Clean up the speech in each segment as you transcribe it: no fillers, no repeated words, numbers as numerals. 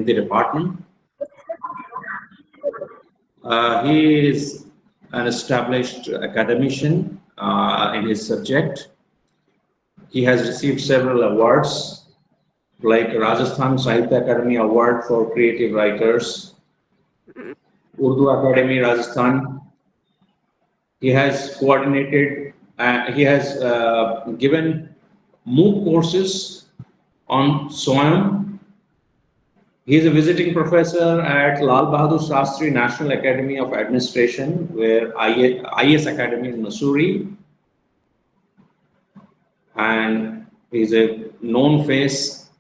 the department. He is an established academician in his subject. He has received several awards like Rajasthan Sahitya Academy Award for Creative Writers, Urdu Academy Rajasthan. He has coordinated, he has given MOOC courses on SWAYAM. He is a visiting professor at Lal Bahadur Shastri National Academy of Administration, where IS Academy in Mussoorie, and he is a known face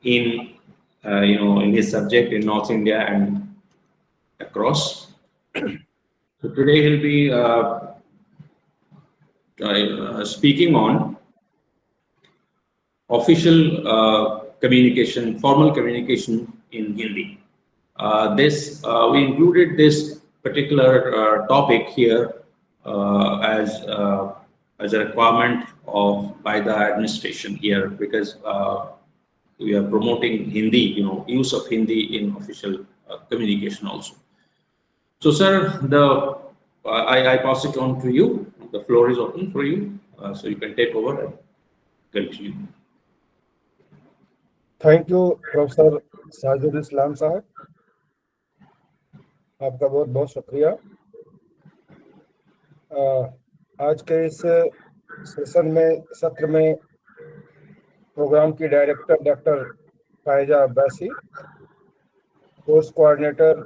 in in his subject in North India and across. So today he'll be speaking on official communication, formal communication in Hindi. We included this particular topic here as a requirement by the administration here, because we are promoting Hindi, use of Hindi in official communication also. So, sir, I pass it on to you. The floor is open for you, so you can take over and continue. Thank you professor Sajid Islam sahab, आपका बहुत बहुत शुक्रिया। आज के इस सत्र में programme की director doctor Faiza Abbasi, course coordinator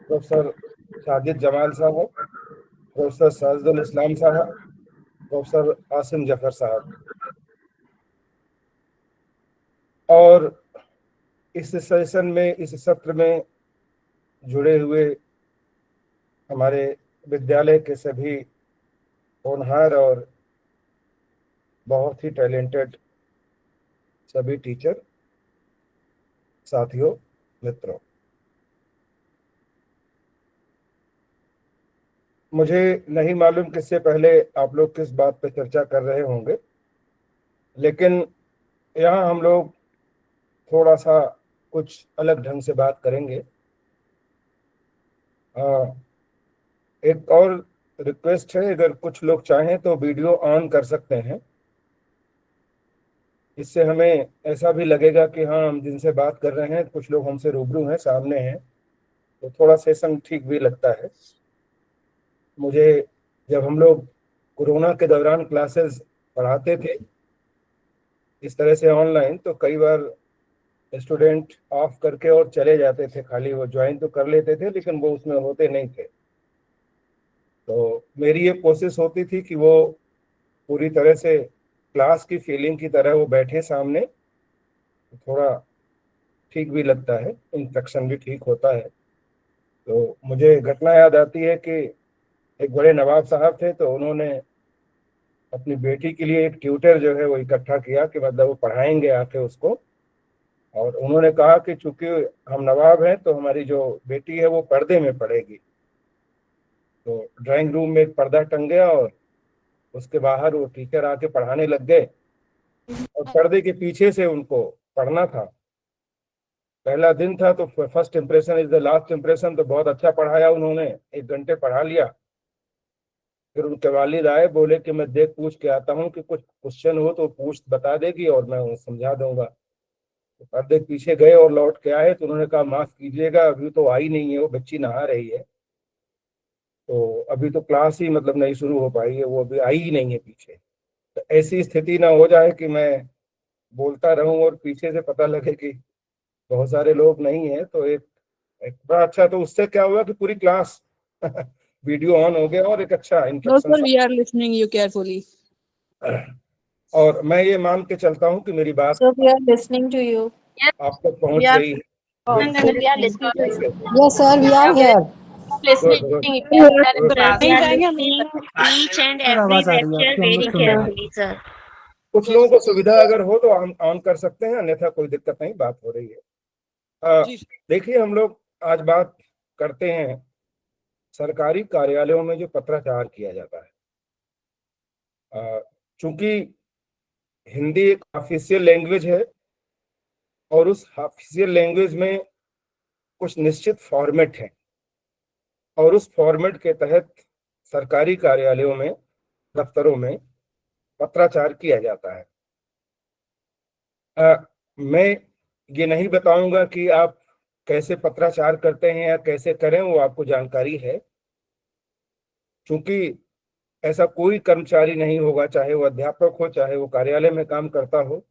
professor Sajid Jamal साहब, प्रोफेसर साजिदुल इस्लाम साहब, प्रोफेसर आसिम जफर साहब, और इस सेशन में, इस सत्र में जुड़े हुए हमारे विद्यालय के सभी होनहार और बहुत ही टैलेंटेड सभी टीचर, साथियों, मित्रों, मुझे नहीं मालूम कि इससे पहले आप लोग किस बात पर चर्चा कर रहे होंगे, लेकिन यहाँ हम लोग थोड़ा सा कुछ अलग ढंग से बात करेंगे। एक और रिक्वेस्ट है, अगर कुछ लोग चाहें तो वीडियो ऑन कर सकते हैं, इससे हमें ऐसा भी लगेगा कि हाँ, हम जिनसे बात कर रहे हैं कुछ लोग हमसे रूबरू हैं, सामने हैं, तो थोड़ा सेशन ठीक भी लगता है। मुझे जब हम लोग कोरोना के दौरान क्लासेस पढ़ाते थे इस तरह से ऑनलाइन, तो कई बार स्टूडेंट ऑफ करके और चले जाते थे, खाली वो ज्वाइन तो कर लेते थे लेकिन वो उसमें होते नहीं थे। तो मेरी ये कोशिश होती थी कि वो पूरी तरह से क्लास की फीलिंग की तरह वो बैठे सामने, थोड़ा ठीक भी लगता है, इंस्ट्रक्शन भी ठीक होता है। तो मुझे घटना याद आती है कि एक बड़े नवाब साहब थे, तो उन्होंने अपनी बेटी के लिए एक ट्यूटर जो है वो इकट्ठा किया कि मतलब वो पढ़ाएंगे आके उसको, और उन्होंने कहा कि चूंकि हम नवाब हैं तो हमारी जो बेटी है वो पर्दे में पढ़ेगी। तो ड्राइंग रूम में एक पर्दा टंग गया और उसके बाहर वो टीचर आके पढ़ाने लग गए, और पर्दे के पीछे से उनको पढ़ना था। पहला दिन था तो first impression is the last impression, तो बहुत अच्छा पढ़ाया उन्होंने, 1 घंटे पढ़ा लिया। फिर उनके वालिद आए, बोले कि मैं देख पूछ के आता हूँ कि कुछ क्वेश्चन हो तो बता देगी और मैं उन्हें समझा दूंगा। तो पर्दे के पीछे गए और लौट के आए, तो उन्होंने कहा माफ कीजिएगा, अभी तो आई नहीं है, वो बच्ची नहा रही है, तो अभी तो क्लास ही मतलब नहीं शुरू हो पाई है, वो अभी आई ही नहीं है पीछे। तो ऐसी स्थिति ना हो जाए कि मैं बोलता रहूं और पीछे से पता लगे कि बहुत सारे लोग नहीं है। तो एक बड़ा अच्छा, तो उससे क्या हुआ कि पूरी क्लास वीडियो ऑन हो गया और एक अच्छा instruction. We are listening you carefully. और मैं ये मान के चलता हूँ कि मेरी बात we are listening to you, आप तक पहुँच रही है। We are listening to you. Yes, sir, we are here. Listening each and every lecture very carefully, sir. कुछ लोगों को सुविधा अगर हो तो हम ऑन कर सकते हैं, अन्यथा कोई दिक्कत नहीं, बात हो रही है। देखिए, हम लोग आज बात करते हैं सरकारी कार्यालयों में जो पत्राचार किया जाता है। चूंकि हिंदी एक ऑफिशियल लैंग्वेज है और उस ऑफिशियल लैंग्वेज में कुछ निश्चित फॉर्मेट है, और उस फॉर्मेट के तहत सरकारी कार्यालयों में, दफ्तरों में पत्राचार किया जाता है। मैं ये नहीं बताऊंगा कि आप कैसे पत्राचार करते हैं या कैसे करें, वो आपको जानकारी है, क्योंकि ऐसा कोई कर्मचारी नहीं होगा, चाहे वो अध्यापक हो, चाहे वो कार्यालय में काम करता हो,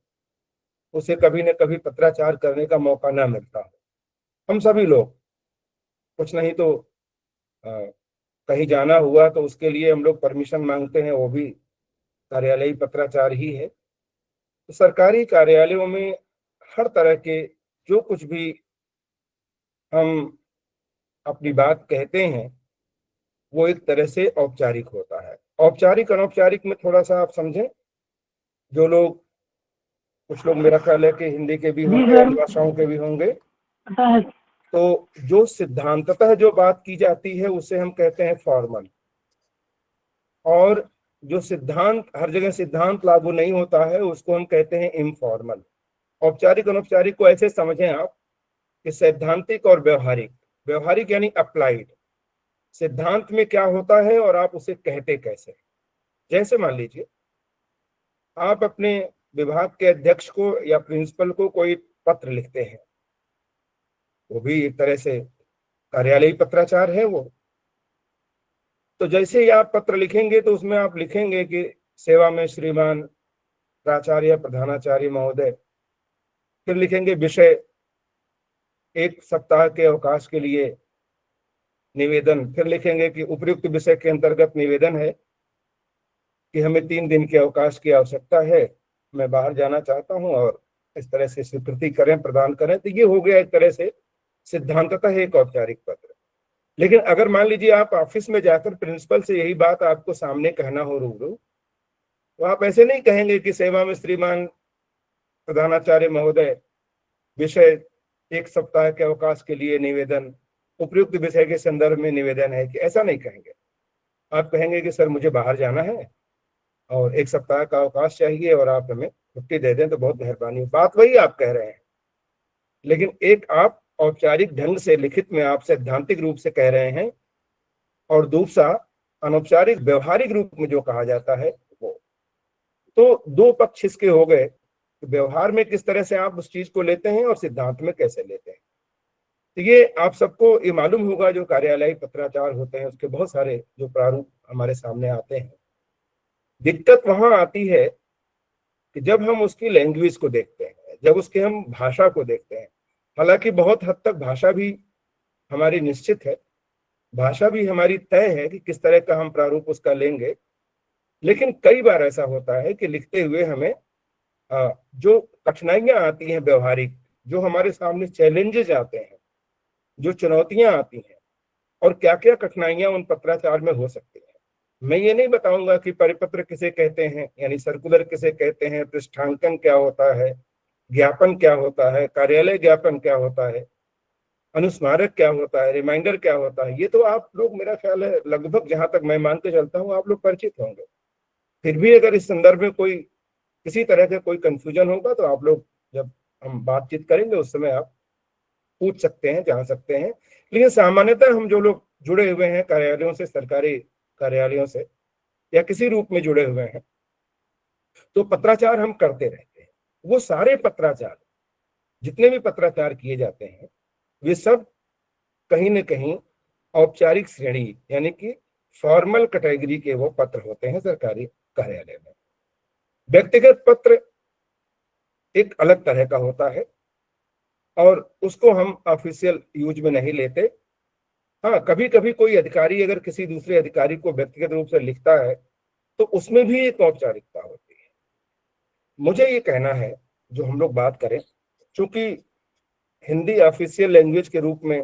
उसे कभी न कभी पत्राचार करने का मौका ना मिलता हो। हम सभी लोग कुछ नहीं तो कहीं जाना हुआ तो उसके लिए हम लोग परमिशन मांगते हैं, वो भी कार्यालयी पत्राचार ही है। तो सरकारी कार्यालयों में हर तरह के जो कुछ भी हम अपनी बात कहते हैं वो एक तरह से औपचारिक होता है। औपचारिक अनौपचारिक में थोड़ा सा आप समझें, जो लोग, कुछ लोग मेरा ख्याल है कि हिंदी के भी होंगे, अन्य भाषाओं के भी होंगे, तो जो सिद्धांततः जो बात की जाती है उसे हम कहते हैं फॉर्मल, और जो सिद्धांत, हर जगह सिद्धांत लागू नहीं होता है, उसको हम कहते हैं इनफॉर्मल। औपचारिक अनौपचारिक को ऐसे समझें आप कि सैद्धांतिक और व्यवहारिक। व्यवहारिक यानी अप्लाइड, सिद्धांत में क्या होता है और आप उसे कहते कैसे। जैसे मान लीजिए आप अपने विभाग के अध्यक्ष को या प्रिंसिपल को कोई पत्र लिखते हैं, वो भी एक तरह से कार्यालयी पत्राचार है वो। तो जैसे ही आप पत्र लिखेंगे तो उसमें आप लिखेंगे कि सेवा में श्रीमान प्राचार्य प्रधानाचार्य महोदय, फिर लिखेंगे विषय, 1 सप्ताह के अवकाश के लिए निवेदन, फिर लिखेंगे कि उपयुक्त विषय के अंतर्गत निवेदन है कि हमें 3 दिन के अवकाश की आवश्यकता है, मैं बाहर जाना चाहता हूं, और इस तरह से स्वीकृति करें, प्रदान करें। तो ये हो गया एक तरह से सिद्धांततः एक औपचारिक पत्र। लेकिन अगर मान लीजिए आप ऑफिस में जाकर प्रिंसिपल से यही बात आपको सामने कहना हो रूबरू, तो आप ऐसे नहीं कहेंगे कि सेवा में श्रीमान प्रधानाचार्य महोदय, विषय 1 सप्ताह के अवकाश के लिए निवेदन, उपयुक्त विषय के संदर्भ में निवेदन है, कि ऐसा नहीं कहेंगे। आप कहेंगे कि सर मुझे बाहर जाना है और 1 सप्ताह का अवकाश चाहिए और आप हमें छुट्टी दे दें तो बहुत मेहरबानी। बात वही आप कह रहे हैं, लेकिन एक आप औपचारिक ढंग से लिखित में आप सैद्धांतिक रूप से कह रहे हैं, और दूसरा अनौपचारिक व्यवहारिक रूप में जो कहा जाता है वो। तो दो पक्ष इसके हो गए, व्यवहार में किस तरह से आप उस चीज को लेते हैं और सिद्धांत में कैसे लेते हैं। तो ये आप सबको ये मालूम होगा, जो कार्यालयी पत्राचार होते हैं उसके बहुत सारे जो प्रारूप हमारे सामने आते हैं। दिक्कत वहां आती है कि जब हम उसकी लैंग्वेज को देखते हैं, जब उसके हम भाषा को देखते हैं। हालांकि बहुत हद तक भाषा भी हमारी निश्चित है, भाषा भी हमारी तय है कि किस तरह का हम प्रारूप उसका लेंगे। लेकिन कई बार ऐसा होता है कि लिखते हुए हमें जो कठिनाइयां आती हैं व्यवहारिक, जो हमारे सामने चैलेंजेस आते हैं, जो चुनौतियां आती हैं, और क्या क्या कठिनाइयां उन पत्राचार में हो सकती हैं। मैं ये नहीं बताऊंगा कि परिपत्र किसे कहते हैं, यानी सर्कुलर किसे कहते हैं, पृष्ठांकन क्या होता है, ज्ञापन क्या होता है, कार्यालय ज्ञापन क्या होता है, अनुस्मारक क्या होता है, रिमाइंडर क्या होता है। ये तो आप लोग, मेरा ख्याल है लगभग, जहां तक मैं मान के चलता हूँ, आप लोग परिचित होंगे। फिर भी अगर इस संदर्भ में कोई किसी तरह का कोई कंफ्यूजन होगा तो आप लोग, जब हम बातचीत करेंगे उस समय आप पूछ सकते हैं, जान सकते हैं। लेकिन सामान्यतः हम जो लोग जुड़े हुए हैं कार्यालयों से, सरकारी कार्यालयों से, या किसी रूप में जुड़े हुए हैं, तो पत्राचार हम करते रहते हैं। वो सारे पत्राचार, जितने भी पत्राचार किए जाते हैं, वे सब कहीं न कहीं औपचारिक श्रेणी यानी कि फॉर्मल कैटेगरी के वो पत्र होते हैं सरकारी कार्यालय में। व्यक्तिगत पत्र एक अलग तरह का होता है और उसको हम ऑफिशियल यूज में नहीं लेते। हाँ, कभी कभी कोई अधिकारी अगर किसी दूसरे अधिकारी को व्यक्तिगत रूप से लिखता है तो उसमें भी एक औपचारिकता होती है। मुझे ये कहना है, जो हम लोग बात करें, चूंकि हिंदी ऑफिशियल लैंग्वेज के रूप में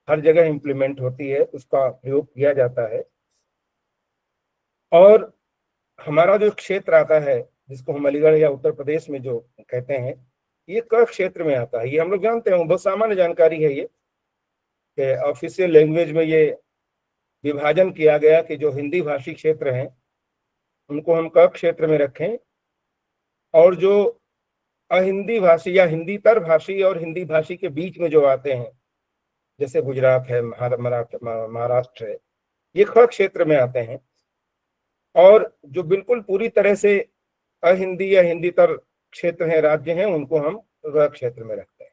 हर जगह इम्प्लीमेंट होती है, उसका प्रयोग किया जाता है, और हमारा जो क्षेत्र आता है जिसको हम अलीगढ़ या उत्तर प्रदेश में जो कहते हैं, ये क क्षेत्र में आता है। ये हम लोग जानते हैं, बहुत सामान्य जानकारी है ये, कि ऑफिशियल लैंग्वेज में ये विभाजन किया गया कि जो हिंदी भाषी क्षेत्र हैं उनको हम क क्षेत्र में रखें, और जो अहिंदी भाषी या हिंदीतर भाषी और हिंदी भाषी के बीच में जो आते हैं, जैसे गुजरात है, महाराष्ट्र है, ये ख क्षेत्र में आते हैं। और जो बिल्कुल पूरी तरह से अहिंदी या हिंदीतर क्षेत्र है, राज्य हैं, उनको हम ग क्षेत्र में रखते हैं।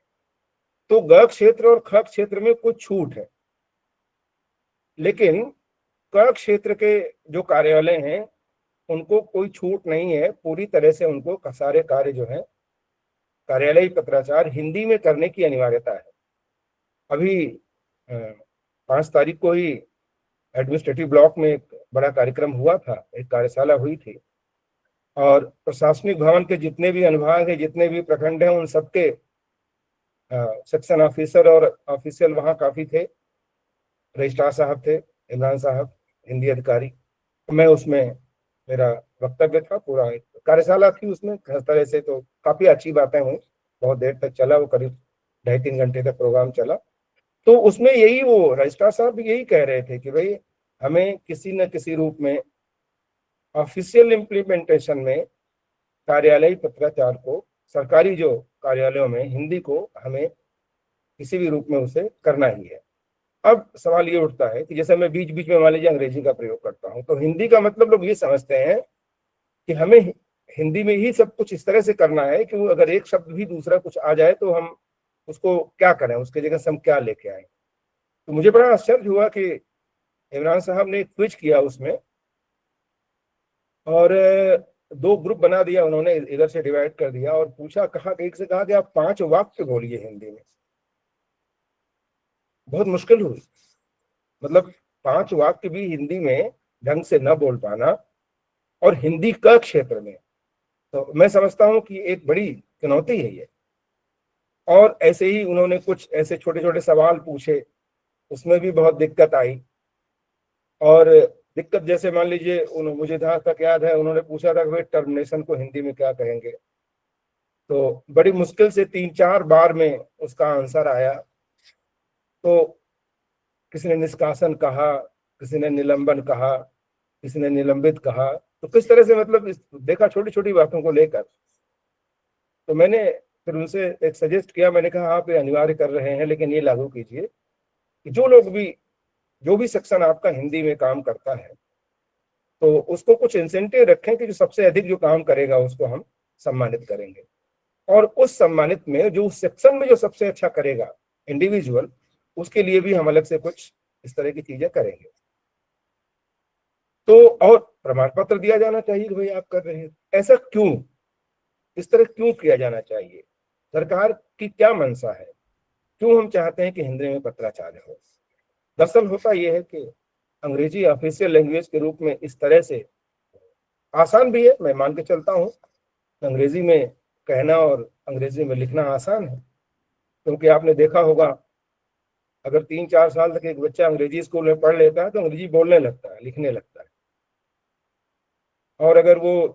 तो ग क्षेत्र और ख क्षेत्र में कुछ छूट है, लेकिन क क्षेत्र के जो कार्यालय हैं उनको कोई छूट नहीं है। पूरी तरह से उनको सारे कार्य जो है कार्यालयी पत्राचार हिंदी में करने की अनिवार्यता है। अभी 5 तारीख को ही एडमिनिस्ट्रेटिव ब्लॉक में एक बड़ा कार्यक्रम हुआ था, एक कार्यशाला हुई थी, और प्रशासनिक भवन के जितने भी अनुभाग हैं, जितने भी प्रखंड हैं, उन सबके सेक्शन ऑफिसर और ऑफिशियल वहाँ काफी थे। रजिस्ट्रार साहब थे, इमरान साहब, हिंदी अधिकारी। मैं उसमें, मेरा वक्तव्य था, पूरा एक कार्यशाला थी उसमें हर तरह से। तो काफी अच्छी बातें हुई, बहुत देर तक चला वो, करीब 2.5-3 घंटे तक प्रोग्राम चला। तो उसमें यही, वो रजिस्ट्रार साहब भी यही कह रहे थे कि भाई हमें किसी न किसी रूप में ऑफिशियल इम्प्लीमेंटेशन में कार्यालयी पत्राचार को, सरकारी जो कार्यालयों में हिंदी को हमें किसी भी रूप में उसे करना ही है। अब सवाल ये उठता है कि जैसे मैं बीच बीच में मान लीजिए अंग्रेजी का प्रयोग करता हूँ, तो हिंदी का मतलब लोग ये समझते हैं कि हमें हिंदी में ही सब कुछ इस तरह से करना है कि वो अगर एक शब्द भी दूसरा कुछ आ जाए तो हम उसको क्या करें, उसके जगह से हम क्या लेके आए। तो मुझे बड़ा आश्चर्य हुआ कि इमरान साहब ने एक क्विज किया उसमें, और 2 ग्रुप बना दिया उन्होंने, इधर से डिवाइड कर दिया और पूछा, कहा, एक से कहा कि आप 5 वाक्य बोलिए हिंदी में। बहुत मुश्किल हुई, मतलब 5 वाक्य भी हिंदी में ढंग से न बोल पाना, और हिंदी का क्षेत्र में। तो मैं समझता हूं कि एक बड़ी चुनौती है ये। और ऐसे ही उन्होंने कुछ ऐसे छोटे छोटे सवाल पूछे, उसमें भी बहुत दिक्कत आई। और दिक्कत जैसे मान लीजिए, मुझे जहाँ तक याद है उन्होंने पूछा था कि भाई टर्मिनेशन को हिंदी में क्या कहेंगे। तो बड़ी मुश्किल से 3-4 बार में उसका आंसर आया। तो किसी ने निष्कासन कहा, किसी ने निलंबन कहा, किसी ने निलंबित कहा। तो किस तरह से, मतलब देखा छोटी छोटी बातों को लेकर। तो मैंने फिर उनसे एक सजेस्ट किया, मैंने कहा आप ये अनिवार्य कर रहे हैं, लेकिन ये लागू कीजिए कि जो भी सेक्शन आपका हिंदी में काम करता है, तो उसको कुछ इंसेंटिव रखें कि जो सबसे अधिक जो काम करेगा उसको हम सम्मानित करेंगे, और उस सम्मानित में जो उस सेक्शन में जो सबसे अच्छा करेगा इंडिविजुअल, उसके लिए भी हम अलग से कुछ इस तरह की चीजें करेंगे। तो और प्रमाण पत्र दिया जाना चाहिए कि भाई आप कर रहे हैं। ऐसा क्यों, इस तरह क्यों किया जाना चाहिए? सरकार की क्या मंशा है? क्यों हम चाहते हैं कि हिंदी में पत्राचार हो? दरअसल होता यह है कि अंग्रेजी ऑफिशियल लैंग्वेज के रूप में इस तरह से आसान भी है, मैं मान के चलता हूँ। अंग्रेजी में कहना और अंग्रेजी में लिखना आसान है, क्योंकि आपने देखा होगा अगर 3-4 साल तक एक बच्चा अंग्रेजी स्कूल में पढ़ लेता है तो अंग्रेजी बोलने लगता है, लिखने लगता है। और अगर वो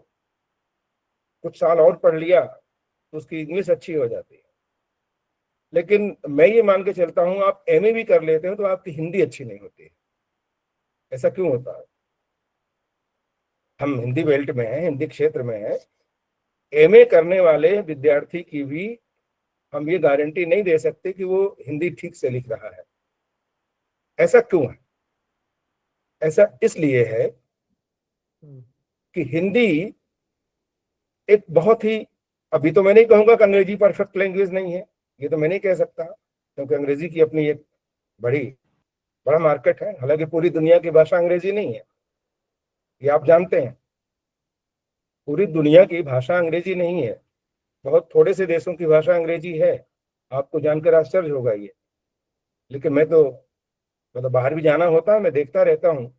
कुछ साल और पढ़ लिया तो उसकी इंग्लिश अच्छी हो जाती है। लेकिन मैं ये मान के चलता हूँ, आप एमए भी कर लेते हो तो आपकी हिंदी अच्छी नहीं होती। ऐसा क्यों होता है? हम हिंदी बेल्ट में हैं, हिंदी क्षेत्र में हैं। एमए करने वाले विद्यार्थी की भी हम ये गारंटी नहीं दे सकते कि वो हिंदी ठीक से लिख रहा है। ऐसा क्यों है? ऐसा इसलिए है कि हिंदी एक बहुत ही, अभी तो मैं नहीं कहूंगा कि अंग्रेजी परफेक्ट लैंग्वेज नहीं है, ये तो मैं नहीं कह सकता, क्योंकि अंग्रेजी की अपनी एक बड़ा मार्केट है। हालांकि पूरी दुनिया की भाषा अंग्रेजी नहीं है, ये आप जानते हैं। पूरी दुनिया की भाषा अंग्रेजी नहीं है, बहुत थोड़े से देशों की भाषा अंग्रेजी है। आपको जानकर आश्चर्य होगा ये। लेकिन मैं तो, मतलब बाहर भी जाना होता है, मैं देखता रहता हूँ।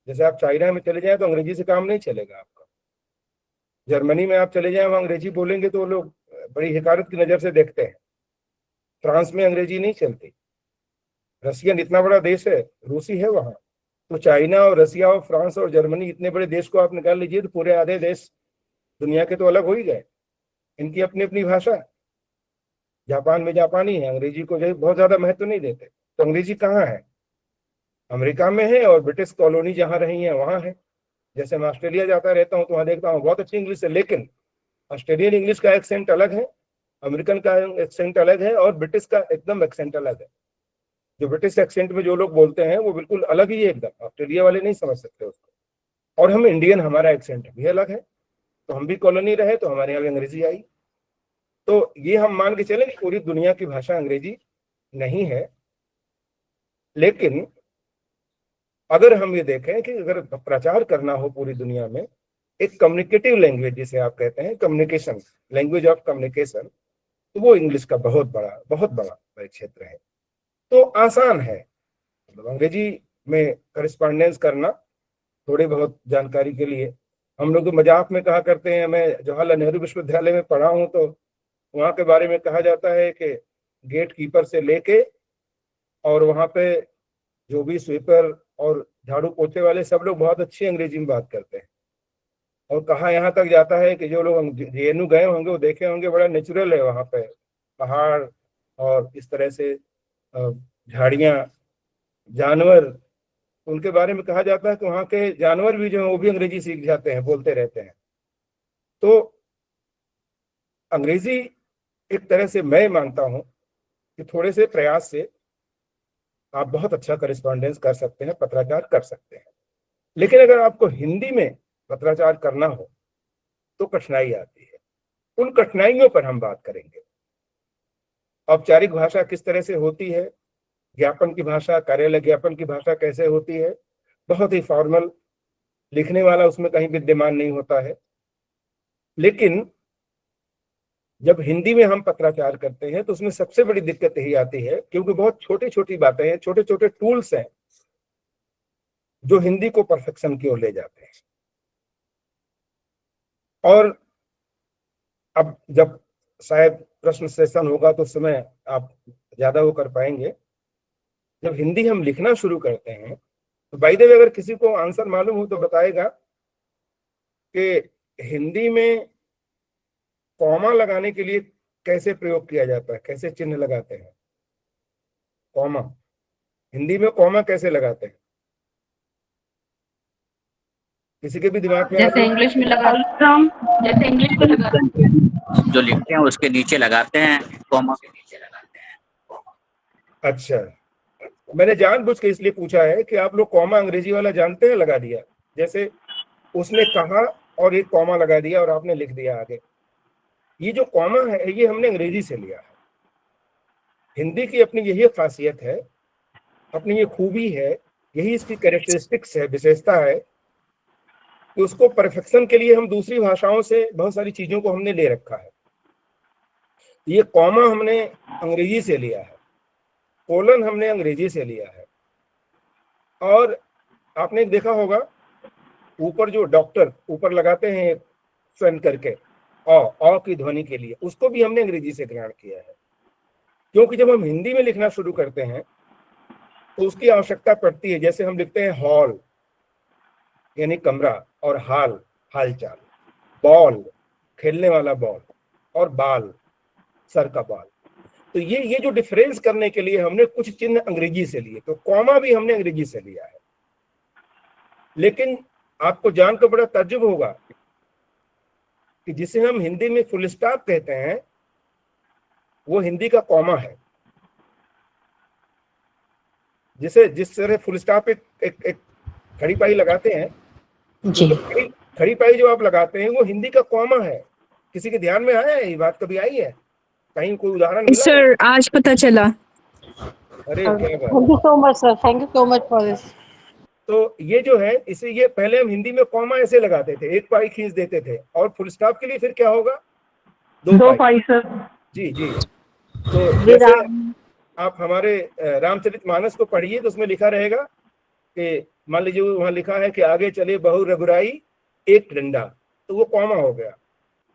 जैसे आप चाइना में चले जाएं तो अंग्रेजी से काम नहीं चलेगा आपका। जर्मनी में आप चले जाएं, वहाँ अंग्रेजी बोलेंगे तो लोग बड़ी हिकारत की नज़र से देखते हैं। फ्रांस में अंग्रेजी नहीं चलती। रशियन इतना बड़ा देश है, रूसी है वहाँ। तो चाइना और रसिया और फ्रांस और जर्मनी, इतने बड़े देश को आप निकाल लीजिए तो पूरे आधे देश दुनिया के तो अलग हो ही गए। इनकी अपनी अपनी भाषा है। जापान में जापानी है, अंग्रेजी को जो बहुत ज्यादा महत्व नहीं देते। तो अंग्रेजी कहाँ है? अमेरिका में है, और ब्रिटिश कॉलोनी जहाँ रही है वहाँ है। जैसे मैं ऑस्ट्रेलिया जाता रहता हूँ तो वहाँ देखता हूँ बहुत अच्छी इंग्लिश है, लेकिन ऑस्ट्रेलियन इंग्लिश का एक्सेंट अलग है, अमेरिकन का एक्सेंट अलग है, और ब्रिटिश का एकदम एक्सेंट अलग है। जो ब्रिटिश एक्सेंट में जो लोग बोलते हैं वो बिल्कुल अलग ही है एकदम, ऑस्ट्रेलिया वाले नहीं समझ सकते उसको। और हम इंडियन, हमारा एक्सेंट भी अलग है, तो हम भी कॉलोनी रहे तो हमारे यहाँ भी अंग्रेजी आई। तो ये हम मान के चले कि पूरी दुनिया की भाषा अंग्रेजी नहीं है, लेकिन अगर हम ये देखें कि अगर प्रचार करना हो पूरी दुनिया में एक कम्युनिकेटिव लैंग्वेज जिसे आप कहते हैं, कम्युनिकेशन, लैंग्वेज ऑफ कम्युनिकेशन, तो वो इंग्लिश का बहुत बड़ा क्षेत्र है। तो आसान है, मतलब अंग्रेजी में करस्पॉन्डेंस करना थोड़ी बहुत जानकारी के लिए। हम लोग तो मजाक में कहा करते हैं, मैं जवाहरलाल नेहरू विश्वविद्यालय में पढ़ा हूँ, तो वहाँ के बारे में कहा जाता है कि गेट कीपर से लेके और वहाँ पे जो भी स्वीपर और झाड़ू पोछे वाले सब लोग बहुत अच्छी अंग्रेजी में बात करते हैं। और कहा यहाँ तक जाता है कि जो लोग जेएनयू गए होंगे वो देखे होंगे, बड़ा नेचुरल है वहाँ पे, पहाड़ और इस तरह से झाड़ियाँ, जानवर, उनके बारे में कहा जाता है कि वहाँ के जानवर भी जो है वो भी अंग्रेजी सीख जाते हैं, बोलते रहते हैं। तो अंग्रेजी एक तरह से मैं मानता हूँ कि थोड़े से प्रयास से आप बहुत अच्छा करेस्पॉन्डेंस कर सकते हैं, पत्राचार कर सकते हैं। लेकिन अगर आपको हिंदी में पत्राचार करना हो तो कठिनाई आती है। उन कठिनाइयों पर हम बात करेंगे। औपचारिक भाषा किस तरह से होती है, ज्ञापन की भाषा, कार्यालय ज्ञापन की भाषा कैसे होती है, बहुत ही फॉर्मल, लिखने वाला उसमें कहीं विद्यमान नहीं होता है। लेकिन जब हिंदी में हम पत्राचार करते हैं तो उसमें सबसे बड़ी दिक्कत यही आती है, क्योंकि बहुत छोटी छोटी बातें हैं, छोटे छोटे टूल्स हैं जो हिंदी को परफेक्शन की ओर ले जाते हैं। और अब जब शायद प्रश्न सेशन होगा तो उस समय आप ज्यादा वो कर पाएंगे। जब हिंदी हम लिखना शुरू करते हैं तो बाय द वे अगर किसी को आंसर मालूम हो तो बताएगा कि हिंदी में कॉमा लगाने के लिए कैसे प्रयोग किया जाता है, कैसे चिन्ह लगाते हैं। कॉमा, हिंदी में कॉमा कैसे लगाते हैं, किसी के भी दिमाग में जैसे इंग्लिश में लगा, जैसे इंग्लिश में लगा, जो लिखते हैं उसके नीचे लगाते हैं कॉमा। अच्छा, मैंने जानबूझ के इसलिए पूछा है कि आप लोग कॉमा अंग्रेजी वाला जानते हैं, लगा दिया, जैसे उसने कहा और एक कॉमा लगा दिया और आपने लिख दिया आगे। ये जो कॉमा है ये हमने अंग्रेजी से लिया है। हिंदी की अपनी यही खासियत है, अपनी ये खूबी है, यही इसकी कैरेक्टरिस्टिक्स है, विशेषता है कि उसको परफेक्शन के लिए हम दूसरी भाषाओं से बहुत सारी चीजों को हमने ले रखा है। ये कॉमा हमने अंग्रेजी से लिया है, कोलन हमने अंग्रेजी से लिया है। और आपने देखा होगा ऊपर जो डॉक्टर ऊपर लगाते हैं स्वयं करके औ की ध्वनि के लिए, उसको भी हमने अंग्रेजी से ग्रहण किया है। क्योंकि जब हम हिंदी में लिखना शुरू करते हैं तो उसकी आवश्यकता पड़ती है। जैसे हम लिखते हैं हॉल यानी कमरा, और हाल हालचाल, बॉल खेलने वाला बॉल, और बाल सर का बाल। तो ये जो डिफरेंस करने के लिए हमने कुछ चिन्ह अंग्रेजी से लिए, तो कॉमा भी हमने अंग्रेजी से लिया है। लेकिन आपको जानकर बड़ा ताज्जुब होगा कि जिसे हम हिंदी में फुल स्टॉप कहते हैं वो हिंदी का कॉमा है। जिस तरह फुल स्टॉप एक खड़ी पाई लगाते हैं जी, तो खड़ी पाई जो आप लगाते हैं वो हिंदी का कॉमा है। किसी के ध्यान में आया है ये बात, कभी आई है कहीं, कोई उदाहरण मिला? सर आज पता चला। अरे क्या बात, thank you so much sir, thank you so much for this. तो ये जो है इसे, ये पहले हम हिंदी में कॉमा ऐसे लगाते थे, एक पाई खींच देते थे, और फुल स्टॉप के लिए फिर क्या होगा, दो पाई सर। जी जी, तो जैसे आप हमारे रामचरितमानस को पढ़िए तो उसमें लिखा रहेगा कि मान लीजिए वहां लिखा है कि आगे चले बहु रघुराई एक डंडा, तो वो कॉमा हो गया।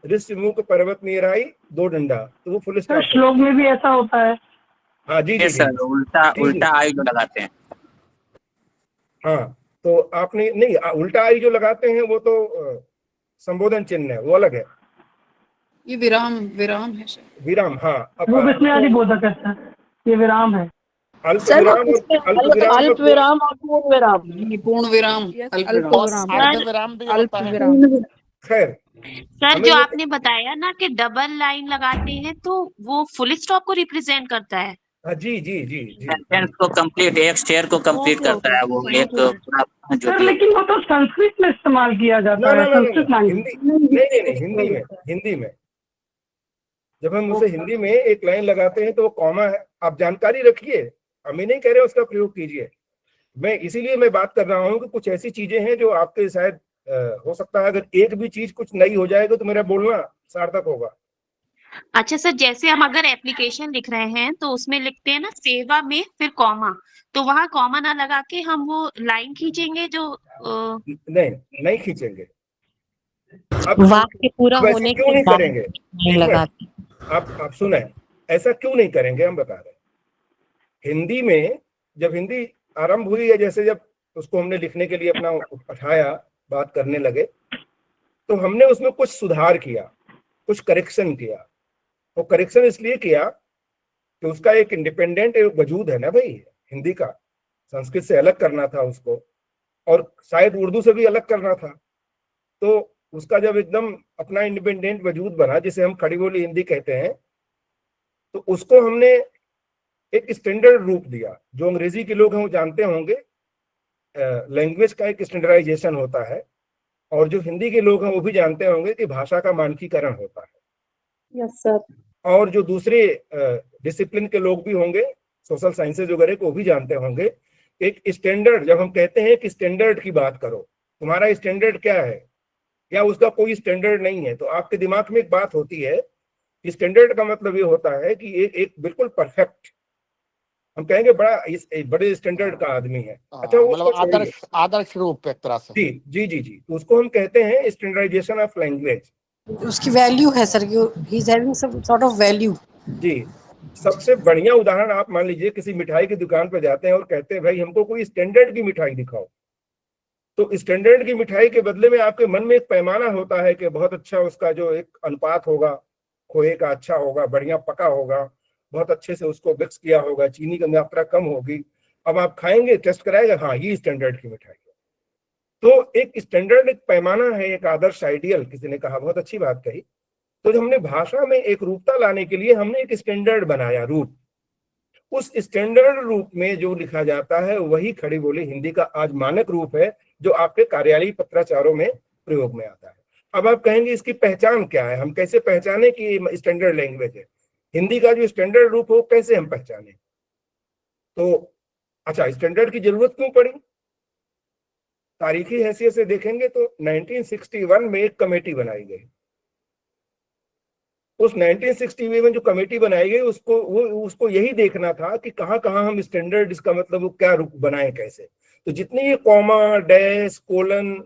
ऋषि मुख पर्वत नीराई दो डंडा, तो वो फुल स्टॉप। श्लोक में भी ऐसा होता है। हाँ जी जी सर, उल्टा आई जो लगाते हैं। हाँ, तो आपने नहीं, उल्टा आई जो लगाते हैं वो तो संबोधन चिन्ह है, वो अलग है। ये विराम है सर, विराम। हाँ, वो किसमें आदि बोधक है सर, ये विराम है। अल्प विराम और पूर्ण विराम। पूर्ण विराम, अल्प विराम भी होता है। खैर सर हमें जो ये, आपने बताया ना कि डबल लाइन लगाते हैं तो वो फुल स्टॉप को रिप्रेजेंट करता है। हाँ जी जी जी जी सेंटेंस को कंप्लीट, एक शेयर को कंप्लीट ओके करता ओके, है वो, थैंक एक यू सर। पूरा जो सर भी है। लेकिन वो तो संस्कृत में इस्तेमाल किया ना जाता ना है, ना ना ना संस्कृत हिंदी, लैंग्वेज। नहीं नहीं नहीं, हिंदी में, हिंदी में जब हम उसे हिंदी में एक लाइन लगाते हैं तो वो कॉमा है। आप जानकारी रखिए, हम ही नहीं कह रहे उसका प्रयोग कीजिए। मैं इसीलिए मैं बात कर रहा हूँ कि कुछ ऐसी चीजें हैं जो आपके शायद हो सकता है अगर एक भी चीज कुछ नई हो जाएगा तो मेरा बोलना सार्थक होगा। अच्छा सर, जैसे हम अगर एप्लीकेशन लिख रहे हैं तो उसमें लिखते हैं ना सेवा में फिर कॉमा, तो वहां कॉमा ना लगा के हम वो लाइन खींचेंगे जो नहीं, नहीं खींचेंगे। अब वाक्य पूरा अब ऐसा होने क्यों के नहीं बाद करेंगे? लाइन एक मिनट, लगाते आप सुने, ऐसा क्यों नहीं करेंगे हम बता रहे हैं। हिंदी में जब हिंदी आरंभ हुई है, जैसे जब उसको हमने लिखने के लिए अपना उठाया, बात करने लगे, तो हमने उसमें कुछ सुधार किया, कुछ करेक्शन किया। वो करेक्शन इसलिए किया कि उसका एक इंडिपेंडेंट एक वजूद है ना भाई, हिंदी का संस्कृत से अलग करना था उसको, और शायद उर्दू से भी अलग करना था। तो उसका जब एकदम अपना इंडिपेंडेंट वजूद बना, जिसे हम खड़ी बोली हिंदी कहते हैं, तो उसको हमने एक स्टैंडर्ड रूप दिया। जो अंग्रेजी के लोग हैं वो जानते होंगे, लैंग्वेज का एक स्टैंडर्डाइजेशन होता है, और जो हिंदी के लोग हैं वो भी जानते होंगे कि भाषा का मानकीकरण होता है। Yes sir. और जो दूसरे डिसिप्लिन के लोग भी होंगे, सोशल साइंसेज वगैरह को भी जानते होंगे, एक स्टैंडर्ड, जब हम कहते हैं कि स्टैंडर्ड की बात करो, तुम्हारा स्टैंडर्ड क्या है, या उसका कोई स्टैंडर्ड नहीं है, तो आपके दिमाग में एक बात होती है कि स्टैंडर्ड का मतलब ये होता है कि एक बिल्कुल परफेक्ट, हम कहेंगे बड़ा बड़े स्टैंडर्ड का आदमी है। अच्छा, वो मतलब आदर्श, आदर्श रूप एक तरह से। जी जी जी जी, तो उसको हम कहते हैं स्टैंडर्डाइजेशन ऑफ लैंग्वेज। उसकी वैल्यू है sir, he is having some sort of value. जी, सबसे बढ़िया उदाहरण आप मान लीजिए, किसी मिठाई की दुकान पर जाते हैं और कहते हैं भाई हमको कोई स्टैंडर्ड की मिठाई दिखाओ, तो स्टैंडर्ड की मिठाई के बदले में आपके मन में एक पैमाना होता है कि बहुत अच्छा उसका जो एक अनुपात होगा, खोए का अच्छा होगा, बढ़िया पका होगा, बहुत अच्छे से उसको मिक्स किया होगा, चीनी की मात्रा कम होगी। अब आप खाएंगे, टेस्ट कराएगा, हाँ ये स्टैंडर्ड की मिठाई है। तो एक स्टैंडर्ड, एक पैमाना है, एक आदर्श, आइडियल, किसी ने कहा, बहुत अच्छी बात कही। तो हमने भाषा में एक रूपता लाने के लिए हमने एक स्टैंडर्ड बनाया, रूप। उस स्टैंडर्ड रूप में जो लिखा जाता है वही खड़ी बोली हिंदी का आज मानक रूप है, जो आपके कार्यालयीय पत्राचारों में प्रयोग में आता है। अब आप कहेंगे इसकी पहचान क्या है, हम कैसे पहचाने कि स्टैंडर्ड लैंग्वेज है हिंदी का, जो स्टैंडर्ड रूप हो कैसे हम पहचाने। तो अच्छा, स्टैंडर्ड की जरूरत क्यों पड़ी? तारीखी हैसियत से देखेंगे तो 1961 में एक कमेटी बनाई गई। उस 1961 में जो कमेटी बनाई गई, उसको यही देखना था कि कहाँ कहाँ हम स्टैंडर्ड, इसका मतलब वो क्या रूप बनाए, कैसे। तो जितनी ये कॉमा, डैश, कोलन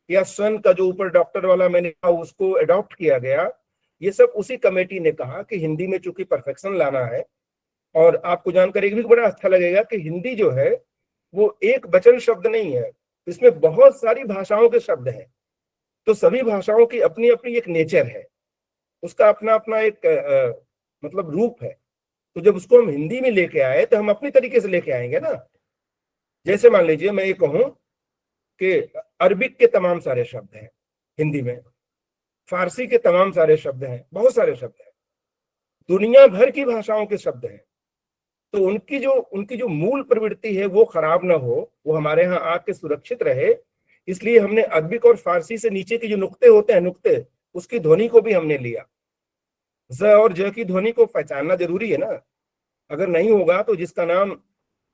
या सन का जो ऊपर डॉक्टर वाला मैंने कहा उसको अडॉप्ट किया गया, ये सब उसी कमेटी ने कहा कि हिंदी में चूंकि परफेक्शन लाना है। और आपको जानकर एक भी बड़ा अच्छा लगेगा कि हिंदी जो है वो एक वचन शब्द नहीं है, इसमें बहुत सारी भाषाओं के शब्द हैं। तो सभी भाषाओं की अपनी अपनी एक नेचर है, उसका अपना अपना एक मतलब रूप है। तो जब उसको हम हिंदी में लेके आए तो हम अपनी तरीके से लेके आएंगे ना। जैसे मान लीजिए मैं ये कहूं कि अरबिक के तमाम सारे शब्द हैं हिंदी में, फारसी के तमाम सारे शब्द हैं, बहुत सारे शब्द हैं, दुनिया भर की भाषाओं के शब्द हैं। तो उनकी जो मूल प्रवृत्ति है वो खराब ना हो, वो हमारे यहाँ आके सुरक्षित रहे, इसलिए हमने अरबिक और फारसी से नीचे के जो नुक्ते होते हैं, नुक्ते, उसकी ध्वनि को भी हमने लिया। ज और ज की ध्वनि को पहचानना जरूरी है ना। अगर नहीं होगा तो जिसका नाम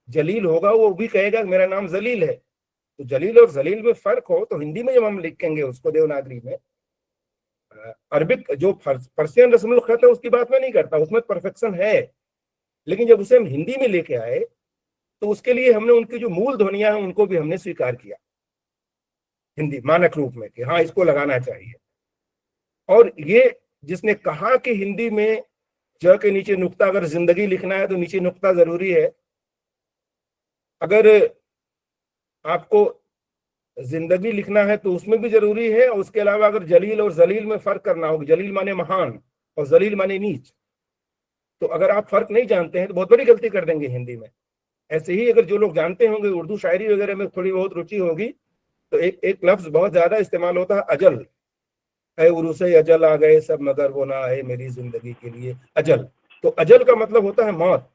जलील होगा वो भी कहेगा मेरा नाम जलील है। तो जलील और जलील में फर्क हो तो हिंदी में जब हम लिखेंगे उसको देवनागरी में, अरबिक जो पर्शियन रस्मुल खत है उसकी बात मैं नहीं करता, उसमें परफेक्शन है, लेकिन जब उसे हम हिंदी में लेके आए तो उसके लिए हमने उनकी जो मूल ध्वनियां हैं उनको भी हमने स्वीकार किया हिंदी मानक रूप में कि हाँ इसको लगाना चाहिए। और ये जिसने कहा कि हिंदी में ज के नीचे नुक्ता, अगर जिंदगी लिखना है तो नीचे नुक्ता जरूरी है। अगर आपको जिंदगी लिखना है तो उसमें भी जरूरी है, और उसके अलावा अगर जलील और जलील में फर्क करना होगा, जलील माने महान और जलील माने नीच, तो अगर आप फर्क नहीं जानते हैं तो बहुत बड़ी गलती कर देंगे हिंदी में। ऐसे ही अगर जो लोग जानते होंगे, उर्दू शायरी वगैरह में थोड़ी बहुत रुचि होगी, तो एक लफ्ज बहुत ज्यादा इस्तेमाल होता है अजल। ऐ उरूस अजल आ गए सब मगर वो ना आए मेरी जिंदगी के लिए अजल। तो अजल का मतलब होता है मौत,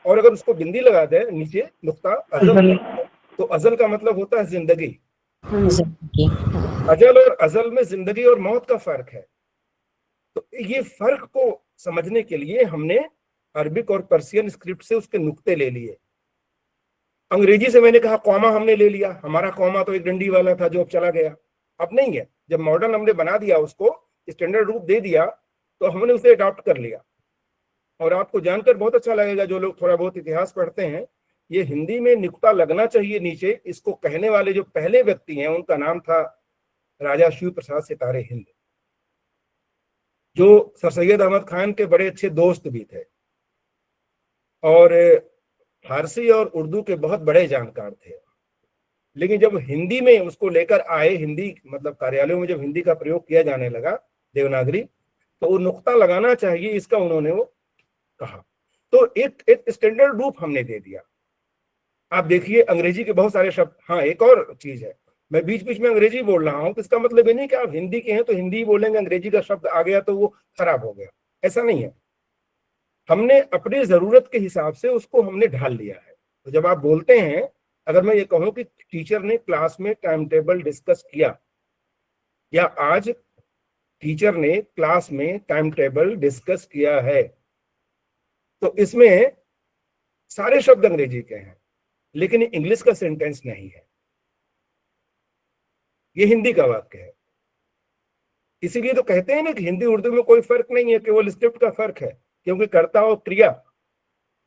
और अगर उसको बिंदी लगा दे नीचे नुक्ता अजल, तो अजल का मतलब होता है जिंदगी। जिंदगी। अजल और अजल में जिंदगी और मौत का फर्क है। तो ये फर्क को समझने के लिए हमने अरबिक और पर्शियन स्क्रिप्ट से उसके नुक्ते ले लिए। अंग्रेजी से मैंने कहा कॉमा हमने ले लिया, हमारा कॉमा तो एक डंडी वाला था जो अब चला गया, अब नहीं है। जब मॉडर्न हमने बना दिया, उसको स्टैंडर्ड रूप दे दिया, तो हमने उसे अडॉप्ट कर लिया। और आपको जानकर बहुत अच्छा लगेगा, जो लोग थोड़ा बहुत इतिहास पढ़ते हैं, ये हिंदी में नुक्ता लगना चाहिए नीचे। इसको कहने वाले जो पहले व्यक्ति हैं उनका नाम था राजा शिव प्रसाद सितारे हिंद, जो सर सैयद अहमद खान के बड़े अच्छे दोस्त भी थे और फारसी और उर्दू के बहुत बड़े जानकार थे। लेकिन जब हिंदी में उसको लेकर आए, हिंदी मतलब कार्यालयों में जब हिंदी का प्रयोग किया जाने लगा देवनागरी, तो वो नुक्ता लगाना चाहिए इसका उन्होंने वो कहा। तो एक स्टैंडर्ड रूप हमने दे दिया। आप देखिए अंग्रेजी के बहुत सारे शब्द, हाँ एक और चीज है, मैं बीच बीच में अंग्रेजी बोल रहा हूँ तो इसका मतलब ये नहीं कि आप हिंदी के हैं तो हिंदी ही बोलेंगे, अंग्रेजी का शब्द आ गया तो वो खराब हो गया, ऐसा नहीं है। हमने अपनी जरूरत के हिसाब से उसको हमने ढाल लिया है। तो जब आप बोलते हैं, अगर मैं ये कहूँ कि टीचर ने क्लास में टाइम टेबल डिस्कस किया, या आज टीचर ने क्लास में टाइम टेबल डिस्कस किया है, तो इसमें सारे शब्द अंग्रेजी के हैं, लेकिन इंग्लिश का सेंटेंस नहीं है, ये हिंदी का वाक्य है। इसीलिए तो कहते हैं ना कि हिंदी उर्दू में कोई फर्क नहीं है, केवल स्क्रिप्ट का फर्क है, क्योंकि कर्ता और क्रिया,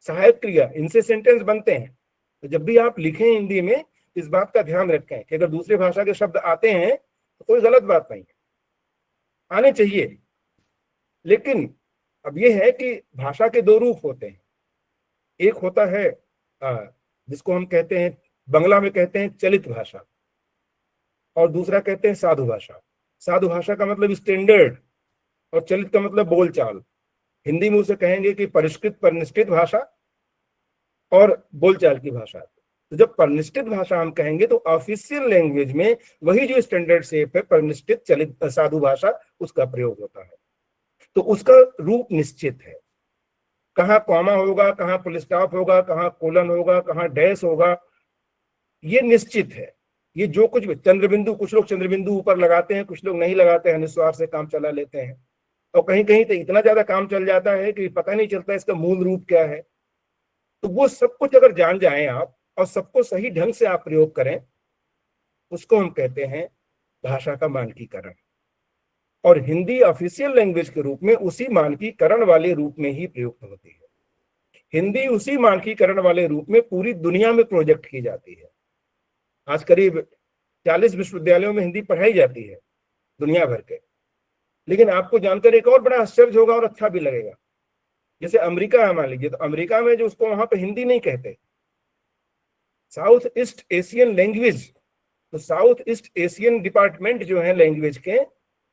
सहायक क्रिया, इनसे सेंटेंस बनते हैं। तो जब भी आप लिखें हिंदी में, इस बात का ध्यान रखें कि अगर दूसरे भाषा के शब्द आते हैं तो कोई गलत बात नहीं है, आने चाहिए। लेकिन अब यह है कि भाषा के दो रूप होते हैं। एक होता है जिसको हम कहते हैं, बंगला में कहते हैं चलित भाषा, और दूसरा कहते हैं साधु भाषा। साधु भाषा का मतलब स्टैंडर्ड, और चलित का मतलब बोलचाल। हिंदी में उसे कहेंगे कि परिष्कृत परिनिष्ठित भाषा और बोलचाल की भाषा। तो जब परिनिष्ठित भाषा हम कहेंगे तो ऑफिशियल लैंग्वेज में वही जो स्टैंडर्ड शेप है, परिनिष्ठित चलित साधु भाषा, उसका प्रयोग होता है। तो उसका रूप निश्चित है, कहाँ कॉमा होगा, कहाँ फुल स्टॉप होगा, कहाँ कोलन होगा, कहाँ डैश होगा, ये निश्चित है। ये जो कुछ भी चंद्रबिंदु, कुछ लोग चंद्रबिंदु ऊपर लगाते हैं, कुछ लोग नहीं लगाते हैं, निस्वार से काम चला लेते हैं, और कहीं कहीं तो इतना ज्यादा काम चल जाता है कि पता नहीं चलता इसका मूल रूप क्या है। तो वो सब कुछ अगर जान जाएं आप, और सबको सही ढंग से आप प्रयोग करें, उसको हम कहते हैं भाषा का मानकीकरण। और हिंदी ऑफिशियल लैंग्वेज के रूप में उसी मानकीकरण वाले रूप में ही प्रयुक्त होती है। हिंदी उसी मानकीकरण वाले रूप में पूरी दुनिया में प्रोजेक्ट की जाती है। आज करीब 40 विश्वविद्यालयों में हिंदी पढ़ाई जाती है दुनिया भर के। लेकिन आपको जानकर एक और बड़ा आश्चर्य होगा और अच्छा भी लगेगा, जैसे अमेरिका है मान लीजिए, तो अमेरिका में जो उसको वहां पे हिंदी नहीं कहते, साउथ ईस्ट एशियन लैंग्वेज, तो साउथ ईस्ट एशियन डिपार्टमेंट जो है लैंग्वेज के,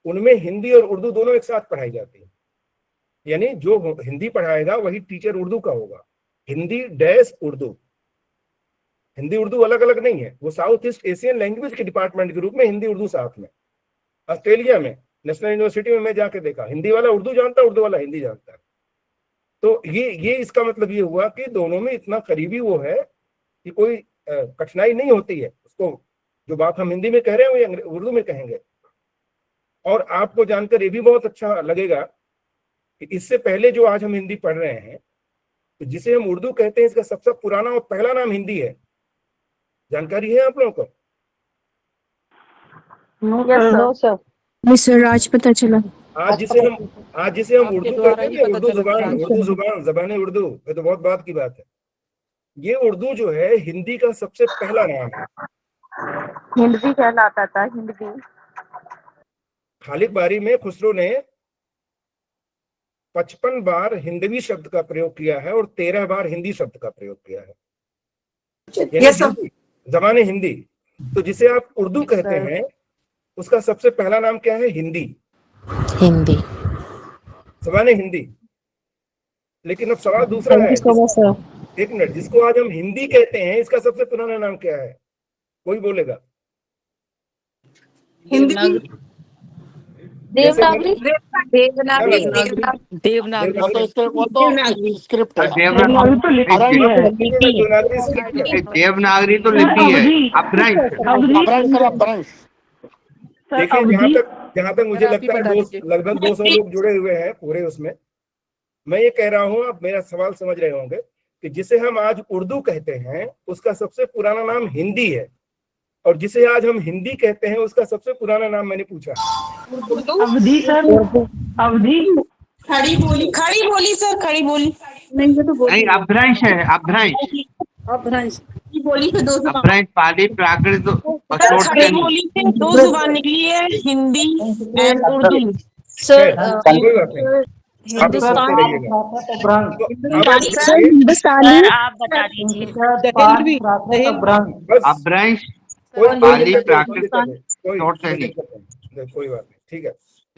उनमें हिंदी और उर्दू दोनों एक साथ पढ़ाई जाती है। यानी जो हिंदी पढ़ाएगा वही टीचर उर्दू का होगा, हिंदी डैश उर्दू। हिंदी उर्दू अलग अलग नहीं है, वो साउथ ईस्ट एशियन लैंग्वेज के डिपार्टमेंट के रूप में हिंदी उर्दू साथ में। ऑस्ट्रेलिया में नेशनल यूनिवर्सिटी में मैं जाके देखा, हिंदी वाला उर्दू जानता है, उर्दू वाला हिंदी जानता है। तो ये इसका मतलब ये हुआ कि दोनों में इतना करीबी वो है कि कोई कठिनाई नहीं होती है उसको, जो बात हम हिंदी में कह रहे हैं वो उर्दू में कहेंगे। और आपको जानकर ये भी बहुत अच्छा लगेगा कि इससे पहले जो आज हम हिंदी पढ़ रहे हैं, तो जिसे हम उर्दू कहते हैं, इसका सबसे पुराना और पहला नाम हिंदी है। जानकारी है आप लोगों को? No sir. नहीं सर, आज पता चला। आज जिसे हम उर्दू कहते हैं, उर्दू जुबान जबान उर्दू, ये तो बहुत बात की बात है। ये उर्दू जो है हिंदी का सबसे पहला नाम है। हिंदी कहलाता था, हिंदी। खालिद बारी में खुसरो ने 55 बार हिंदवी शब्द का प्रयोग किया है और 13 बार हिंदी शब्द का प्रयोग किया है, जबान हिंदी। तो जिसे आप उर्दू कहते हैं उसका सबसे पहला नाम क्या है? हिंदी, हिंदी, जबान हिंदी। लेकिन अब सवाल दूसरा है, एक मिनट, जिसको आज हम हिंदी कहते हैं, इसका सबसे पुराना नाम क्या है? कोई बोलेगा? हिंदी। देवनागरी देवनागरी वो तो इसके वो तो स्क्रिप्ट है। देवनागरी तो लिपि है। देवनागरी स्क्रिप्ट है। देवनागरी तो लिपि है। अपभ्रंश देखिए, जहाँ तक मुझे लगता है लगभग 200 लोग जुड़े हुए हैं पूरे उसमें। मैं ये कह रहा हूँ, आप मेरा सवाल समझ रहे होंगे कि जिसे हम आज उर्दू कहते हैं उसका सबसे पुराना नाम हिंदी है, और जिसे आज हम हिंदी कहते हैं उसका सबसे पुराना नाम मैंने पूछा। अवधि सर, अवधि खड़ी बोली सर, खड़ी बोली नहीं, अपभ्रंश है। अपभ्रंश बोली से 2 जुबान, अपभ्रंश पाली प्राकृत खड़ी बोली से 2 जुबान निकली है, हिंदी एंड उर्दू। कोई बात नहीं, आप सुनते रहिएगा। हिंदुस्तानी आप बता दीजिए। अपभ्रंश पाली प्राकृत शॉर्ट शैली। कोई बात नहीं, ठीक है।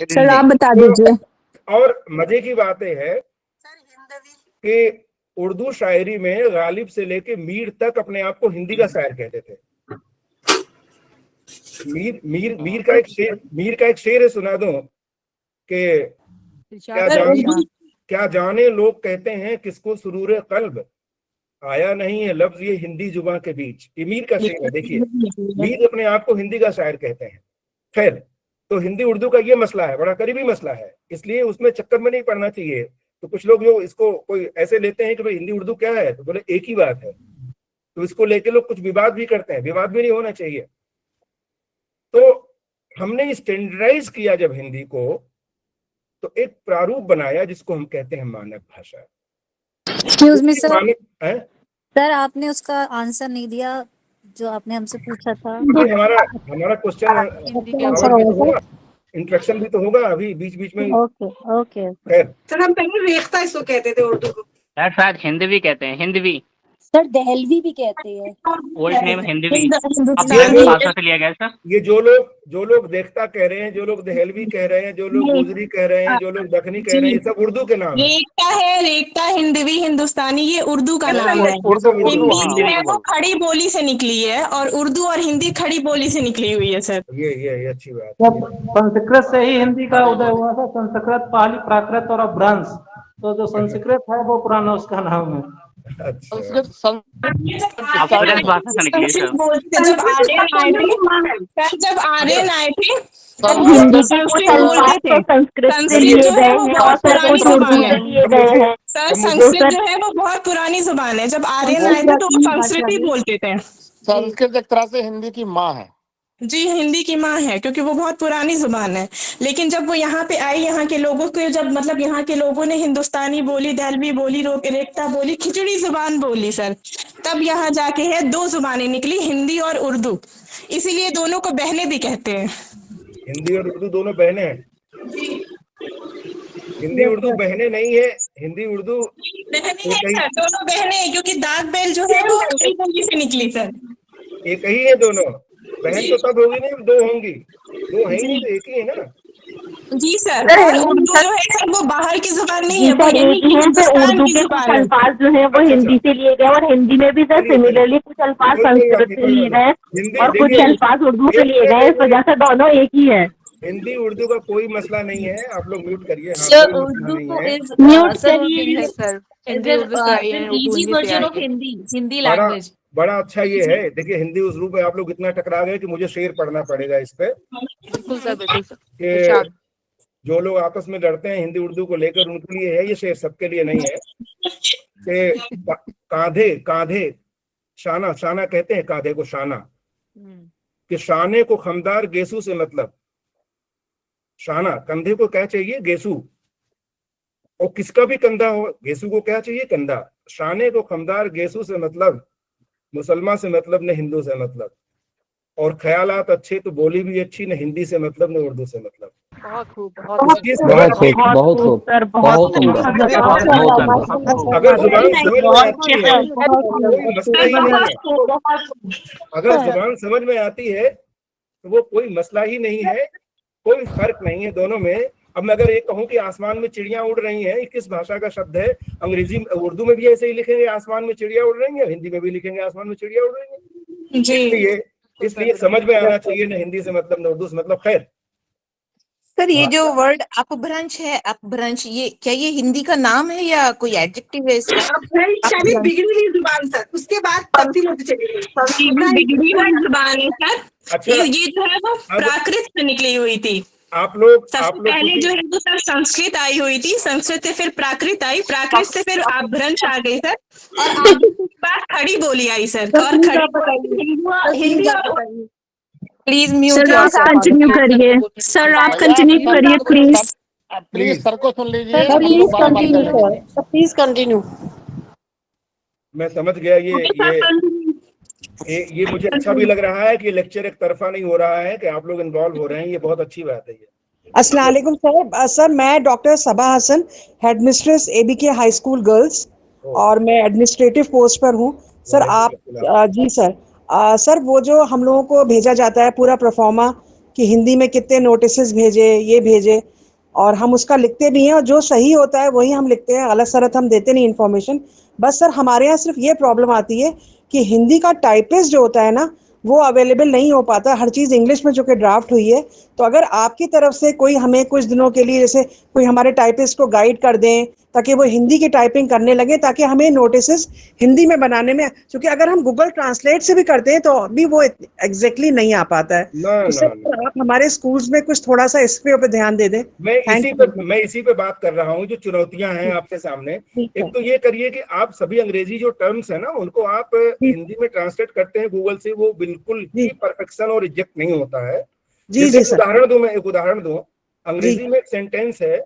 सर आप बता दीजिए। और मजे की बात है कि उर्दू शायरी में गालिब से लेके मीर तक अपने आप को हिंदी का शायर कहते थे। मीर का एक शेर है, सुना दूं कि क्या जाने लोग कहते हैं किसको सुरूर कल्ब, आया नहीं है लफ्ज ये हिंदी जुबान के बीच। ये मीर का शेर है। देखिए, मीर अपने आप को हिंदी का शायर कहते हैं। खैर, तो हिंदी उर्दू का ये मसला है, बड़ा करीबी मसला है, इसलिए उसमें चक्कर में नहीं पड़ना चाहिए। तो कुछ लोग जो इसको कोई ऐसे लेते हैं कि भाई हिंदी उर्दू क्या है, तो बोले एक ही बात है, तो इसको लेके लोग कुछ विवाद भी करते हैं। विवाद भी नहीं होना चाहिए। तो हमने स्टैंडर्डाइज किया जब हिंदी को, तो एक प्रारूप बनाया जिसको हम कहते हैं मानक भाषा। एक्सक्यूज मी सर, हैं? सर आपने उसका आंसर नहीं दिया जो आपने हमसे पूछा था। हमारा क्वेश्चन इंट्रोडक्शन भी तो होगा अभी बीच बीच में। ओके सर हम पहले रेख्ता इसको कहते थे उर्दू को। यार शायद हिंदवी कहते हैं, हिंदवी। सर दहलवी भी कहते हैं। ओल्ड नेम हिंदवी, हिंदुस्तानी भाषा से लिया गया सर। ये जो लोग देखता कह रहे हैं, जो लोग दहलवी कह रहे हैं, जो लोग गुजरी कह रहे हैं, जो लोग दखनी कह रहे हैं, ये सब उर्दू के नाम है। रेख्ता हिंदवी हिंदुस्तानी ये उर्दू का नाम है। हिंदी जो है वो खड़ी बोली से निकली है, और उर्दू और हिंदी खड़ी बोली से निकली हुई है सर। ये अच्छी बात है। संस्कृत से ही हिंदी का उदय हुआ था। संस्कृत, पाली, प्राकृत और अपभ्रंश। तो जो संस्कृत है वो पुराना उसका नाम है। संस्कृत भाषा से निकली सर। जब आर्यन आए थे हिंदी के कुछ अल्फाज तो संस्कृत से लिए गए हैं और कुछ उर्दू से लिए गए हैं। सर संस्कृत जो है वो बहुत पुरानी जुबान है। जब आर्यन आए थे तो वो संस्कृत ही बोलते थे। संस्कृत एक तरह से हिंदी की माँ है। जी हिंदी की माँ है, क्योंकि वो बहुत पुरानी जुबान है। लेकिन जब वो यहाँ पे आई, यहाँ के लोगों को जब मतलब यहाँ के लोगों ने हिंदुस्तानी बोली, दहलवी बोली, रेख्ता बोली, खिचड़ी जुबान बोली सर, तब यहाँ जाके है 2 जुबानें निकली, हिंदी और उर्दू। इसीलिए दोनों को बहनें भी कहते हैं। हिंदी और उर्दू दोनों बहनें हैं। हिंदी उर्दू बहनें नहीं है, हिंदी उर्दू दोनों बहनें, क्योंकि दाग बैल जो है वो खड़ी बोली से निकली सर। एक ही है दोनों। बहन तो तब होगी नहीं, 2 होंगी। 2 है ही नहीं, तो एक ही है ना। जी सर, और उर्दू जो है सर वो बाहर की जुबान नहीं है, वो उर्दू के कुछ अल्फाज जो है वो हिंदी से लिए गए, और हिंदी में भी सर सिमिलरली कुछ अल्फाज संस्कृत से लिए गए और कुछ अल्फाज उर्दू से लिए गए। इस वजह से दोनों एक ही है। हिंदी उर्दू का कोई मसला नहीं है। आप लोग म्यूट करिए। म्यूट करिए सर। हिंदी लैंग्वेज बड़ा अच्छा ये है। देखिए, हिंदी उर्दू पे आप लोग इतना टकरा गए कि मुझे शेर पढ़ना पड़ेगा इस पे। बिल्कुल सर, बिल्कुल सर। कि जो लोग आपस में लड़ते हैं हिंदी उर्दू को लेकर, उनके लिए है ये शेर, सबके लिए नहीं है। कि कांधे शाना, शाना कहते हैं कांधे को शाना, कि शाने को खमदार गेसू से मतलब। शाना, कंधे को क्या चाहिए? गेसू। और किसका भी कंधा हो, गेसू को क्या चाहिए? कंधा। शाने को खमदार गेसू से मतलब, मुसलमान से मतलब न हिंदू से मतलब। और ख्यालात अच्छे तो बोली भी अच्छी, न हिंदी से मतलब न उर्दू से मतलब। बहुत खूब, अगर जुबान समझ में आती है तो वो कोई मसला ही नहीं है, कोई फर्क नहीं है दोनों में। अब मैं अगर ये कहूँ कि आसमान में चिड़िया उड़ रही हैं, ये किस भाषा का शब्द है? अंग्रेजी उर्दू में भी ऐसे ही लिखेंगे आसमान में चिड़िया उड़ रही है, हिंदी में भी लिखेंगे आसमान में चिड़िया उड़ रही है। इसलिए समझ में आना चाहिए, न हिंदी से मतलब न उर्दू से मतलब। खैर, सर ये जो वर्ड अपभ्रंश है, अपभ्रंश, ये क्या ये हिंदी का नाम है या कोई एडजेक्टिव है इसका? अपभ्रंश बिगड़ी हुई जुबान सर, उसके बाद तब्दील होती चली गई। बिगड़ी हुई जुबान है सर। अच्छा, ये जो है वो प्राकृत से निकली हुई थी। आप लोग पहले जो है वो सर संस्कृत आई हुई थी, संस्कृत से फिर प्राकृत आई, प्राकृत से फिर अपभ्रंश आ गई सर, और आगे बाद खड़ी बोली आई सर। और खड़ी प्लीज म्यूट सर आप कंटिन्यू करिए, सर आप कंटिन्यू करिए प्लीज। प्लीज सर को सुन लीजिए। Please continue sir, please continue. मैं समझ गया, ये मुझे अच्छा भी लग रहा है कि लेक्चर एक तरफा नहीं हो रहा है, कि आप लोग इन्वॉल्व हो रहे हैं, ये बहुत अच्छी बात है। ये अस्सलाम वालेकुम सर। सर मैं doctor Saba Hasan, head mistress ABK high school girls, और मैं एडमिनिस्ट्रेटिव पोस्ट पर हूँ सर। आप जी सर, सर वो जो हम लोगों को भेजा जाता है पूरा प्रोफॉर्मा कि हिंदी में कितने नोटिसेस भेजे, ये भेजे, और हम उसका लिखते भी हैं, और जो सही होता है वही हम लिखते हैं, गलत सलत हम देते नहीं इन्फॉर्मेशन। बस सर हमारे यहाँ सिर्फ ये प्रॉब्लम आती है कि हिंदी का टाइपिस्ट जो होता है ना, वो अवेलेबल नहीं हो पाता, हर चीज़ इंग्लिश में जो कि ड्राफ्ट हुई है। तो अगर आपकी तरफ से कोई हमें कुछ दिनों के लिए जैसे कोई हमारे टाइपिस्ट को गाइड कर दें ताकि वो हिंदी की टाइपिंग करने लगे, ताकि हमें नोटिसेस हिंदी में बनाने में, क्योंकि अगर हम गूगल ट्रांसलेट से भी करते हैं तो अभी वो एग्जैक्टली नहीं आ पाता है। तो सर आप हमारे स्कूल्स में कुछ थोड़ा सा इस पे ध्यान दे दें। मैं इसी पे बात कर रहा हूँ, जो चुनौतियां हैं आपके सामने। एक तो ये करिए कि आप सभी अंग्रेजी जो टर्म्स है ना, उनको आप हिंदी में ट्रांसलेट करते हैं गूगल से, वो बिल्कुल ही परफेक्शन और रिजेक्ट नहीं होता है। मैं एक उदाहरण दूं, अंग्रेजी में एक सेंटेंस है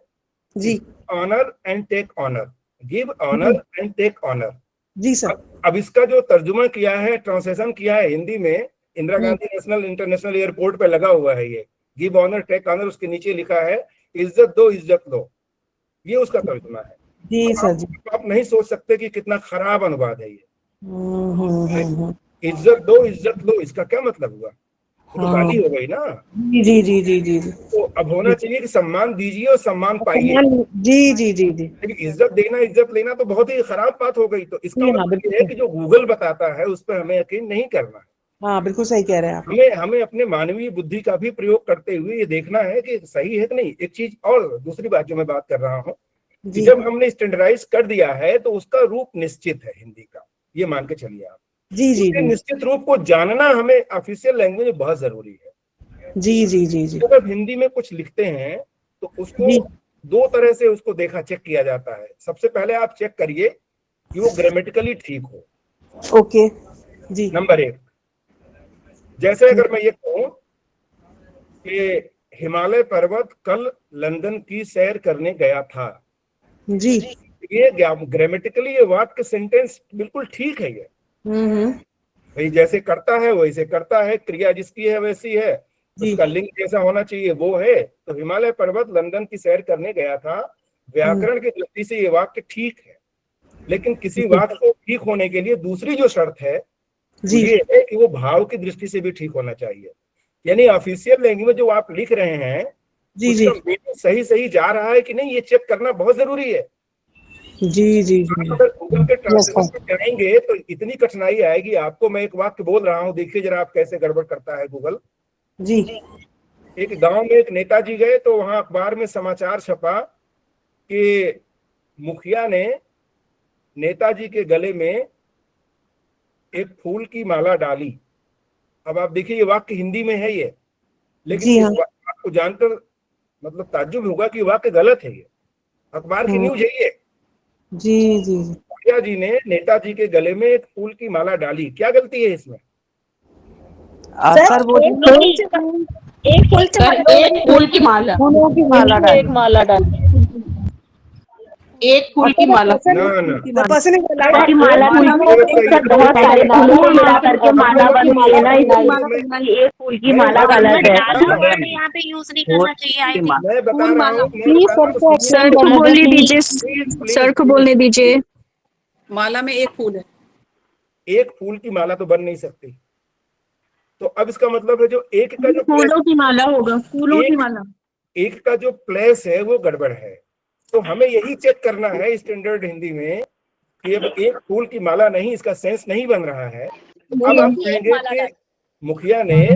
जी, honour and take honour, give honour and take honour. जी सर। अब इसका जो तर्जुमा किया है, ट्रांसलेशन किया है हिंदी में, Indira Gandhi national international airport पे लगा हुआ है ये, गिव ऑनर टेक ऑनर, उसके नीचे लिखा है इज्जत दो इज्जत लो, ये उसका तर्जुमा है। जी सर जी। आप नहीं सोच सकते कि कितना खराब अनुवाद है ये। इज्जत दो इज्जत लो, इसका क्या मतलब हुआ? तो गाली हो गई ना। जी जी जी जी जी। तो अब होना चाहिए कि सम्मान दीजिए और सम्मान पाइए। जी जी जी जी। लेकिन इज्जत देना इज्जत लेना तो बहुत ही खराब बात हो गई। तो इसका मतलब ये है कि जो गूगल बताता है उस पर हमें यकीन नहीं करना है। हाँ बिल्कुल सही कह रहे हैं आप। हमें अपने मानवीय बुद्धि का भी प्रयोग करते हुए ये देखना है कि सही है कि नहीं। एक चीज और दूसरी बात जो मैं बात कर रहा हूँ, जब हमने स्टैंडर्डाइज कर दिया है तो उसका रूप निश्चित है हिंदी का, ये मान के चलिए आप। जी जी जी। निश्चित रूप को जानना हमें ऑफिशियल लैंग्वेज में बहुत जरूरी है। जी जी जी जी। जब हिंदी में कुछ लिखते हैं तो उसको दो तरह से उसको देखा चेक किया जाता है। सबसे पहले आप चेक करिए कि वो ग्रामेटिकली ठीक हो। ओके जी। नंबर 1, जैसे अगर मैं ये कहूं कि हिमालय पर्वत कल लंदन की सैर करने गया था जी, ये ग्रामेटिकली ये वाक्य सेंटेंस बिल्कुल ठीक है। ये भाई जैसे करता है वैसे करता है, क्रिया जिसकी है वैसी है, उसका लिंग जैसा होना चाहिए वो है। तो हिमालय पर्वत लंदन की सैर करने गया था, व्याकरण की दृष्टि से ये वाक्य ठीक है। लेकिन किसी वाक्य को ठीक होने के लिए दूसरी जो शर्त है ये है कि वो भाव की दृष्टि से भी ठीक होना चाहिए। यानी ऑफिशियल लैंग्वेज जो आप लिख रहे हैं उसका मीनिंग सही सही जा रहा है कि नहीं, ये चेक करना बहुत जरूरी है। जी जी जी। अगर गूगल के ट्रांसलेशन पे जाएंगे तो इतनी कठिनाई आएगी आपको। मैं एक वाक्य बोल रहा हूँ, देखिए जरा आप कैसे गड़बड़ करता है गूगल जी। एक गांव में एक नेताजी गए तो वहां अखबार में समाचार छपा कि मुखिया ने नेताजी के गले में एक फूल की माला डाली। अब आप देखिए ये वाक्य हिंदी में है ये, लेकिन आपको जानकर मतलब ताज्जुब होगा कि वाक्य गलत है। ये अखबार की न्यूज है ये। जी जी। मुखिया जी ने नेताजी के गले में एक फूल की माला डाली, क्या गलती है इसमें? सर वो एक फूल की माला, फूलों की माला डाली, एक माला डाली, एक फूल की माला, ना बहुत सारे फूलों को मिला करके माला बनती है ना, इसलिए एक फूल की माला गलत है। यहाँ पे यूज नहीं करना चाहिए। मैं बता रहा हूँ, सर को बोलने दीजिए, सर को बोलने दीजिए। माला में एक फूल है, एक फूल की माला तो बन नहीं सकती। तो अब इसका मतलब है जो एक का जो फूलों की माला होगा, फूलों की माला, एक का जो प्लेस है वो गड़बड़ है। तो हमें यही चेक करना है स्टैंडर्ड हिंदी में कि अब एक फूल की माला नहीं, इसका सेंस नहीं बन रहा है। अब आप कहेंगे कि मुखिया ने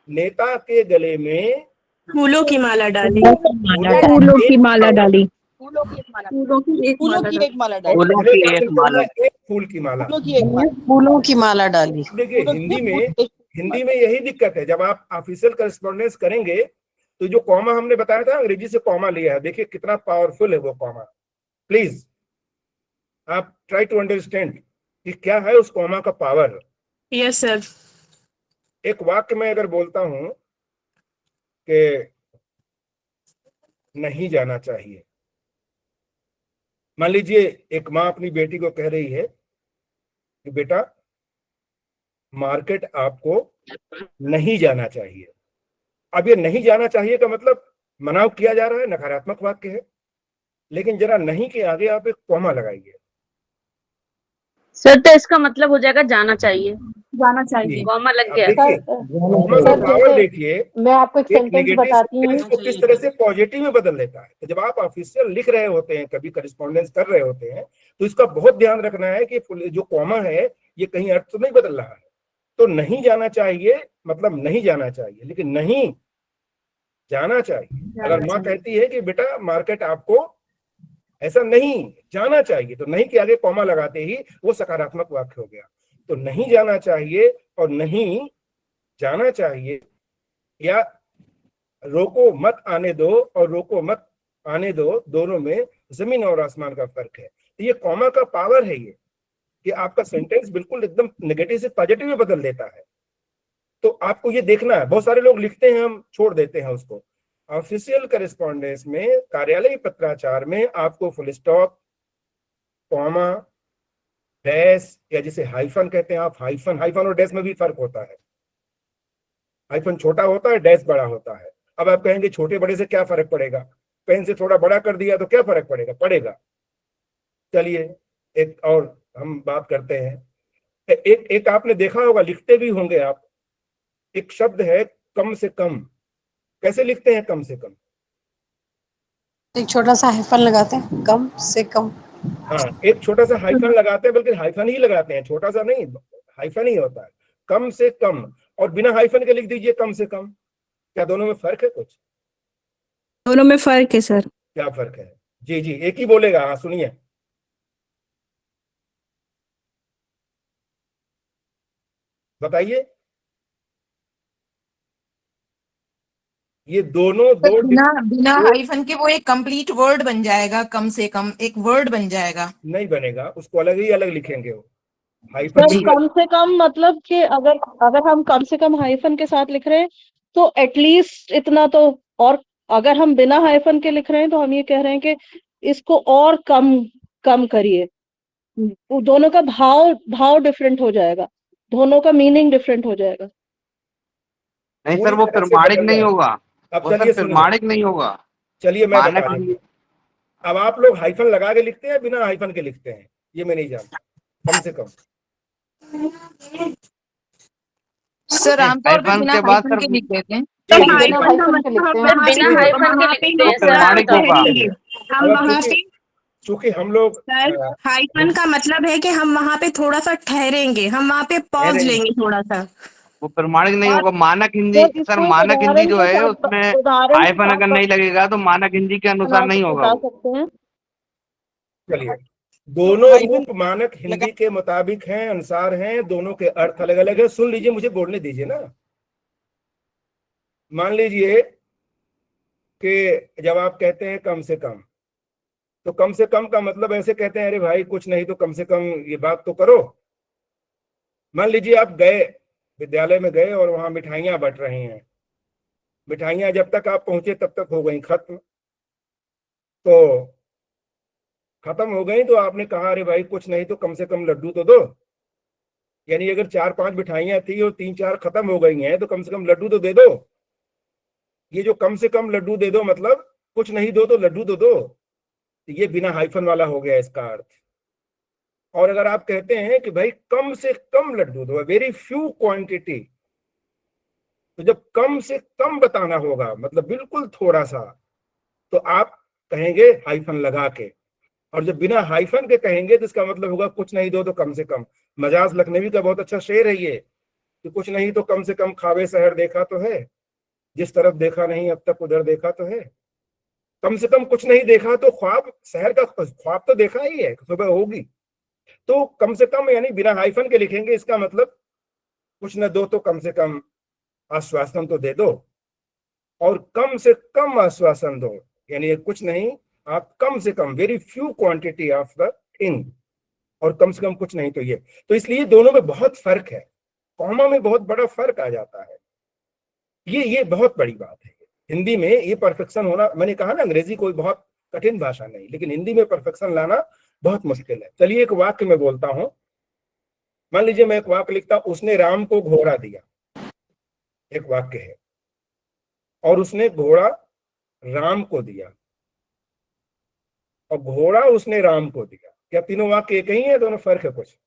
नेता के गले में फूलों की माला डाली। फूलों की माला डाली। फूलों की एक माला फूलों की एक माला डाली। फूलों पहले की का एक sentence माला। है, एक फूल की माला। फूलों की माला डाली। देखिए हिंदी में यही दिक्कत है, जब आप ऑफिशियल करस्पॉन्डेंस करेंगे तो जो कॉमा हमने बताया था अंग्रेजी से कॉमा लिया है, देखिए कितना पावरफुल है वो कॉमा। प्लीज आप ट्राई टू अंडरस्टैंड कि क्या है उस कॉमा का पावर। Yes sir. एक वाक्य में अगर बोलता हूं कि नहीं जाना चाहिए, मान लीजिए एक माँ अपनी बेटी को कह रही है कि बेटा मार्केट आपको नहीं जाना चाहिए। अब ये नहीं जाना चाहिए का मतलब मनाव किया जा रहा है, नकारात्मक वाक्य है, लेकिन जरा नहीं के आगे आप एक कॉमा लगाइए। सर तो इसका मतलब हो जाएगा जाना चाहिए। जाना चाहिए। कॉमा लग अब गया। देखिए कॉमा का पावर देखिए, मैं आपको एक एक सेंटेंस नेगेटिव बताती हूँ। सेंटेंस को किस तरह से पॉजिटिव में बदल देता है। तो जब आप ऑफिशियल लिख रहे होते हैं, कभी करिस्पॉन्डेंस कर रहे होते हैं, तो इसका बहुत ध्यान रखना है कि जो कॉमा है ये कहीं अर्थ तो नहीं बदल रहा है। तो नहीं जाना चाहिए मतलब नहीं जाना चाहिए, लेकिन नहीं जाना चाहिए। अगर माँ कहती है कि बेटा मार्केट आपको ऐसा नहीं जाना चाहिए, तो नहीं के आगे कॉमा लगाते ही वो सकारात्मक वाक्य हो गया। तो नहीं जाना चाहिए और नहीं जाना चाहिए, या रोको मत आने दो और रोको मत आने दो, दोनों में जमीन और आसमान का फर्क है। तो ये कॉमा का पावर है, ये कि आपका सेंटेंस बिल्कुल एकदम नेगेटिव से पॉजिटिव में बदल देता है। तो आपको ये देखना है। बहुत सारे लोग लिखते हैं, हम छोड़ देते हैं उसको। ऑफिशियल करेस्पॉन्डेंस में, कार्यालयी पत्राचार में आपको फुल स्टॉप, कॉमा, डैश, या जिसे हाइफन कहते हैं आप, हाइफन और डैश में भी फर्क होता है। हाइफन छोटा होता है, डैश बड़ा होता है। अब आप कहेंगे छोटे बड़े से क्या फर्क पड़ेगा, पेन से थोड़ा बड़ा कर दिया तो क्या फर्क पड़ेगा। चलिए एक और हम बात करते हैं। एक आपने देखा होगा, लिखते भी होंगे आप, एक शब्द है कम से कम। कैसे लिखते हैं कम से कम? एक छोटा सा हाइफन लगाते हैं, कम से कम। हाँ, एक छोटा सा हाइफन लगाते हैं, बल्कि हाइफन ही लगाते हैं, छोटा सा नहीं, हाइफन ही होता है। कम से कम, और बिना हाइफन के लिख दीजिए कम से कम। क्या दोनों में फर्क है कुछ? दोनों में फर्क है सर। क्या फर्क है? जी जी, एक ही बोलेगा। हाँ सुनिए। बताइए। ये दोनों दो बिना हाइफन के वो एक कंप्लीट वर्ड बन जाएगा, कम से कम एक वर्ड बन जाएगा। नहीं बनेगा, उसको अलग ही अलग लिखेंगे वो। सर कम से कम मतलब कि अगर हम कम से कम हाइफन के साथ लिख रहे हैं तो एटलीस्ट इतना तो, और अगर हम बिना हाइफन के लिख रहे हैं तो हम ये कह रहे हैं कि इसको और कम करिए। दोनों का भाव डिफरेंट हो जाएगा, दोनों का मीनिंग डिफरेंट हो जाएगा। नहीं सर, वो प्रमाणिक नहीं होगा। अब वो सर प्रमाणिक नहीं होगा। चलिए मैं बता दूं। अब आप लोग हाइफन लगा के लिखते हैं, बिना हाइफन के लिखते हैं, ये मैं नहीं जानता। कम से कम सर आमतौर पर बिना हाइफन के लिख देते हैं। हम वहाँ पे, चूंकि हम लोग हाइफन का मतलब है कि हम वहाँ पे थोड़ा सा ठहरेंगे, हम वहाँ पे पॉज लेंगे थोड़ा सा। वो प्रमाणिक नहीं होगा। मानक हिंदी सर, मानक हिंदी जो है उसमें हाइफन अगर नहीं लगेगा तो मानक हिंदी के अनुसार नहीं होगा। चलिए, दोनों रूप मानक हिंदी के मुताबिक हैं, अनुसार हैं, दोनों के अर्थ अलग अलग है। सुन लीजिए, मुझे बोलने दीजिए ना। मान लीजिए कि जब आप कहते हैं कम से कम, तो कम से कम का मतलब ऐसे कहते हैं, अरे भाई कुछ नहीं तो कम से कम ये बात तो करो। मान लीजिए आप गए, विद्यालय में गए और वहां मिठाइयां बंट रही हैं। मिठाइयां जब तक आप पहुंचे तब तक हो गई खत्म। तो खत्म हो गई तो आपने कहा, अरे भाई कुछ नहीं तो कम से कम लड्डू तो दो। यानी अगर 4-5 मिठाइयां थी और 3-4 खत्म हो गई हैं, तो कम से कम लड्डू तो दे दो। ये जो कम से कम लड्डू दे दो मतलब कुछ नहीं दो तो लड्डू तो दो। तो ये बिना हाइफन वाला हो गया इसका अर्थ। और अगर आप कहते हैं कि भाई कम से कम लड्डू दो, वेरी फ्यू क्वांटिटी, तो जब कम से कम बताना होगा मतलब बिल्कुल थोड़ा सा, तो आप कहेंगे हाइफन लगा के। और जब बिना हाइफन के कहेंगे तो इसका मतलब होगा कुछ नहीं दो तो कम से कम। मजाज लखनवी का बहुत अच्छा शेर है ये, कि कुछ नहीं तो कम से कम खावे शहर देखा तो है। जिस तरफ देखा नहीं अब तक उधर देखा तो है। कम से कम कुछ नहीं देखा तो ख्वाब, शहर का ख्वाब तो देखा ही है, सुबह होगी। तो कम से कम यानी बिना हाइफन के लिखेंगे, इसका मतलब कुछ न दो तो कम से कम आश्वासन तो दे दो, और कम से कम आश्वासन दो, यानी कुछ नहीं, आप कम से कम very few quantity of the thing, और कम से कम कुछ नहीं तो ये। तो इसलिए दोनों में बहुत फर्क है, कॉमा में बहुत बड़ा फर्क आ जाता है। ये बहुत बड़ी बात है। हिंदी में ये परफेक्शन होना, मैंने कहा ना अंग्रेजी कोई बहुत कठिन भाषा नहीं, लेकिन हिंदी में परफेक्शन लाना बहुत मुश्किल है। चलिए एक वाक्य में बोलता हूं, मान लीजिए मैं एक वाक्य लिखता हूं, उसने राम को घोड़ा दिया, एक वाक्य है, और उसने घोड़ा राम को दिया, और घोड़ा उसने राम को दिया। क्या तीनों वाक्य एक ही है, दोनों फर्क है? कुछ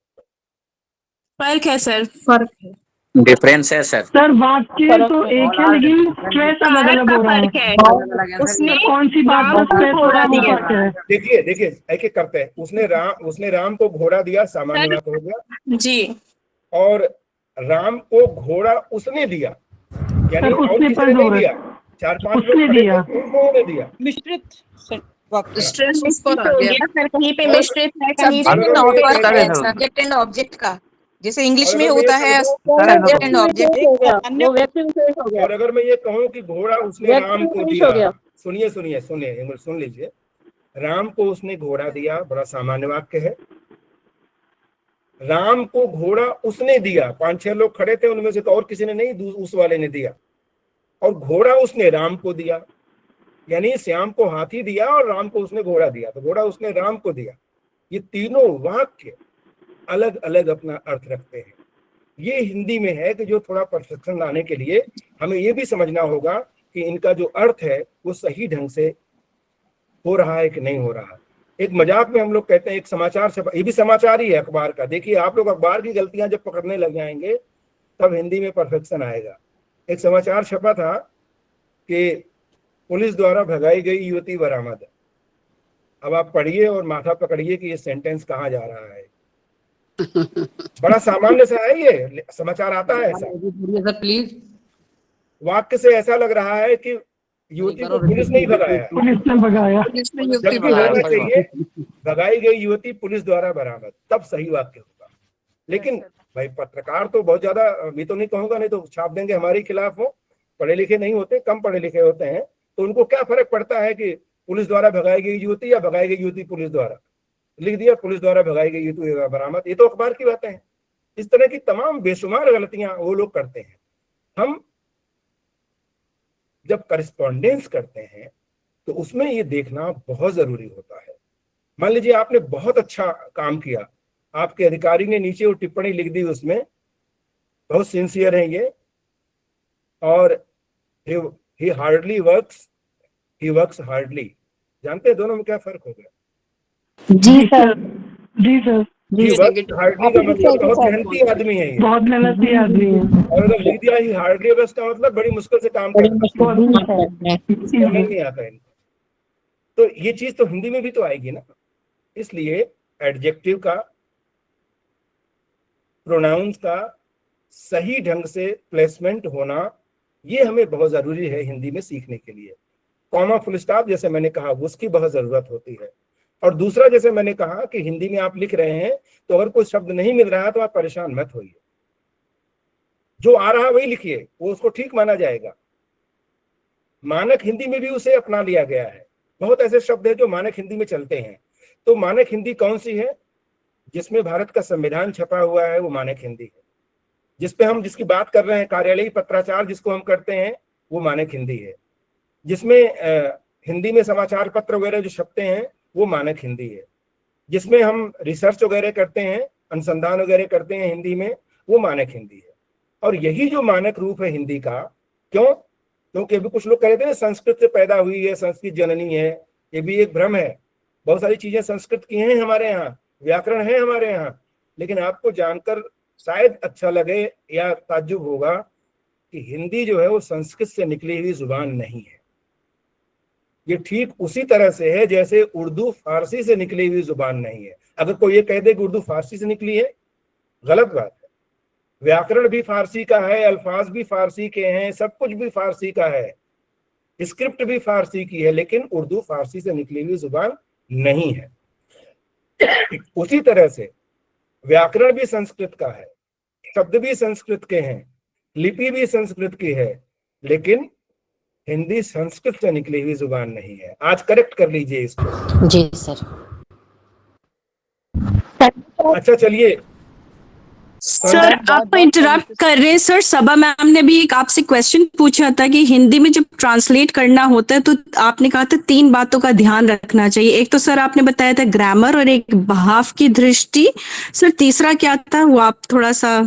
फर्क है सर, फर्क है। डिफरेंस है सर। सर वाक्य तो एक है लेकिन स्ट्रेस अलग अलग हो रहा है। उसने कौन सी बात पर स्ट्रेस हो रहा है वो फर्क है। देखिए एक एक करते हैं। उसने राम को घोड़ा दिया, सामान्य वाक्य हो गया जी, और राम को घोड़ा उसने दिया, यानी सर, और उसने किसी पर ने नहीं जोर है। दिया, 4-5 उसने लोग खड़े दिया। थे, उन्होंने दिया। मिश्रित स्ट्रेस इस पर आ हो गया। गया सर, कहीं पे और मिस्टेक है, कहीं पे सब्जेक्ट अगर एंड मैं ये ऑब्जेक्ट कहता है, हूं- सब्जेक्ट एंड ऑब्जेक्ट का, जैसे इंग्लिश और में अगर मैं ये होता है कहूं- सब्जेक्ट एंड ऑब्जेक्ट। हो गया, वो व्यक्ति विशेष हो गया, और अगर मैं ये कहूं कि घोड़ा उसने व्यक्ति राम को विशेष हो दिया, गया। सुनिए एक मिनट सुन लीजिए, राम को उसने घोड़ा दिया, बड़ा सामान्य वाक्य है। राम को घोड़ा उसने दिया, 5-6 लोग खड़े थे, उनमें से तो और किसी ने नहीं, उस वाले ने दिया, और घोड़ा उसने राम को दिया, यानी श्याम को हाथी दिया और राम को उसने घोड़ा दिया, तो घोड़ा उसने राम को दिया। ये तीनों वाक्य अलग अलग अपना अर्थ रखते हैं। ये हिंदी में है कि जो थोड़ा परफेक्शन लाने के लिए हमें ये भी समझना होगा कि इनका जो अर्थ है वो सही ढंग से हो रहा है कि नहीं हो रहा। एक मजाक में हम लोग कहते हैं एक समाचार छपा, ये भी समाचार ही है अखबार का। देखिए आप लोग अखबार की गलतियां जब पकड़ने लग जाएंगे तब हिंदी में परफेक्शन आएगा। एक समाचार छपा था कि पुलिस द्वारा भगाई गई युवती बरामद। अब आप पढ़िए और माथा पकड़िए कि ये सेंटेंस कहाँ जा रहा है। बड़ा सामान्य सा है, ये समाचार आता है ऐसा, प्लीज। वाक्य से ऐसा लग रहा है कि युवती को पुलिस नहीं भगाया, पुलिस ने भगाया, जबकि होना चाहिए भगाई गई युवती पुलिस द्वारा बरामद, तब सही वाक्य होगा। लेकिन भाई पत्रकार तो बहुत ज्यादा, मैं तो नहीं कहूंगा, नहीं तो छाप देंगे हमारे खिलाफ, हो पढ़े लिखे नहीं होते, कम पढ़े लिखे होते हैं, तो उनको क्या फर्क पड़ता है कि पुलिस द्वारा भगाई गई युवती या भगाई गई युवती पुलिस द्वारा। लिख दिया पुलिस द्वारा भगाई गई युवती बरामद, ये तो अखबार की बातें हैं। इस तरह की तमाम बेशुमार गलतियां वो लोग करते हैं। हम जब करस्पॉन्डेंस करते हैं तो उसमें ये देखना बहुत जरूरी होता है। मान लीजिए आपने बहुत अच्छा काम किया, आपके अधिकारी ने नीचे वो टिप्पणी लिख दी, उसमें बहुत सिंसियर है ये, और he hardly works, he works hardly। जानते हैं दोनों में क्या फर्क हो गया? जी सर, जी सर, he works hardly का मतलब बहुत मेहनती आदमी है ये, बहुत मेहनती आदमी है। और अगर लिख दिया he hardly works का मतलब बड़ी मुश्किल से काम करता है, नहीं आता है। तो ये चीज तो हिंदी में भी तो आएगी ना। इसलिए एडजेक्टिव का, प्रोनाउंस का सही ढंग से प्लेसमेंट होना, ये हमें बहुत जरूरी है हिंदी में सीखने के लिए। कॉमा फुल स्टॉप जैसे मैंने कहा उसकी बहुत जरूरत होती है। और दूसरा जैसे मैंने कहा कि हिंदी में आप लिख रहे हैं तो अगर कोई शब्द नहीं मिल रहा है तो आप परेशान मत होइए, जो आ रहा है वही लिखिए, वो उसको ठीक माना जाएगा। मानक हिंदी में भी उसे अपना लिया गया है। बहुत ऐसे शब्द है जो मानक हिंदी में चलते हैं। तो मानक हिंदी कौन सी है? जिसमें भारत का संविधान छपा हुआ है वो मानक हिंदी है। जिसपे हम जिसकी बात कर रहे हैं, कार्यालयीय पत्राचार जिसको हम करते हैं, वो मानक हिंदी है। जिसमें हिंदी में समाचार पत्र वगैरह जो छपते हैं वो मानक हिंदी है। जिसमें हम रिसर्च वगैरह करते हैं, अनुसंधान वगैरह करते हैं हिंदी में, वो मानक हिंदी है। और यही जो मानक रूप है हिंदी का, क्यों? क्योंकि अभी कुछ लोग कह रहे थे ना संस्कृत से पैदा हुई है, संस्कृत जननी है, ये भी एक भ्रम है। बहुत सारी चीजें संस्कृत की हैं हमारे यहाँ, व्याकरण है हमारे यहाँ, लेकिन आपको जानकर शायद अच्छा लगे या ताज्जुब होगा कि हिंदी जो है वो संस्कृत से निकली हुई जुबान नहीं है। ये ठीक उसी तरह से है जैसे उर्दू फारसी से निकली हुई जुबान नहीं है। अगर कोई ये कह दे कि उर्दू फारसी से निकली है, गलत बात है। व्याकरण भी फारसी का है, अल्फाज भी फारसी के हैं, सब कुछ भी फारसी का है, स्क्रिप्ट भी फारसी की है, लेकिन उर्दू फारसी से निकली हुई जुबान नहीं है। उसी तरह से व्याकरण भी संस्कृत का है, शब्द भी संस्कृत के हैं, लिपि भी संस्कृत की है, लेकिन हिंदी संस्कृत से निकली हुई जुबान नहीं है। आज करेक्ट कर लीजिए इसको। जी सर। अच्छा चलिए सर आप इंटरप्ट कर रहे हैं सर। सबा मैम ने भी एक आपसे क्वेश्चन पूछा था कि हिंदी में जब ट्रांसलेट करना होता है तो आपने कहा था 3 बातों का ध्यान रखना चाहिए। एक तो सर आपने बताया था ग्रामर और एक भाव की दृष्टि। सर तीसरा क्या था वो आप थोड़ा सा।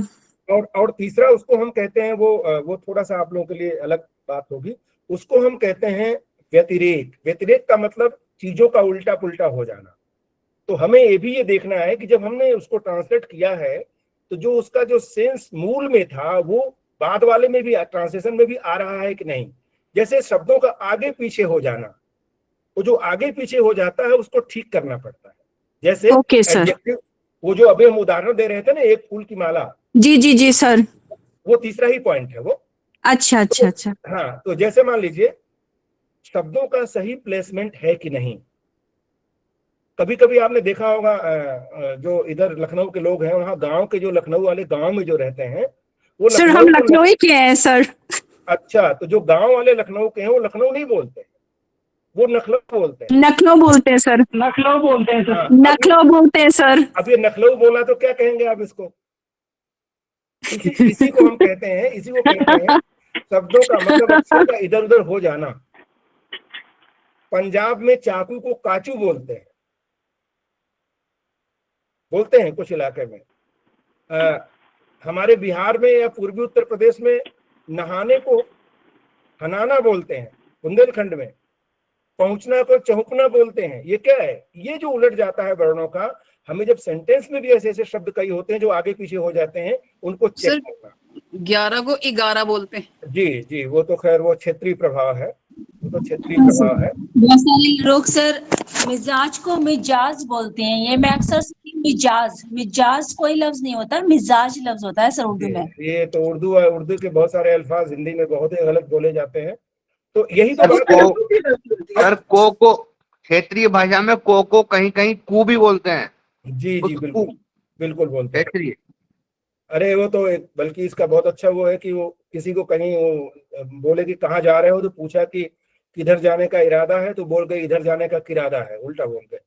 और तीसरा उसको हम कहते हैं वो थोड़ा सा आप लोगों के लिए अलग बात होगी, उसको हम कहते हैं व्यतिरेक। व्यतिरेक का मतलब चीजों का उल्टा पुल्टा हो जाना। तो हमें ये भी ये देखना है कि जब हमने उसको ट्रांसलेट किया है तो जो उसका जो सेंस मूल में था वो बाद वाले में भी, ट्रांसलेशन में भी आ रहा है कि नहीं। जैसे शब्दों का आगे पीछे हो जाना, वो जो आगे पीछे हो जाता है उसको ठीक करना पड़ता है। जैसे एडजेक्टिव, वो जो अभी हम उदाहरण दे रहे थे ना, एक फूल की माला। जी जी जी सर, वो तीसरा ही पॉइंट है वो। अच्छा अच्छा अच्छा। हाँ, तो जैसे मान लीजिए शब्दों का सही प्लेसमेंट है कि नहीं। कभी कभी आपने देखा होगा जो इधर लखनऊ के लोग हैं, वहाँ गांव के जो लखनऊ वाले गांव में जो रहते हैं वो सर हम लखनऊ के हैं सर। अच्छा, तो जो गांव वाले लखनऊ के हैं वो लखनऊ नहीं बोलते, वो नखलऊ बोलते हैं। नखनऊ बोलते हैं सर। नखलऊ बोलते हैं सर। नखलऊ बोलते हैं सर। अब ये नखलऊ बोला तो क्या कहेंगे आप इसको? इसी को हम कहते हैं, इसी को कहते हैं शब्दों का मतलब अक्षर का इधर उधर हो जाना। पंजाब में चाकू को काचू बोलते हैं, कुछ इलाके में। हमारे बिहार में या पूर्वी उत्तर प्रदेश में नहाने को हनाना बोलते हैं, बुंदेलखंड में पहुंचना को चहुकना बोलते हैं। ये क्या है? ये जो उलट जाता है वर्णों का, हमें जब सेंटेंस में भी ऐसे ऐसे शब्द कई होते हैं जो आगे पीछे हो जाते हैं, उनको चेक करना। 11 को 11 बोलते हैं। जी जी, वो तो खैर वो क्षेत्रीय प्रभाव है, वो तो क्षेत्रीय प्रभाव है। बहुत सारे लोग सर मिजाज को मिजाज बोलते हैं। ये मैं अक्सर मिजाज, मिजाज कोई लफ्ज नहीं होता, मिजाज लफ्ज होता है सर उर्दू में। ये तो उर्दू के बहुत सारे अल्फाज हिंदी में बहुत ही गलत बोले जाते हैं। तो यही तो सर को क्षेत्रीय भाषा में को कहीं कहीं कू भी बोलते हैं। जी जी बिल्कुल बिल्कुल बोलते हैं। अरे वो तो बल्कि इसका बहुत अच्छा वो है कि वो किसी को कहीं वो बोले कि कहाँ जा रहे हो, तो पूछा कि किधर जाने का इरादा है, तो बोल गए इधर जाने का किरादा है, उल्टा बोल गए।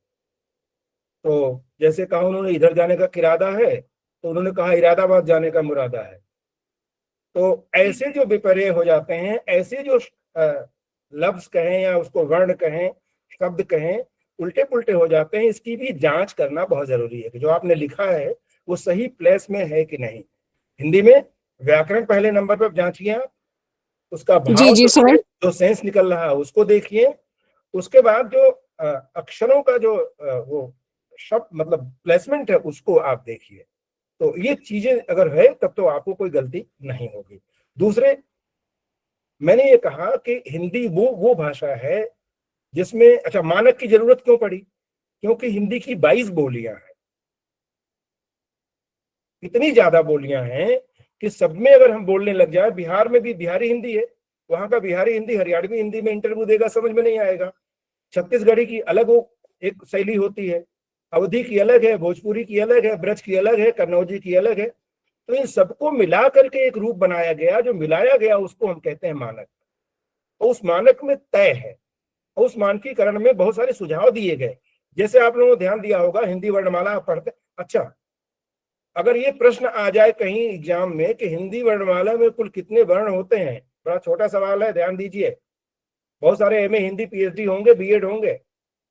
तो जैसे कहा उन्होंने इधर जाने का किरादा है, तो उन्होंने कहा इरादाबाद जाने का मुरादा है। तो ऐसे जो विपर्य हो जाते हैं, ऐसे जो लफ्ज कहें या उसको वर्ण कहें, शब्द कहें, उल्टे पुल्टे हो जाते हैं। इसकी भी जांच करना बहुत जरूरी है कि जो आपने लिखा है वो सही प्लेस में है कि नहीं। हिंदी में व्याकरण पहले नंबर पर जांचिए आप, उसका भाव जो सेंस निकल रहा है उसको देखिए। उसके बाद जो अक्षरों का जो वो शब्द मतलब प्लेसमेंट है उसको आप देखिए। तो ये चीजें अगर है तब तो आपको कोई गलती नहीं होगी। दूसरे, मैंने ये कहा कि हिंदी वो भाषा है जिसमें, अच्छा मानक की जरूरत क्यों पड़ी? क्योंकि हिंदी की 22 बोलियां हैं, इतनी ज्यादा बोलियां हैं कि सब में अगर हम बोलने लग जाए, बिहार में भी बिहारी हिंदी है, वहां का बिहारी हिंदी हरियाणवी हिंदी में इंटरव्यू देगा, समझ में नहीं आएगा। छत्तीसगढ़ी की अलग वो एक शैली होती है, अवधी की अलग है, भोजपुरी की अलग है, ब्रज की अलग है, कन्नौजी की अलग है। तो इन सबको मिला करके एक रूप बनाया गया, जो मिलाया गया उसको हम कहते हैं मानक। और उस मानक में तय है, और उस मानकीकरण में बहुत सारे सुझाव दिए गए। जैसे आप लोगों ने ध्यान दिया होगा, हिंदी वर्णमाला पढ़ते, अच्छा अगर ये प्रश्न आ जाए कहीं एग्जाम में कि हिंदी वर्णमाला में कुल कितने वर्ण होते हैं, बड़ा छोटा सवाल है, ध्यान दीजिए। बहुत सारे एमए हिंदी पीएचडी होंगे, बीएड होंगे।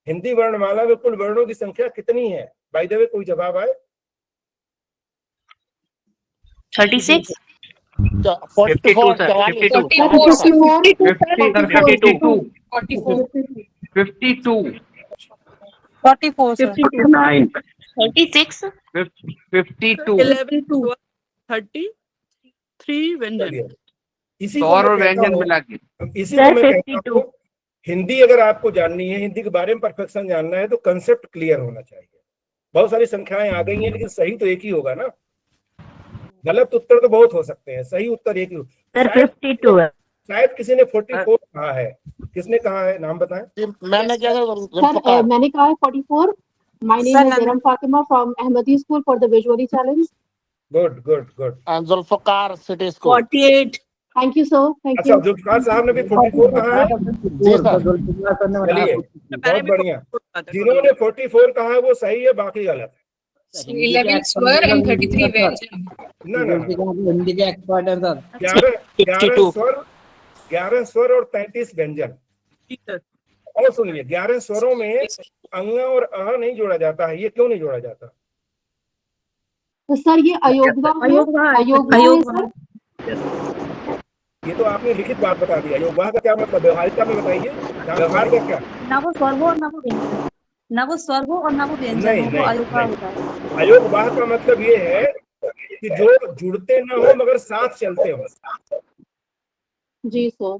हिंदी वर्णमाला में कुल वर्णों की संख्या कितनी है? बाय द वे कोई जवाब आए? 36 52 इसी को मैं कहता हूं, हिंदी अगर आपको जाननी है, हिंदी के बारे में परफेक्शन जानना है, तो कंसेप्ट क्लियर होना चाहिए। बहुत सारी संख्याएं आ गई हैं लेकिन सही तो एक ही होगा ना। गलत उत्तर तो बहुत हो सकते हैं, सही उत्तर एक ही। सर 52 है। शायद किसी ने 44 कहा है, किसने कहा है, नाम बताएं। मैंने क्या सर मैंने कहा है 44। My name is Zaram Fatima from Ahmadi School for the Visually Challenged. Good good good. Zulfikar city school. 48। Thank you sir, thank अच्छा, यू। जुल्फकार साहब ने भी 44 कहा है। जी सर। चलिए बहुत बढ़िया, जिन्होंने 44 कहा है वो सही है, बाकी गलत है। 11 स्वर and 33 व्यंजन। ना ना, हिंदी के एक्सपर्ट हैं सर। 11 स्वर और 33 व्यंजन। और सुनिए, 11 स्वरों में अंग और अ नहीं जोड़ा जाता है, ये क्यों नहीं जोड़ा जाता? तो सर ये अयोगवा है सर। ये तो आपने लिखित बात बता दिया। अयोगवाह का क्या मतलब, व्यवहारिकता में बताइए, व्यवहार का क्या? ना वो स्वर हो और ना वो व्यंजन, ना वो स्वर हो और ना वो व्यंजन हो, वो अयोगवाह होता है। अयोगवाह का मतलब ये है कि जो जुड़ते ना हो मगर साथ चलते हो। जी सर।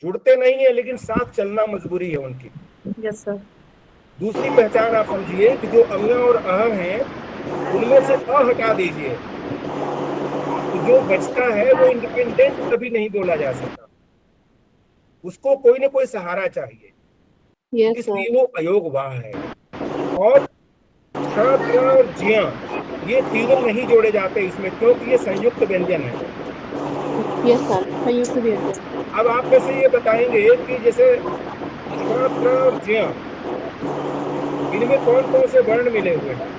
जुड़ते नहीं है लेकिन साथ चलना मजबूरी है उनकी। Yes sir. दूसरी पहचान आप समझिए कि जो अंग और अह हैं उनमें से अ हटा दीजिए तो जो बचता है वो इंडिपेंडेंट कभी नहीं बोला जा सकता, उसको कोई ना कोई सहारा चाहिए। यस इसलिए सर। वो अयोगवाह है। और श, त्र और ज्ञ ये तीनों नहीं जोड़े जाते इसमें, क्योंकि ये संयुक्त व्यंजन है। यस सर, संयुक्त व्यंजन। अब आप में से ये बताएंगे कि जैसे श, त्र और ज्ञ इनमें कौन कौन से वर्ण मिले हुए हैं?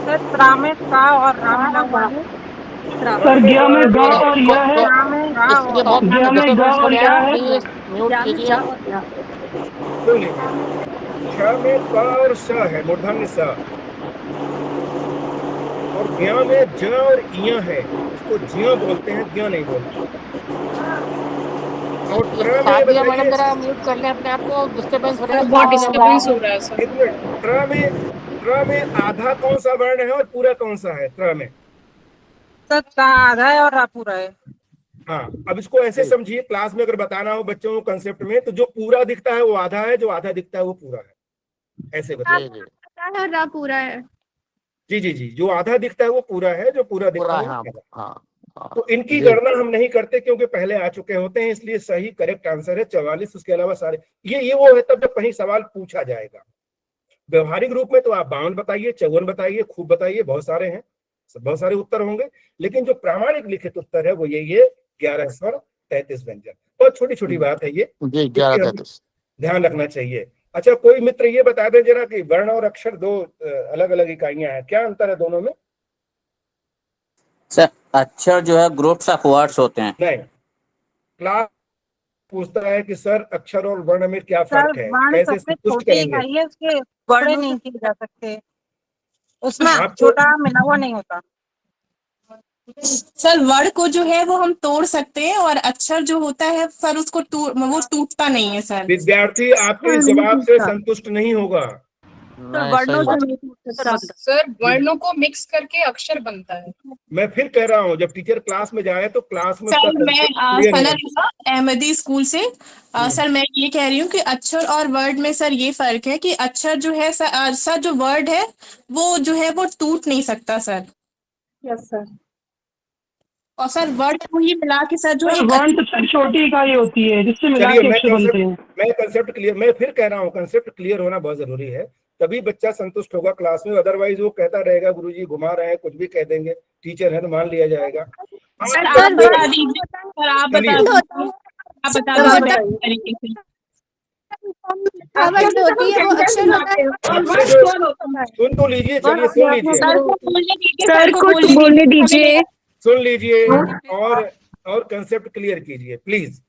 सर त्रा में का और रा में हुआ है। सर ज्ञ में ग और य है। इसलिए बहुत ज्ञ में ग और य है। प्लीज म्यूट कीजिए। सुन लीजिए, श में क और स है, मूर्धन्य स, और ज्ञ में ज और इ है, इसको ज्ञ बोलते हैं, ज्ञ नहीं बोलते। और त्र में सादिया मैडम बताइए, जरा म्यूट कर लें अपने आप को, डिस्टर्बेंस हो रही है। बहुत डिस्टर्बेंस हो रहा है सर। एक मिनट, त्र में आधा कौन सा वर्ण है और पूरा कौन सा है? त्र में सर का आधा है और रा पूरा है। हाँ, अब इसको ऐसे समझिए, क्लास में अगर बताना हो बच्चों को कंसेप्ट में, तो जो पूरा दिखता है वो आधा है, जो आधा दिखता है वो पूरा है, ऐसे बताइए। रा पूरा है। जी जी जी, जो आधा दिखता है वो पूरा है, जो पूरा दिखता है वो आधा। हाँ। तो इनकी गणना हम नहीं करते क्योंकि पहले आ चुके होते हैं, इसलिए सही करेक्ट आंसर है 44। उसके अलावा सारे ये वो है तब जब कहीं सवाल पूछा जाएगा। व्यवहारिक रूप में तो आप 52 बताइए, 54 बताइए, खूब बताइए, बहुत सारे हैं, बहुत सारे उत्तर होंगे। लेकिन जो प्रामाणिक लिखित उत्तर है वो ये 11 स्वर 33 व्यंजन। बहुत छोटी छोटी बात है ये, 11-33 ध्यान रखना चाहिए। अच्छा, कोई मित्र ये बता दें जरा कि वर्ण और अक्षर दो अलग अलग इकाइयां हैं, क्या अंतर है दोनों में? सर अक्षर जो है ग्रुप्स ऑफ वर्ड्स होते हैं। नहीं, क्लास पूछता है कि सर अक्षर और वर्ण में क्या फर्क है, कैसे संतुष्ट करेंगे? उसके टुकड़े नहीं किए जा सकते, उसमें छोटा मिला हुआ नहीं होता। सर वर्ड को जो है वो हम तोड़ सकते हैं और अक्षर जो होता है सर उसको वो टूटता नहीं है सर। विद्यार्थी आपके इस जवाब से संतुष्ट नहीं होगा। सर वर्णों को मिक्स करके अक्षर बनता है। मैं फिर कह रहा हूँ, जब टीचर क्लास में जाए तो क्लास में सर मैं अहमदी स्कूल से सर मैं ये कह रही हूँ कि अक्षर और वर्ड में सर ये फर्क है कि अक्षर जो है सर जो वर्ड है वो जो है वो टूट नहीं सकता सर। Yes sir. और सर वर्ड को ही मिला के सर जो वर्ण तो सर छोटी इकाई होती है जिससे मिला के अक्षर बनते हैं। मैं कंसेप्ट क्लियर, मैं फिर कह रहा हूँ कंसेप्ट क्लियर होना बहुत जरूरी है, तभी बच्चा संतुष्ट होगा क्लास में। अदरवाइज वो कहता रहेगा गुरुजी घुमा रहे हैं, कुछ भी कह देंगे, टीचर है तो मान लिया जाएगा। सर आप बता दीजिए, सर आप बता दीजिए। सुन तो लीजिए, चलिए सुन लीजिए, सर को बोलने दीजिए, सुन लीजिए और कंसेप्ट क्लियर कीजिए प्लीज।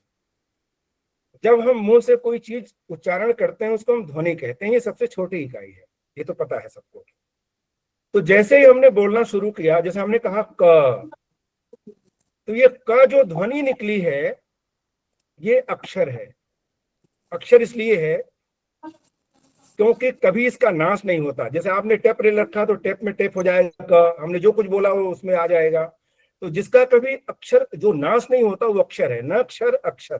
जब हम मुंह से कोई चीज उच्चारण करते हैं उसको हम ध्वनि कहते हैं, ये सबसे छोटी इकाई है, ये तो पता है सबको। तो जैसे ही हमने बोलना शुरू किया, जैसे हमने कहा क, तो ये क जो ध्वनि निकली है ये अक्षर है। अक्षर इसलिए है क्योंकि कभी इसका नाश नहीं होता। जैसे आपने टेप ले रखा तो टेप में टेप हो जाएगा, हमने जो कुछ बोला वो उसमें आ जाएगा। तो जिसका कभी अक्षर जो नाश नहीं होता वो अक्षर है। न अक्षर अक्षर,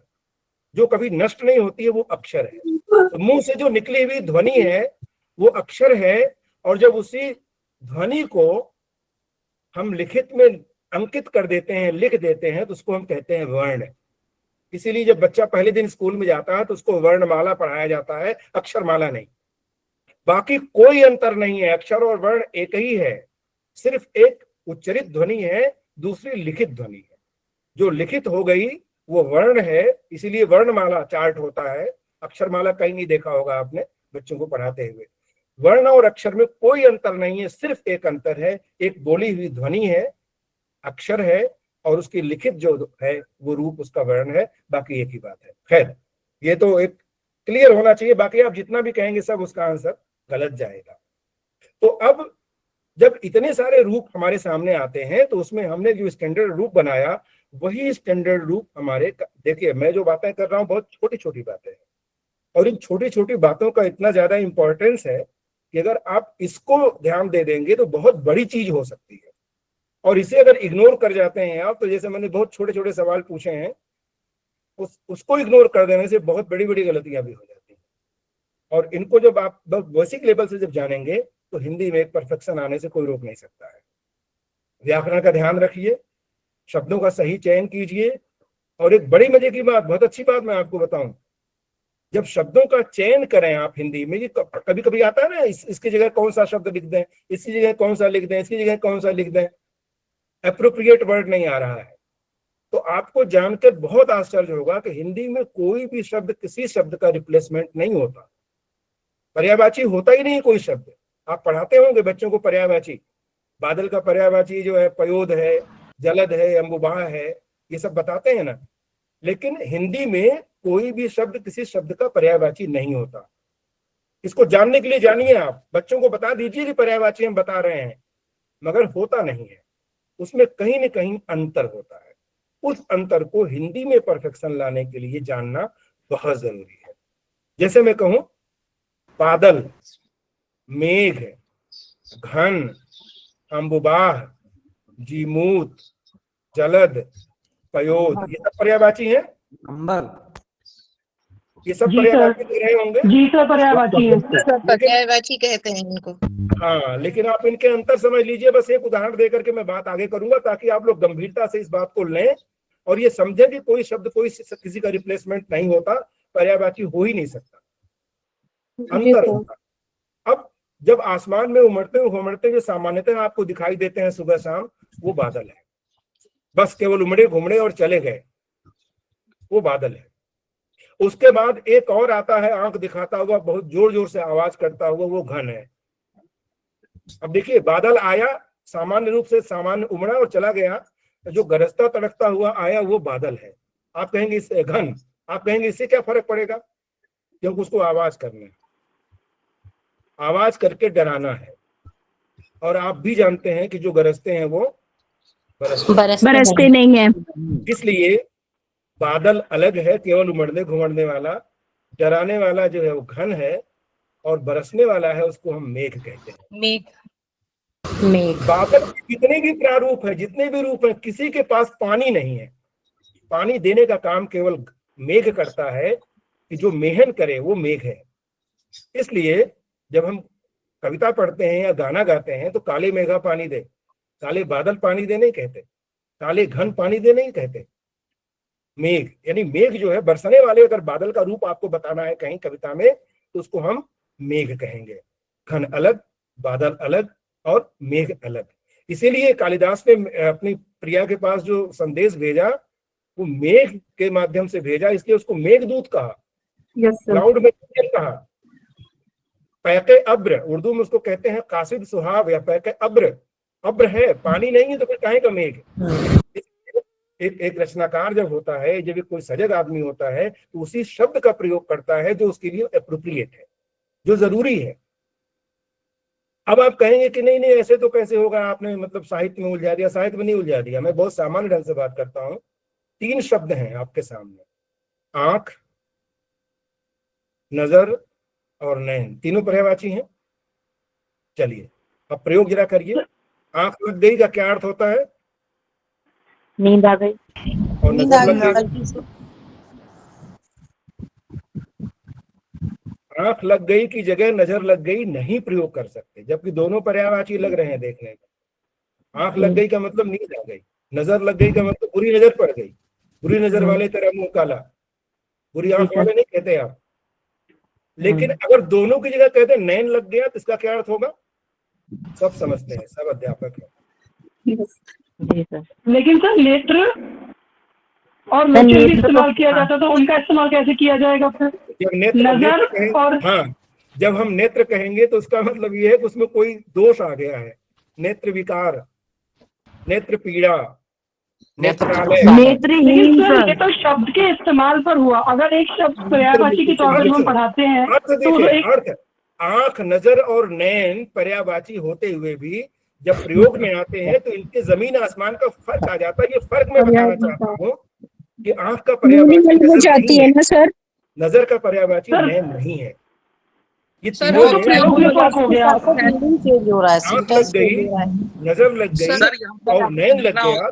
जो कभी नष्ट नहीं होती है वो अक्षर है। तो मुंह से जो निकली हुई ध्वनि है वो अक्षर है, और जब उसी ध्वनि को हम लिखित में अंकित कर देते हैं, लिख देते हैं, तो उसको हम कहते हैं वर्ण। इसीलिए जब बच्चा पहले दिन स्कूल में जाता है तो उसको वर्णमाला पढ़ाया जाता है, अक्षरमाला नहीं। बाकी कोई अंतर नहीं है, अक्षर और वर्ण एक ही है, सिर्फ एक उच्चरित ध्वनि है, दूसरी लिखित ध्वनि है। जो लिखित हो गई वो वर्ण है, इसीलिए वर्णमाला चार्ट होता है। अक्षरमाला कहीं नहीं देखा होगा आपने बच्चों को पढ़ाते हुए। वर्ण और अक्षर में कोई अंतर नहीं है, सिर्फ एक अंतर है, एक बोली हुई ध्वनि है, अक्षर है, और उसकी लिखित जो है वो रूप उसका वर्ण है, बाकी एक ही बात है। खैर, ये तो एक क्लियर होना चाहिए, बाकी आप जितना भी कहेंगे सब उसका आंसर गलत जाएगा। तो अब जब इतने सारे रूप हमारे सामने आते हैं तो उसमें हमने जो स्टैंडर्ड रूप बनाया वही स्टैंडर्ड रूप हमारे, देखिए मैं जो बातें कर रहा हूँ बहुत छोटी छोटी बातें हैं, और इन छोटी छोटी बातों का इतना ज्यादा इंपॉर्टेंस है कि अगर आप इसको ध्यान दे देंगे तो बहुत बड़ी चीज हो सकती है। और इसे अगर इग्नोर कर जाते हैं आप, तो जैसे मैंने बहुत छोटे छोटे सवाल पूछे हैं, उसको इग्नोर कर देने से बहुत बड़ी बड़ी गलतियां भी हो जाती हैं। और इनको जब आप बेसिक लेवल से जब जानेंगे तो हिंदी में एक परफेक्शन आने से कोई रोक नहीं सकता है। व्याकरण का ध्यान रखिए, शब्दों का सही चयन कीजिए, और एक बड़ी मजे की बात, बहुत अच्छी बात मैं आपको बताऊं, जब शब्दों का चयन करें आप हिंदी में, ये कभी कभी आता है ना, इसकी जगह कौन सा शब्द लिख दें, इसकी जगह कौन सा लिख दें, इसकी जगह कौन सा लिख दें, एप्रोप्रिएट वर्ड नहीं आ रहा है। तो आपको जानकर बहुत आश्चर्य होगा कि हिंदी में कोई भी शब्द किसी शब्द का रिप्लेसमेंट नहीं होता, पर्यायवाची होता ही नहीं कोई शब्द। आप पढ़ाते होंगे बच्चों को पर्यायवाची, बादल का पर्यायवाची जो है पयोद है, जलद है, अंबुबाह है, ये सब बताते हैं ना, लेकिन हिंदी में कोई भी शब्द किसी शब्द का पर्यायवाची नहीं होता। इसको जानने के लिए जानिए, आप बच्चों को बता दीजिए कि पर्यायवाची हम बता रहे हैं, मगर होता नहीं है, उसमें कहीं न कहीं अंतर होता है। उस अंतर को हिंदी में परफेक्शन लाने के लिए जानना बहुत जरूरी है। जैसे मैं कहूं बादल, मेघ, घन, अंबुबाह, जीमूत, जलद, पयोद, ये सब पर्यायवाची हैं। ये सब पर्यायवाची कह रहे होंगे। जी सर, पर्यायवाची है। पर्यायवाची कहते हैं इनको। हाँ, लेकिन आप इनके अंतर समझ लीजिए। बस एक उदाहरण देकर के मैं बात आगे करूंगा ताकि आप लोग गंभीरता से इस बात को लें और ये समझें कि कोई शब्द कोई किसी का रिप्लेसमेंट नहीं होता, पर्यायवाची हो ही नहीं सकता, अंतर होता। अब जब आसमान में उमड़ते हुए सामान्यतः आपको दिखाई देते हैं सुबह शाम, वो बादल है। बस केवल उमड़े घुमड़े और चले गए, वो बादल है। उसके बाद एक और आता है आंख दिखाता हुआ, बहुत जोर जोर से आवाज करता हुआ, वो घन है। अब देखिए, बादल आया, सामान्य रूप से सामान्य उमड़ा और चला गया, जो गरजता तड़कता हुआ आया वो बादल है। आप कहेंगे इससे घन, आप कहेंगे इससे क्या फर्क पड़ेगा, क्योंकि उसको आवाज करना है, आवाज करके डराना है। और आप भी जानते हैं कि जो गरजते हैं वो बरसते नहीं है। इसलिए बादल अलग है, केवल उमड़ने घुमड़ने वाला। डराने वाला जो है वो घन है, और बरसने वाला है उसको हम मेघ कहते हैं। मेघ। बादल के जितने भी प्रारूप है, जितने भी रूप है, किसी के पास पानी नहीं है। पानी देने का काम केवल मेघ करता है, कि जो मेहन करे वो मेघ है। इसलिए जब हम कविता पढ़ते हैं या गाना गाते हैं तो काले मेघा पानी दे, काले बादल पानी दे नहीं कहते, काले घन पानी दे नहीं कहते। मेघ यानी मेघ जो है बरसने वाले, अगर बादल का रूप आपको बताना है कहीं कविता में तो उसको हम मेघ कहेंगे। घन अलग, बादल अलग और मेघ अलग। इसीलिए कालिदास ने अपनी प्रिया के पास जो संदेश भेजा वो मेघ के माध्यम से भेजा, इसलिए उसको मेघदूत कहा, क्लाउड में कहा। पैके अब्र, उर्दू में उसको कहते हैं कासिद सुहाव या पैके अब्र। अब्र है, पानी नहीं है तो फिर काहे का मेघ। एक रचनाकार जब होता है, जब कोई सजग आदमी होता है तो उसी शब्द का प्रयोग करता है जो उसके लिए एप्रोप्रिएट है, जो जरूरी है। अब आप कहेंगे कि नहीं नहीं ऐसे तो कैसे होगा, आपने मतलब साहित्य में उलझा दिया। साहित्य में नहीं उलझा दिया, मैं बहुत सामान्य ढंग से बात करता हूँ। 3 शब्द हैं आपके सामने, आंख, नजर और नैन, तीनों पर्यायवाची हैं। चलिए अब प्रयोग जरा करिए। आंख लग गई का क्या अर्थ होता है? नींद आ गई। और नजर लग गई, आंख लग गई की जगह नजर लग गई नहीं प्रयोग कर सकते, जबकि दोनों पर्यायवाची लग रहे हैं देखने में। आंख लग गई का मतलब नींद आ गई, नजर लग गई का मतलब बुरी नजर पड़ गई। बुरी नजर वाले तेरा मुंह काला, बुरी आंख वाले नहीं कहते आप। लेकिन अगर दोनों की जगह कहते नैन लग गया तो इसका क्या अर्थ होगा? सब समझते हैं, सब अध्यापक है। लेकिन सर नेत्र और लोचन भी इस्तेमाल किया जाता, तो उनका इस्तेमाल कैसे किया जाएगा फिर? जब नेत्र और हाँ, जब हम नेत्र कहेंगे तो उसका मतलब ये है कि उसमें कोई दोष आ गया है। नेत्र विकार, नेत्र पीड़ा, नेत्रहीन सर, ये तो शब्द के इस्तेमाल पर हुआ। अगर एक शब्द पर्यायवाची के तौर पर हम पढ़ाते हैं तो अर्थ, आंख, नजर और नैन पर्यायवाची होते हुए भी जब प्रयोग में आते हैं तो इनके जमीन आसमान का फर्क आ जाता है। ये फर्क मैं बताना चाहता हूँ कि आंख का पर्यायवाची हो जाती है ना सर, नजर का पर्यायवाची नैन नहीं है। ये सर तीनों वो प्रयोग में फर्क हो गया, चेंज हो रहा है, आंख लग गई, नजर लग गई और नैन लग गया,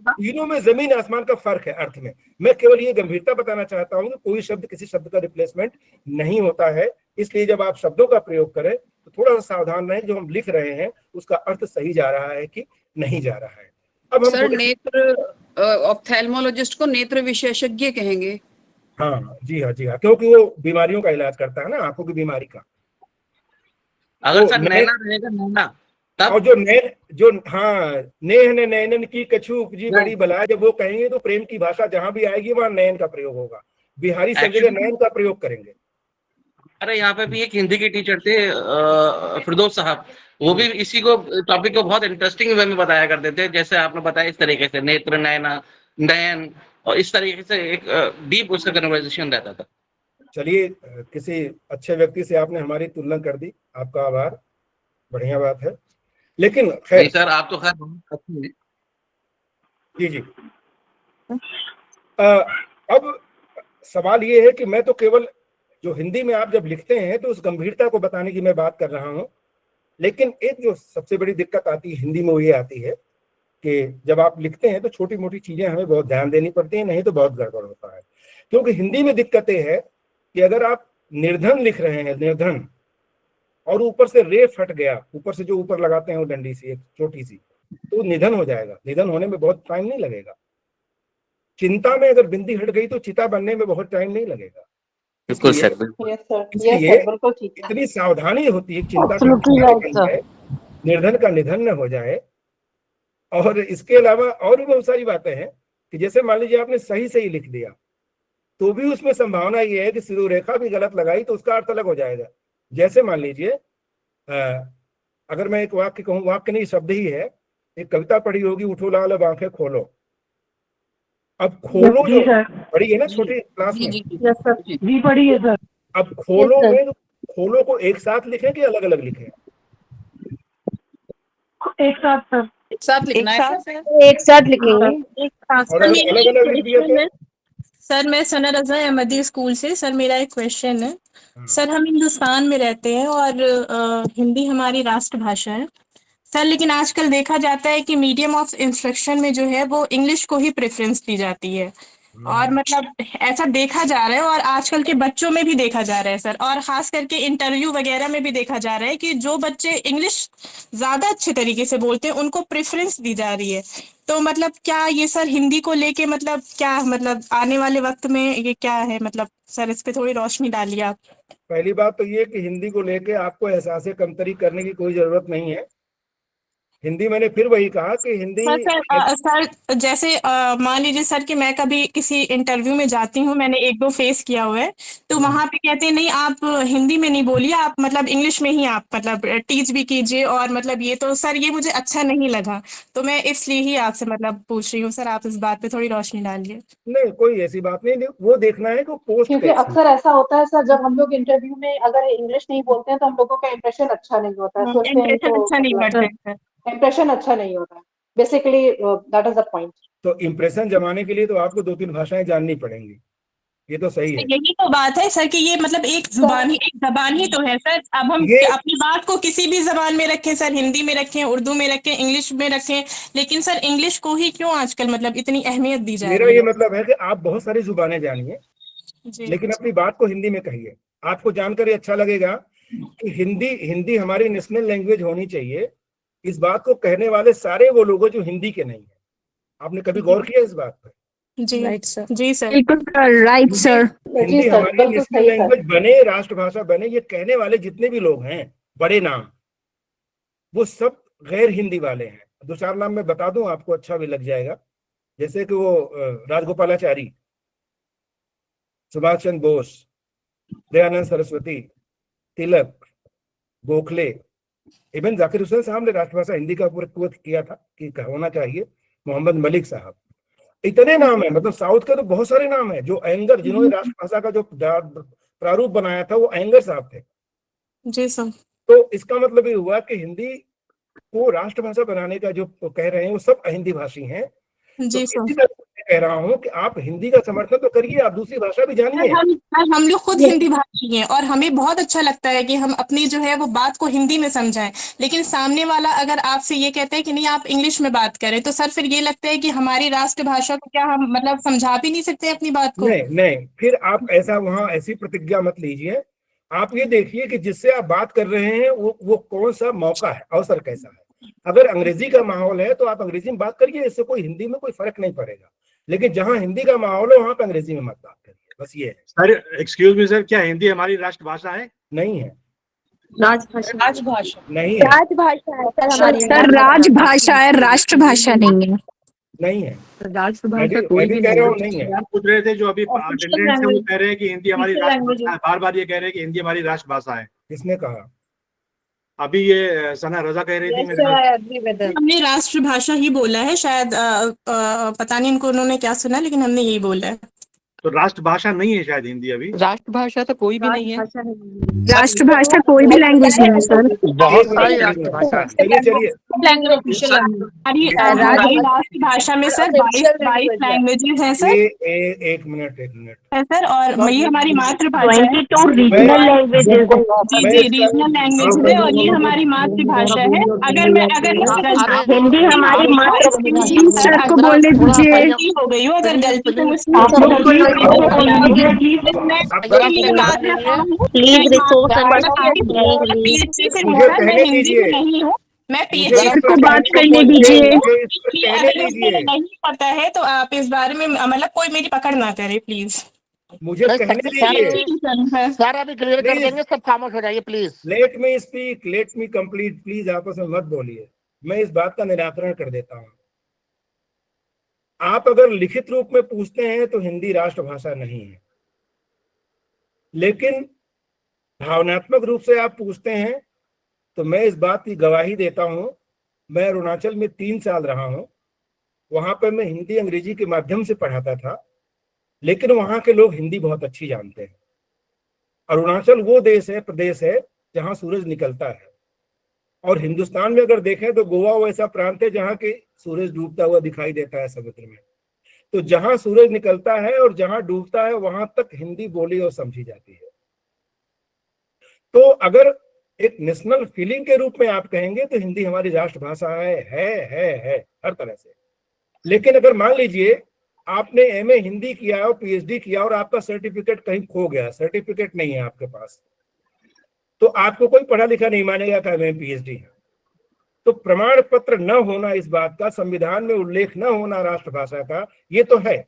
तीनों में जमीन आसमान का फर्क है अर्थ में। मैं केवल ये गंभीरता बताना चाहता हूँ कि कोई शब्द किसी शब्द का रिप्लेसमेंट नहीं होता है। इसलिए जब आप शब्दों का प्रयोग करें तो थोड़ा सा सावधान रहें, जो हम लिख रहे हैं उसका अर्थ सही जा रहा है कि नहीं जा रहा है। अब हम सर नेत्र ऑप्थेल्मोलॉजिस्ट को नेत्र विशेषज्ञ कहेंगे। हाँ जी हाँ जी हाँ, क्योंकि वो बीमारियों का इलाज करता है ना, आंखों की बीमारी का। अगर सर नैना रहेगा नैना तब, और जो हाँ, नेह ने नैनन की कछु उपजी बड़ी बला, जब वो कहेंगे तो प्रेम की भाषा जहां भी आएगी वहां नैन का प्रयोग होगा। बिहारी सब जगह नैन का प्रयोग करेंगे। अरे यहाँ पे भी एक हिंदी के टीचर थे फिरदौस साहब, वो भी इसी को टॉपिक को बहुत इंटरेस्टिंग वे में बताया करते थे, जैसे आपने बताया इस तरीके से नेत्र, नैना, नयन, और इस तरीके से एक डीप उसका कन्वर्सेशन रहता था। चलिए, किसी अच्छे व्यक्ति से आपने हमारी तुलना कर दी, आपका आभार, बढ़िया बात है। लेकिन खैर सर आप तो खैर बहुत अच्छे हैं। जी जी। अब सवाल ये है कि मैं तो केवल जो हिंदी में आप जब लिखते हैं तो उस गंभीरता को बताने की मैं बात कर रहा हूं। लेकिन एक जो सबसे बड़ी दिक्कत आती है हिंदी में वो ये आती है कि जब आप लिखते हैं तो छोटी मोटी चीजें हमें बहुत ध्यान देनी पड़ती है, नहीं तो बहुत गड़बड़ होता है। क्योंकि हिंदी में दिक्कत ये है कि अगर आप निर्धन लिख रहे हैं, निर्धन, और ऊपर से रे फट गया, ऊपर से जो ऊपर लगाते हैं वो डंडी सी एक छोटी सी, तो निधन हो जाएगा। निधन होने में बहुत टाइम नहीं लगेगा। चिंता में अगर बिंदी हट गई तो चिता बनने में बहुत टाइम नहीं लगेगा। बिल्कुल सर, इसलिए इतनी सावधानी होती है, चिंता का बन जाए, निर्धन का निधन न हो जाए। और इसके अलावा और भी बहुत सारी बातें हैं कि जैसे मान लीजिए आपने सही सही लिख दिया तो भी उसमें संभावना ये है कि सिंदूर रेखा भी गलत लगाई तो उसका अर्थ अलग हो जाएगा। जैसे मान लीजिए अगर मैं एक वाक्य कहूँ, वाक्य नहीं शब्द ही है, एक कविता पढ़ी होगी, उठो लाल अब आंखें खोलो। अब खोलो जो पढ़ी है ना छोटी क्लास में, जी पढ़ी है सर। अब खोलो में खोलो को एक साथ लिखें कि अलग अलग लिखें? एक साथ सर, एक साथ लिखना है, एक साथ लिखेंगे। अलग अलग लिख दिया सर मैं सना रजा अहमदी स्कूल से। सर मेरा एक क्वेश्चन है। सर हम हिंदुस्तान में रहते हैं और हिंदी हमारी राष्ट्रभाषा है सर, लेकिन आजकल देखा जाता है कि मीडियम ऑफ इंस्ट्रक्शन में जो है वो इंग्लिश को ही प्रेफरेंस दी जाती है। और मतलब ऐसा देखा जा रहा है और आजकल के बच्चों में भी देखा जा रहा है सर, और खास करके इंटरव्यू वगैरह में भी देखा जा रहा है कि जो बच्चे इंग्लिश ज्यादा अच्छे तरीके से बोलते हैं उनको प्रेफरेंस दी जा रही है। तो मतलब क्या ये सर हिंदी को लेके मतलब क्या मतलब आने वाले वक्त में ये क्या है, मतलब सर इस पे थोड़ी रोशनी डालिए आप। पहली बात तो ये कि हिंदी को लेके आपको एहसास कमतरी करने की कोई जरूरत नहीं है। हिंदी मैंने फिर वही कहा कि हिंदी सर जैसे मान लीजिए सर कि मैं कभी किसी इंटरव्यू में जाती हूँ, मैंने एक दो फेस किया हुआ है, तो वहां पे कहते हैं नहीं आप हिंदी में नहीं बोलिए, आप मतलब इंग्लिश में ही आप मतलब टीच भी कीजिए। और मतलब ये तो सर ये मुझे अच्छा नहीं लगा, तो मैं इसलिए ही आपसे मतलब पूछ रही हूँ सर, आप इस बात पे थोड़ी रोशनी डालिए। नहीं कोई ऐसी बात नहीं, वो देखना है कि पोस्ट, क्योंकि अक्सर ऐसा होता है सर, जब हम लोग इंटरव्यू में अगर इंग्लिश नहीं बोलते हैं तो हम लोगों का इम्प्रेशन अच्छा नहीं होता है, सोचते हैं इम्प्रेशन अच्छा नहीं होता है। Basically that is the point. तो इम्प्रेशन जमाने के लिए तो आपको 2-3 भाषाएं जाननी पड़ेंगी, ये तो सही है। यही तो बात है सर कि ये मतलब एक जबान ही तो है सर। अब हम अपनी बात को किसी भी जबान में रखें सर, हिंदी में रखें, उर्दू में रखें, इंग्लिश में रखें, लेकिन सर इंग्लिश को ही क्यों आजकल मतलब इतनी अहमियत दी जा रही है? मेरा ये मतलब है कि आप बहुत सारी जुबानें जानिए लेकिन अपनी बात को हिंदी में कहिए। आपको जानकर ये अच्छा लगेगा कि हिंदी हमारी नेशनल लैंग्वेज होनी चाहिए। इस बात को कहने वाले सारे वो लोग जो हिंदी के नहीं है। आपने कभी गौर किया इस बात पर? जी राइट सर, जी सर, बिल्कुल राइट सर। हिंदी हमारी नेशनल लैंग्वेज बने, राष्ट्रभाषा बने, ये कहने वाले जितने भी लोग हैं बड़े नाम, वो सब गैर हिंदी वाले हैं। 2-4 नाम मैं बता दूं आपको, अच्छा भी लग जाएगा। जैसे कि वो राजगोपालाचारी, सुभाष चंद्र बोस, दयानंद सरस्वती, तिलक, गोखले, इवन जाकिर हुसैन साहब ने राष्ट्रभाषा हिंदी का प्रयोग किया था कि होना चाहिए, मोहम्मद मलिक साहब। इतने नाम है, मतलब साउथ के तो बहुत सारे नाम है। जो एंगर, जिन्होंने राष्ट्रभाषा का जो प्रारूप बनाया था, वो एंगर साहब थे। जी सर। तो इसका मतलब ये हुआ कि हिंदी को राष्ट्रभाषा बनाने का जो कह रहे हैं वो सब अहिंदी भाषी हैं। जी सर। इसी तरह मैं कह रहा हूँ कि आप हिंदी का समर्थन तो करिए, आप दूसरी भाषा भी जानिए। हम लोग खुद हिंदी भाषी हैं और हमें बहुत अच्छा लगता है कि हम अपनी जो है वो बात को हिंदी में समझाएं, लेकिन सामने वाला अगर आपसे ये कहते हैं कि नहीं आप इंग्लिश में बात करें, तो सर फिर ये लगता है कि हमारी राष्ट्रभाषा को क्या हम मतलब समझा भी नहीं सकते अपनी बात को? नहीं, फिर आप ऐसा वहाँ ऐसी प्रतिज्ञा मत लीजिए। आप ये देखिए कि जिससे आप बात कर रहे हैं वो कौन सा मौका है, अवसर कैसा है। अगर अंग्रेजी का माहौल है तो आप अंग्रेजी में बात करिए, इससे कोई हिंदी में कोई फर्क नहीं पड़ेगा। लेकिन जहां हिंदी का माहौल है वहां पे अंग्रेजी में मत बात करिए, बस ये है। सर एक्सक्यूज मी सर, क्या हिंदी हमारी राष्ट्रभाषा है? नहीं है, राजभाषा नहीं है, राजभाषा है सर हमारी। सर राजभाषा है, राष्ट्रभाषा नहीं है। नहीं है, राष्ट्रभाषा कोई भी कह रहा हूँ नहीं है। पूछ रहे थे जो अभी अटेंडेंस है, वो कह रहे हैं कि हिंदी हमारी राष्ट्रभाषा है। बार-बार ये कह रहे हैं कि हिंदी हमारी राष्ट्रभाषा है। किसने कहा? अभी ये सना रजा कह रही थी। हमने राष्ट्रभाषा ही बोला है, शायद पता नहीं इनको उन्होंने क्या सुना, लेकिन हमने यही बोला है। तो राष्ट्रभाषा नहीं है शायद हिंदी अभी। राष्ट्रभाषा तो कोई भी नहीं है। राष्ट्रभाषा कोई भी लैंग्वेज नहीं है सर। बहुत सारी राष्ट्रभाषा। चलिए हमारी राष्ट्रभाषा में सर 22 लैंग्वेजेस हैं सर। एक मिनट है सर, और वही हमारी मातृभाषा है। रीजनल लैंग्वेजेस जी रीजनल लैंग्वेज है और ये हमारी मातृभाषा है। अगर हिंदी हमारी मातृभाषा। सर को बोलने दीजिए। हो गई हो अगर गलती तो मुझसे प्लीज नहीं हूँ मैं सर को बात करने दीजिए। नहीं पता है तो आप इस बारे में मतलब कोई मेरी पकड़ ना करे प्लीज। मुझे कहने दीजिए। सारा भी क्लियर कर देंगे, सब खामोश हो जाइए please. Let me speak, let me complete, please आपस में मत बोलिए। मैं इस बात का निराकरण कर देता हूँ। आप अगर लिखित रूप में पूछते हैं तो हिंदी राष्ट्रभाषा नहीं है, लेकिन भावनात्मक रूप से आप पूछते हैं तो मैं इस बात की गवाही देता हूं। मैं अरुणाचल में 3 साल रहा हूं, वहां पर मैं हिंदी अंग्रेजी के माध्यम से पढ़ाता था, लेकिन वहां के लोग हिंदी बहुत अच्छी जानते हैं। अरुणाचल वो प्रदेश है जहां सूरज निकलता है, और हिंदुस्तान में अगर देखें तो गोवा वो ऐसा प्रांत है जहां के सूरज डूबता हुआ दिखाई देता है समुद्र में। तो जहां सूरज निकलता है और जहां डूबता है वहां तक हिंदी बोली और समझी जाती है। तो अगर एक नेशनल फीलिंग के रूप में आप कहेंगे तो हिंदी हमारी राष्ट्रभाषा है हर तरह से। लेकिन अगर मान लीजिए आपने एमए हिंदी किया और पीएचडी किया और आपका सर्टिफिकेट कहीं खो गया, सर्टिफिकेट नहीं है आपके पास, तो आपको कोई पढ़ा लिखा नहीं मानेगा कि एमए पीएचडी है। तो प्रमाण पत्र न होना इस बात का, संविधान में उल्लेख न होना राष्ट्रभाषा का, ये तो है।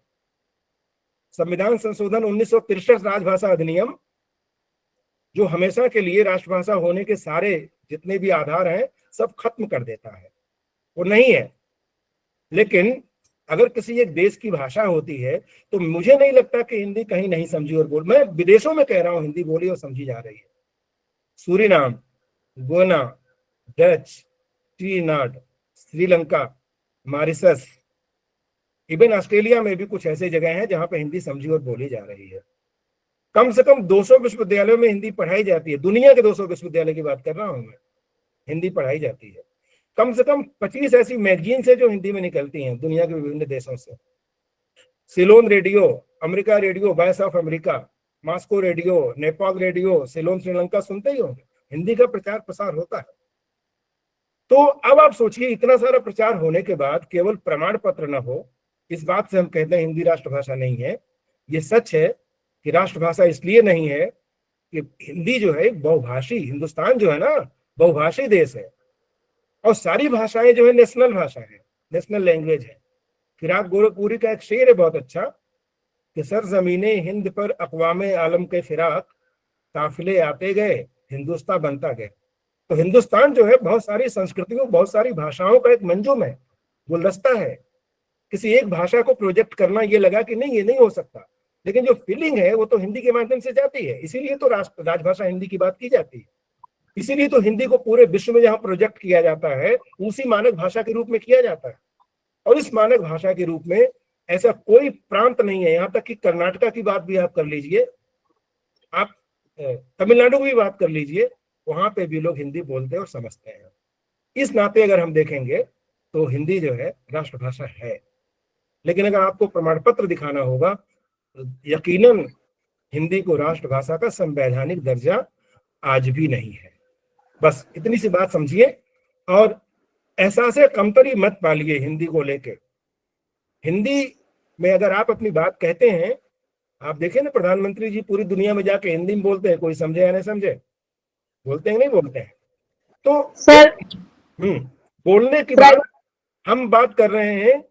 संविधान संशोधन 1963 राजभाषा अधिनियम जो हमेशा के लिए राष्ट्रभाषा होने के सारे जितने भी आधार हैं सब खत्म कर देता है, वो नहीं है। लेकिन अगर किसी एक देश की भाषा होती है तो मुझे नहीं लगता कि हिंदी कहीं नहीं समझी और बोल, मैं विदेशों में कह रहा हूं हिंदी बोली और समझी जा रही है। Suriname, gonna, Dutch, Trinidad, Sri Lanka, Mauritius, even Australia में भी कुछ ऐसे जगह हैं जहां पे हिंदी समझी और बोली जा रही है। कम से कम 200 विश्वविद्यालयों में हिंदी पढ़ाई जाती है। दुनिया के 200 विश्वविद्यालय की बात कर रहा हूं मैं, हिंदी पढ़ाई जाती है। कम से कम 25 ऐसी मैगजीन्स है जो हिंदी में निकलती हैं दुनिया के विभिन्न देशों से। Ceylon radio, America radio, voice of America, Moscow radio, Nepal radio, Ceylon Sri Lanka सुनते ही होंगे, हिंदी का प्रचार प्रसार होता है। तो अब आप सोचिए, इतना सारा प्रचार होने के बाद केवल प्रमाण पत्र न हो, इस बात से हम कहते हैं हिंदी राष्ट्रभाषा नहीं है। ये सच है कि राष्ट्रभाषा इसलिए नहीं है कि हिंदी जो है बहुभाषी, हिंदुस्तान जो है ना बहुभाषी देश है और सारी भाषाएं जो है नेशनल भाषा है, नेशनल लैंग्वेज है। फिराक गोरखपुरी का एक शेर है बहुत अच्छा कि सर ज़मीने हिंद पर अक़वामे आलम के फिराक काफिले आते गए हिंदुस्तान बनता गए। तो हिंदुस्तान जो है बहुत सारी संस्कृतियों, बहुत सारी भाषाओं का एक मंजूम है, गुलदस्ता है। किसी एक भाषा को प्रोजेक्ट करना ये लगा कि नहीं ये नहीं हो सकता, लेकिन जो फीलिंग है वो तो हिंदी के माध्यम से जाती है। इसीलिए तो राजभाषा हिंदी की बात की जाती है। इसीलिए तो हिंदी को पूरे विश्व में जहाँ प्रोजेक्ट किया जाता है उसी मानक भाषा के रूप में किया जाता है। और इस मानक भाषा के रूप में ऐसा कोई प्रांत नहीं है, यहाँ तक कि कर्नाटका की बात भी आप कर लीजिए, आप तमिलनाडु की भी बात कर लीजिए, वहां पे भी लोग हिंदी बोलते हैं और समझते हैं। इस नाते अगर हम देखेंगे तो हिंदी जो है राष्ट्रभाषा है। लेकिन अगर आपको प्रमाण पत्र दिखाना होगा तो यकीनन हिंदी को राष्ट्रभाषा का संवैधानिक दर्जा आज भी नहीं है। बस इतनी सी बात समझिए और एहसास कमतरी मत पालिए हिंदी को लेके। हिंदी में अगर आप अपनी बात कहते हैं, आप देखें ना प्रधानमंत्री जी पूरी दुनिया में जाके हिंदी में बोलते हैं, कोई समझे या नहीं समझे, बोलते हैं नहीं बोलते हैं। तो सर बोलने की बात हम बात कर रहे हैं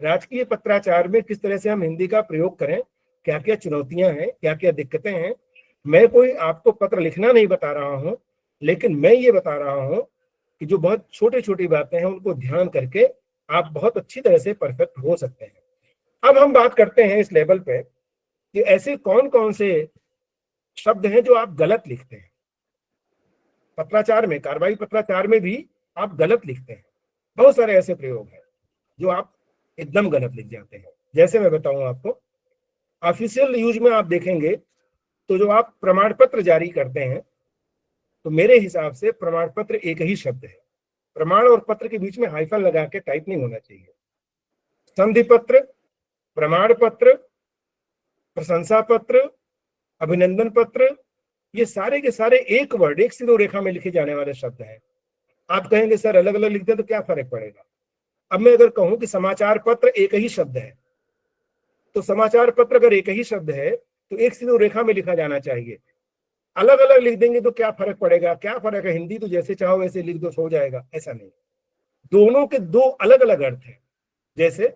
राजकीय पत्राचार में किस तरह से हम हिंदी का प्रयोग करें, क्या क्या चुनौतियां हैं, क्या क्या दिक्कतें हैं। मैं कोई आपको पत्र लिखना नहीं बता रहा हूं, लेकिन मैं ये बता रहा हूं कि जो बहुत छोटी छोटी बातें हैं उनको ध्यान करके आप बहुत अच्छी तरह से परफेक्ट हो सकते हैं। अब हम बात करते हैं इस लेवल पे कि ऐसे कौन कौन से शब्द हैं जो आप गलत लिखते हैं। पत्राचार में, कार्रवाई पत्राचार में भी आप गलत लिखते हैं। बहुत सारे ऐसे प्रयोग हैं जो आप एकदम गलत लिख जाते हैं। जैसे मैं बताऊं आपको, ऑफिशियल यूज में आप देखेंगे तो जो आप प्रमाण पत्र जारी करते हैं तो मेरे हिसाब से प्रमाण पत्र एक ही शब्द है। प्रमाण और पत्र के बीच में हाइफन लगा के टाइप नहीं होना चाहिए। संधि पत्र, प्रमाण पत्र, प्रशंसा पत्र, अभिनंदन पत्र, ये सारे के सारे एक वर्ड, एक सिरो रेखा में लिखे जाने वाले शब्द हैं। आप कहेंगे सर अलग अलग लिखते हैं तो क्या फर्क पड़ेगा। अब मैं अगर कहूं कि समाचार पत्र एक ही शब्द है, तो समाचार पत्र अगर एक ही शब्द है तो एक सिरो रेखा में लिखा जाना चाहिए। अलग अलग लिख देंगे तो क्या फर्क पड़ेगा, क्या फर्क है, हिंदी तो जैसे चाहो वैसे लिख दो, हो जाएगा, ऐसा नहीं। दोनों के दो अलग अलग अर्थ हैं। जैसे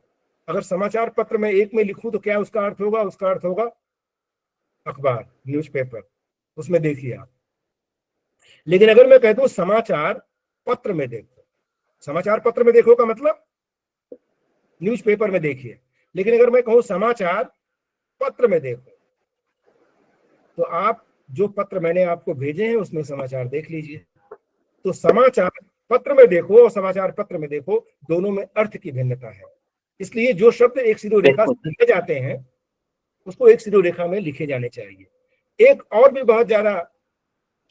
अगर समाचार पत्र में एक में लिखूं तो क्या उसका अर्थ होगा, उसका अर्थ होगा अखबार, न्यूज़पेपर, उसमें देखिए आप। लेकिन अगर मैं कह दूं समाचार पत्र में देखो, समाचार पत्र में देखो का मतलब न्यूज़पेपर में देखिए। लेकिन अगर मैं कहूं समाचार पत्र में देखो, तो आप जो पत्र मैंने आपको भेजे हैं उसमें समाचार देख लीजिए। तो समाचार पत्र में देखो और समाचार पत्र में देखो, दोनों में अर्थ की भिन्नता है। इसलिए जो शब्द एक सिरो रेखा से लिखे जाते हैं उसको एक सिरो रेखा में लिखे जाने चाहिए। एक और भी बहुत ज्यादा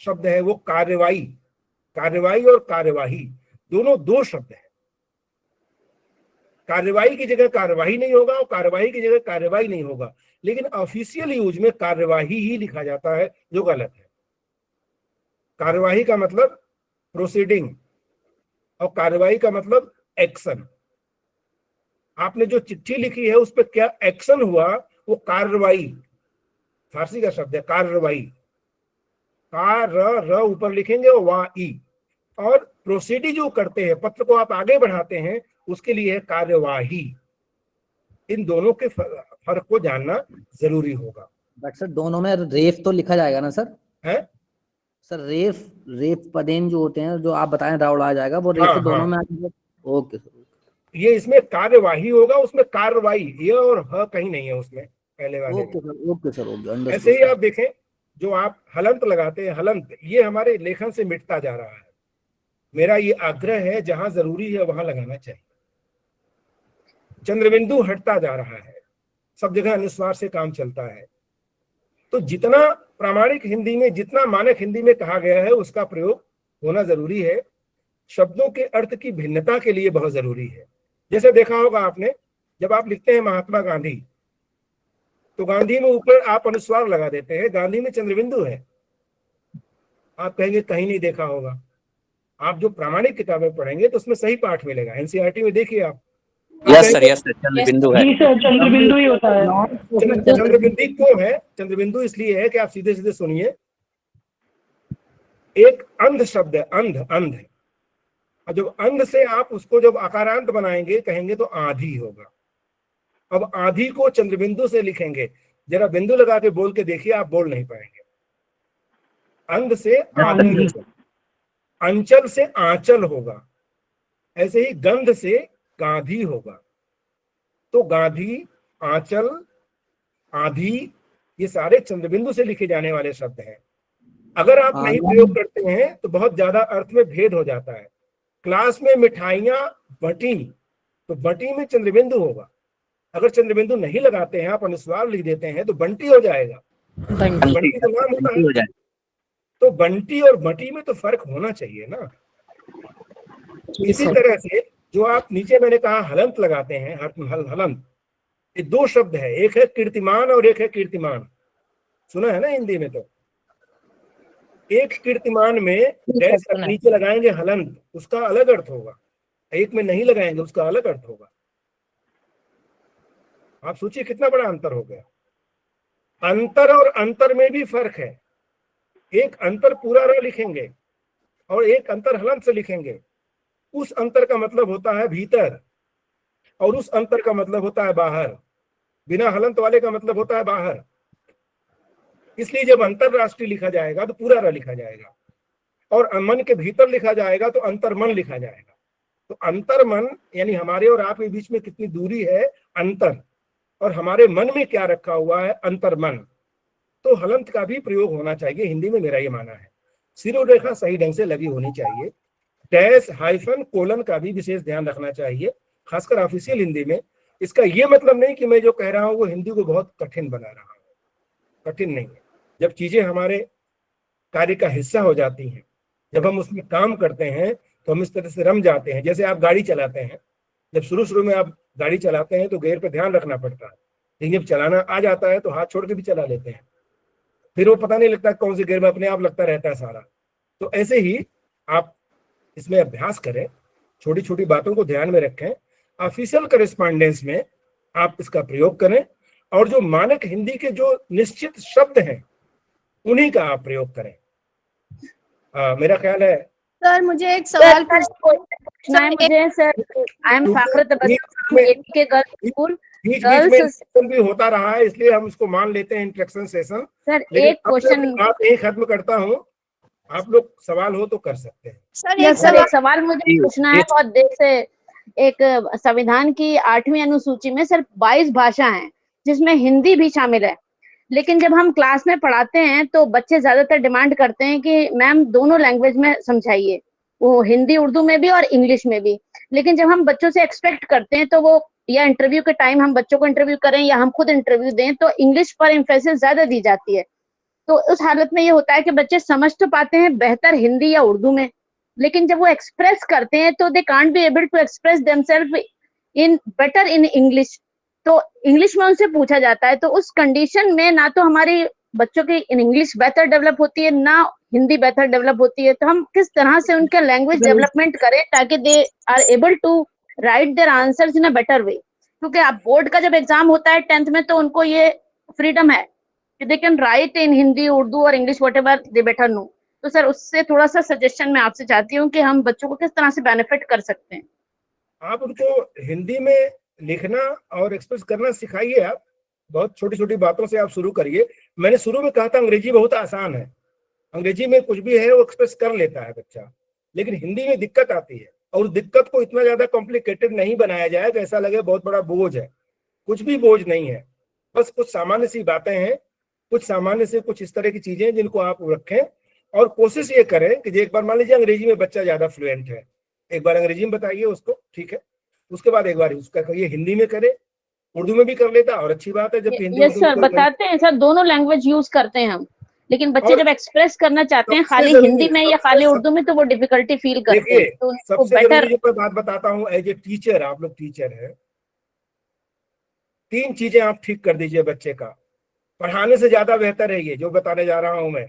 शब्द है वो कार्यवाही। कार्यवाही और कार्यवाही दोनों दो शब्द हैं। कार्यवाही की जगह कार्यवाही नहीं होगा और कार्यवाही की जगह कार्यवाही नहीं होगा, लेकिन ऑफिशियल यूज में कार्यवाही ही लिखा जाता है, जो गलत है। कार्यवाही का मतलब प्रोसीडिंग और कार्यवाही का मतलब एक्शन। आपने जो चिट्ठी लिखी है उस पर क्या एक्शन हुआ, वो कार्रवाई, फारसी का शब्द है कार्रवाई। र ऊपर लिखेंगे और वा ई। और प्रोसीडी जो करते हैं, पत्र को आप आगे बढ़ाते हैं, उसके लिए है कार्यवाही। इन दोनों के फर्क को जानना जरूरी होगा। बट सर दोनों में रेफ तो लिखा जाएगा ना सर? है सर रेफ पदेन जो होते हैं, जो आप बताएं राउड़ आ जाएगा, वो रेफ तो दोनों में आ जाएगा। ओके सर, ये इसमें कार्यवाही होगा, उसमें कार्रवाई, ये और ह कहीं नहीं है उसमें पहले वाले। ओके सर, ऐसे ही आप देखें जो आप हलंत लगाते हैं, हलंत, ये हमारे लेखन से मिटता जा रहा है। मेरा ये आग्रह है जहां जरूरी है वहां लगाना चाहिए। चंद्रबिंदु हटता जा रहा है, सब जगह अनुस्वार से काम चलता है। तो जितना प्रामाणिक हिंदी में, जितना मानक हिंदी में कहा गया है उसका प्रयोग होना जरूरी है। शब्दों के अर्थ की भिन्नता के लिए बहुत जरूरी है। जैसे देखा होगा आपने, जब आप लिखते हैं महात्मा गांधी, तो गांधी में ऊपर आप अनुस्वार लगा देते हैं, गांधी में चंद्रबिंदु है। आप कहेंगे कहीं नहीं देखा होगा। आप जो प्रामाणिक किताबें पढ़ेंगे तो उसमें सही पाठ मिलेगा। एनसीईआरटी में देखिए आप। यस सर, चंद्रबिंदु है। जी सर, चंद्रबिंदु ही होता है। चंद्रबिंदु क्यों है? चंद्रबिंदु इसलिए है कि आप सीधे सीधे सुनिए, एक अंध शब्द है, अंध, अंध। और जब अंध से आप उसको जब आकारांत बनाएंगे कहेंगे तो आधी होगा। अब आधी को चंद्रबिंदु से लिखेंगे, जरा बिंदु लगा के बोल के देखिए, आप बोल नहीं पाएंगे। अंध से आधी होगा, अंचल से आंचल होगा, ऐसे ही गंध से गांधी होगा। तो गांधी, आंचल, आधी, ये सारे चंद्रबिंदु से लिखे जाने वाले शब्द हैं। अगर आप नहीं प्रयोग करते हैं तो बहुत ज्यादा अर्थ में भेद हो जाता है। क्लास में मिठाइयां बटी, तो बटी में चंद्रबिंदु होगा। अगर चंद्रबिंदु नहीं लगाते हैं, आप अनुस्वार लिख देते हैं तो बंटी हो जाएगा। बंटी तो नाम होता है, तो बंटी और बटी में तो फर्क होना चाहिए ना। इसी तरह से जो आप नीचे मैंने कहा हलंत लगाते हैं, हलंत, ये दो शब्द है, एक है कीर्तिमान और एक है कीर्तिमान। सुना है ना हिंदी में? तो एक कीर्तिमान में डैश नीचे लगाएंगे हलंत, उसका अलग अर्थ होगा। एक में नहीं लगाएंगे, उसका अलग अर्थ होगा। आप सोचिए कितना बड़ा अंतर हो गया। अंतर और अंतर में भी फर्क है। एक अंतर पूरा र लिखेंगे और एक अंतर हलंत से लिखेंगे। उस अंतर का मतलब होता है भीतर और उस अंतर का मतलब होता है बाहर। बिना हलंत वाले का मतलब होता है बाहर। इसलिए जब अंतरराष्ट्रीय लिखा जाएगा तो पूरा र लिखा जाएगा, और मन के भीतर लिखा जाएगा तो अंतर्मन लिखा जाएगा। तो अंतर्मन यानी हमारे और आपके बीच में कितनी दूरी है, अंतर, और हमारे मन में क्या रखा हुआ है, अंतर्मन। तो हलंत का भी प्रयोग होना चाहिए हिंदी में, मेरा ये मानना है। सिरोरेखा सही ढंग से लगी होनी चाहिए। डैश, हाइफन, कोलन का भी विशेष ध्यान रखना चाहिए, खासकर ऑफिशियल हिंदी में। इसका ये मतलब नहीं कि मैं जो कह रहा हूँ वो हिंदी को बहुत कठिन बना रहा हूँ, कठिन नहीं है। जब चीजें हमारे कार्य का हिस्सा हो जाती हैं, जब हम उसमें काम करते हैं तो हम इस तरह से रम जाते हैं। जैसे आप गाड़ी चलाते हैं, जब शुरू में आप गाड़ी चलाते हैं तो गियर पे ध्यान रखना पड़ता है, लेकिन जब चलाना आ जाता है तो हाथ छोड़ के भी चला लेते हैं, फिर वो पता नहीं लगता कौन सी गियर में, अपने आप लगता रहता है सारा। तो ऐसे ही आप इसमें अभ्यास करें, छोटी छोटी बातों को ध्यान में रखें। ऑफिशियल करेस्पॉन्डेंस में आप इसका प्रयोग करें, और जो मानक हिंदी के जो निश्चित शब्द हैं उन्हीं का आप प्रयोग करें। मेरा ख्याल है। सर मुझे एक सवाल पूछना है मुझे। सर आई एम फाखरत के गर्ल्स स्कूल, गर्ल्स भी होता रहा है, इसलिए हम इसको मान लेते हैं इंट्रैक्शन सेशन। सर एक क्वेश्चन आप यही खत्म करता हूँ, आप लोग सवाल हो तो कर सकते हैं। सर एक सवाल मुझे पूछना है। बहुत देर से एक संविधान की 8वीं अनुसूची में सर 22 भाषा हैं, जिसमें हिंदी भी शामिल है, लेकिन जब हम क्लास में पढ़ाते हैं तो बच्चे ज्यादातर डिमांड करते हैं कि मैम दोनों लैंग्वेज में समझाइए, वो हिंदी उर्दू में भी और इंग्लिश में भी। लेकिन जब हम बच्चों से एक्सपेक्ट करते हैं तो वो, या इंटरव्यू के टाइम हम बच्चों को इंटरव्यू करें या हम खुद इंटरव्यू दें, तो इंग्लिश पर एम्फेसिस ज्यादा दी जाती है। तो उस हालत में ये होता है कि बच्चे समझ तो पाते हैं बेहतर हिंदी या उर्दू में, लेकिन जब वो एक्सप्रेस करते हैं तो they can't be able to express themselves in better in English. तो इंग्लिश में उनसे पूछा जाता है, तो उस कंडीशन में ना तो हमारी बच्चों की इन इंग्लिश बेहतर डेवलप होती है, ना हिंदी बेहतर डेवलप होती है। तो हम किस तरह से उनके लैंग्वेज डेवलपमेंट करें ताकि they are able to write their answers in a better way. क्योंकि आप बोर्ड का जब एग्जाम होता है 10th में, तो उनको ये फ्रीडम है कि they can write in Hindi, Urdu और English, whatever they better know. तो सर उससे थोड़ा सा सजेशन मैं आपसे चाहती हूँ कि हम बच्चों को किस तरह से बेनिफिट कर सकते हैं। आप उनको हिंदी में लिखना और एक्सप्रेस करना सिखाइए। आप बहुत छोटी छोटी बातों से आप शुरू करिए। मैंने शुरू में कहा था अंग्रेजी बहुत आसान है, अंग्रेजी में कुछ भी है वो एक्सप्रेस कर लेता है बच्चा, लेकिन हिंदी में दिक्कत आती है। और दिक्कत को इतना ज्यादा कॉम्प्लिकेटेड नहीं बनाया जाए कि ऐसा लगे बहुत बड़ा बोझ है। कुछ भी बोझ नहीं है, बस कुछ सामान्य सी बातें हैं, कुछ सामान्य से कुछ इस तरह की चीजें जिनको आप रखें, और कोशिश ये करें कि एक बार मान लीजिए अंग्रेजी में बच्चा ज्यादा फ्लुएंट है, एक बार अंग्रेजी में बताइए उसको, ठीक है, उसके बाद एक बार उसका करिए हिंदी में करे, उर्दू में भी कर लेता और अच्छी बात है। जब हिंदी सर बताते हैं सर, दोनों लैंग्वेज यूज करते हैं हम, लेकिन बच्चे जब एक्सप्रेस करना चाहते हैं खाली हिंदी में या खाली उर्दू में, तो वो डिफिकल्टी फील करते हैं। तो सबसे जरूरी जो मैं बात बताता हूँ, एज ए टीचर, आप लोग टीचर है, 3 चीजें आप ठीक कर दीजिए बच्चे का। पढ़ाने से ज्यादा बेहतर है ये जो बताने जा रहा हूं मैं,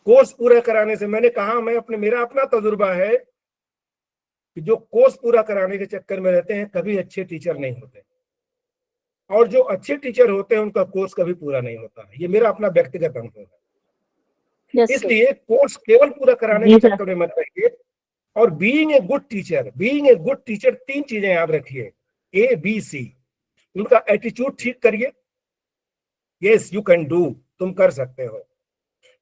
कोर्स पूरा कराने से। मैंने कहा, मैं मेरा अपना तजुर्बा है कि जो कोर्स पूरा कराने के चक्कर में रहते हैं कभी अच्छे टीचर नहीं होते, और जो अच्छे टीचर होते हैं उनका कोर्स कभी पूरा नहीं होता। ये मेरा अपना व्यक्तिगत अनुभव है। इसलिए कोर्स केवल पूरा कराने के चक्कर में मत रहिए। और बीइंग ए गुड टीचर 3 चीजें याद रखिए, ABC। उनका एटीट्यूड ठीक करिए, यस यू कैन डू, तुम कर सकते हो।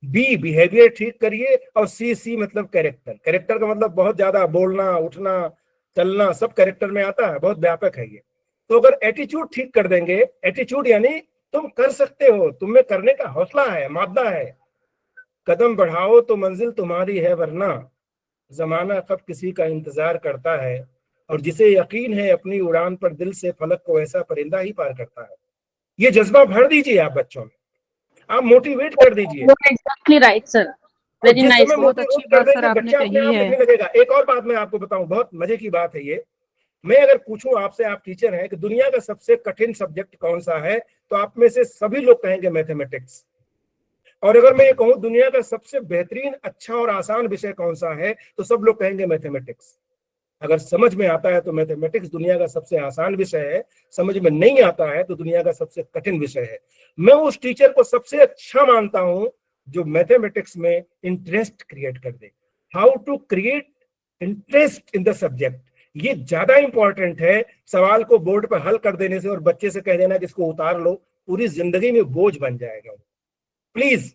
B बिहेवियर ठीक करिए, और C मतलब कैरेक्टर का मतलब बहुत ज्यादा बोलना, उठना, चलना सब कैरेक्टर में आता है, बहुत व्यापक है ये। तो अगर एटीट्यूड ठीक कर देंगे, एटीट्यूड यानी तुम कर सकते हो, तुम में करने का हौसला है, मादा है, कदम बढ़ाओ तो मंजिल तुम्हारी है, वरना जमाना कब किसी का इंतजार करता है, और जिसे यकीन है अपनी उड़ान पर दिल से फलक को ऐसा परिंदा ही पार करता है। ये जज्बा भर दीजिए आप बच्चों में, आप मोटिवेट कर दीजिए। Exactly right sir, very nice, बहुत अच्छी बात सर आपने कही है। लगेगा। एक और बात मैं आपको बताऊं, बहुत मजे की बात है ये। मैं अगर पूछूं आपसे, आप टीचर हैं, कि दुनिया का सबसे कठिन सब्जेक्ट कौन सा है, तो आप में से सभी लोग कहेंगे मैथमेटिक्स। और अगर मैं ये कहूं दुनिया का सबसे बेहतरीन, अच्छा और आसान विषय कौन सा है, तो सब लोग कहेंगे मैथमेटिक्स। अगर समझ में आता है तो मैथमेटिक्स दुनिया का सबसे आसान विषय है, समझ में नहीं आता है तो दुनिया का सबसे कठिन विषय है। मैं उस टीचर को सबसे अच्छा मानता हूं जो मैथमेटिक्स में इंटरेस्ट क्रिएट कर दे। How to create interest in the subject, ये ज्यादा इंपॉर्टेंट है सवाल को बोर्ड पर हल कर देने से और बच्चे से कह देना कि इसको उतार लो, पूरी जिंदगी में बोझ बन जाएगा। Please,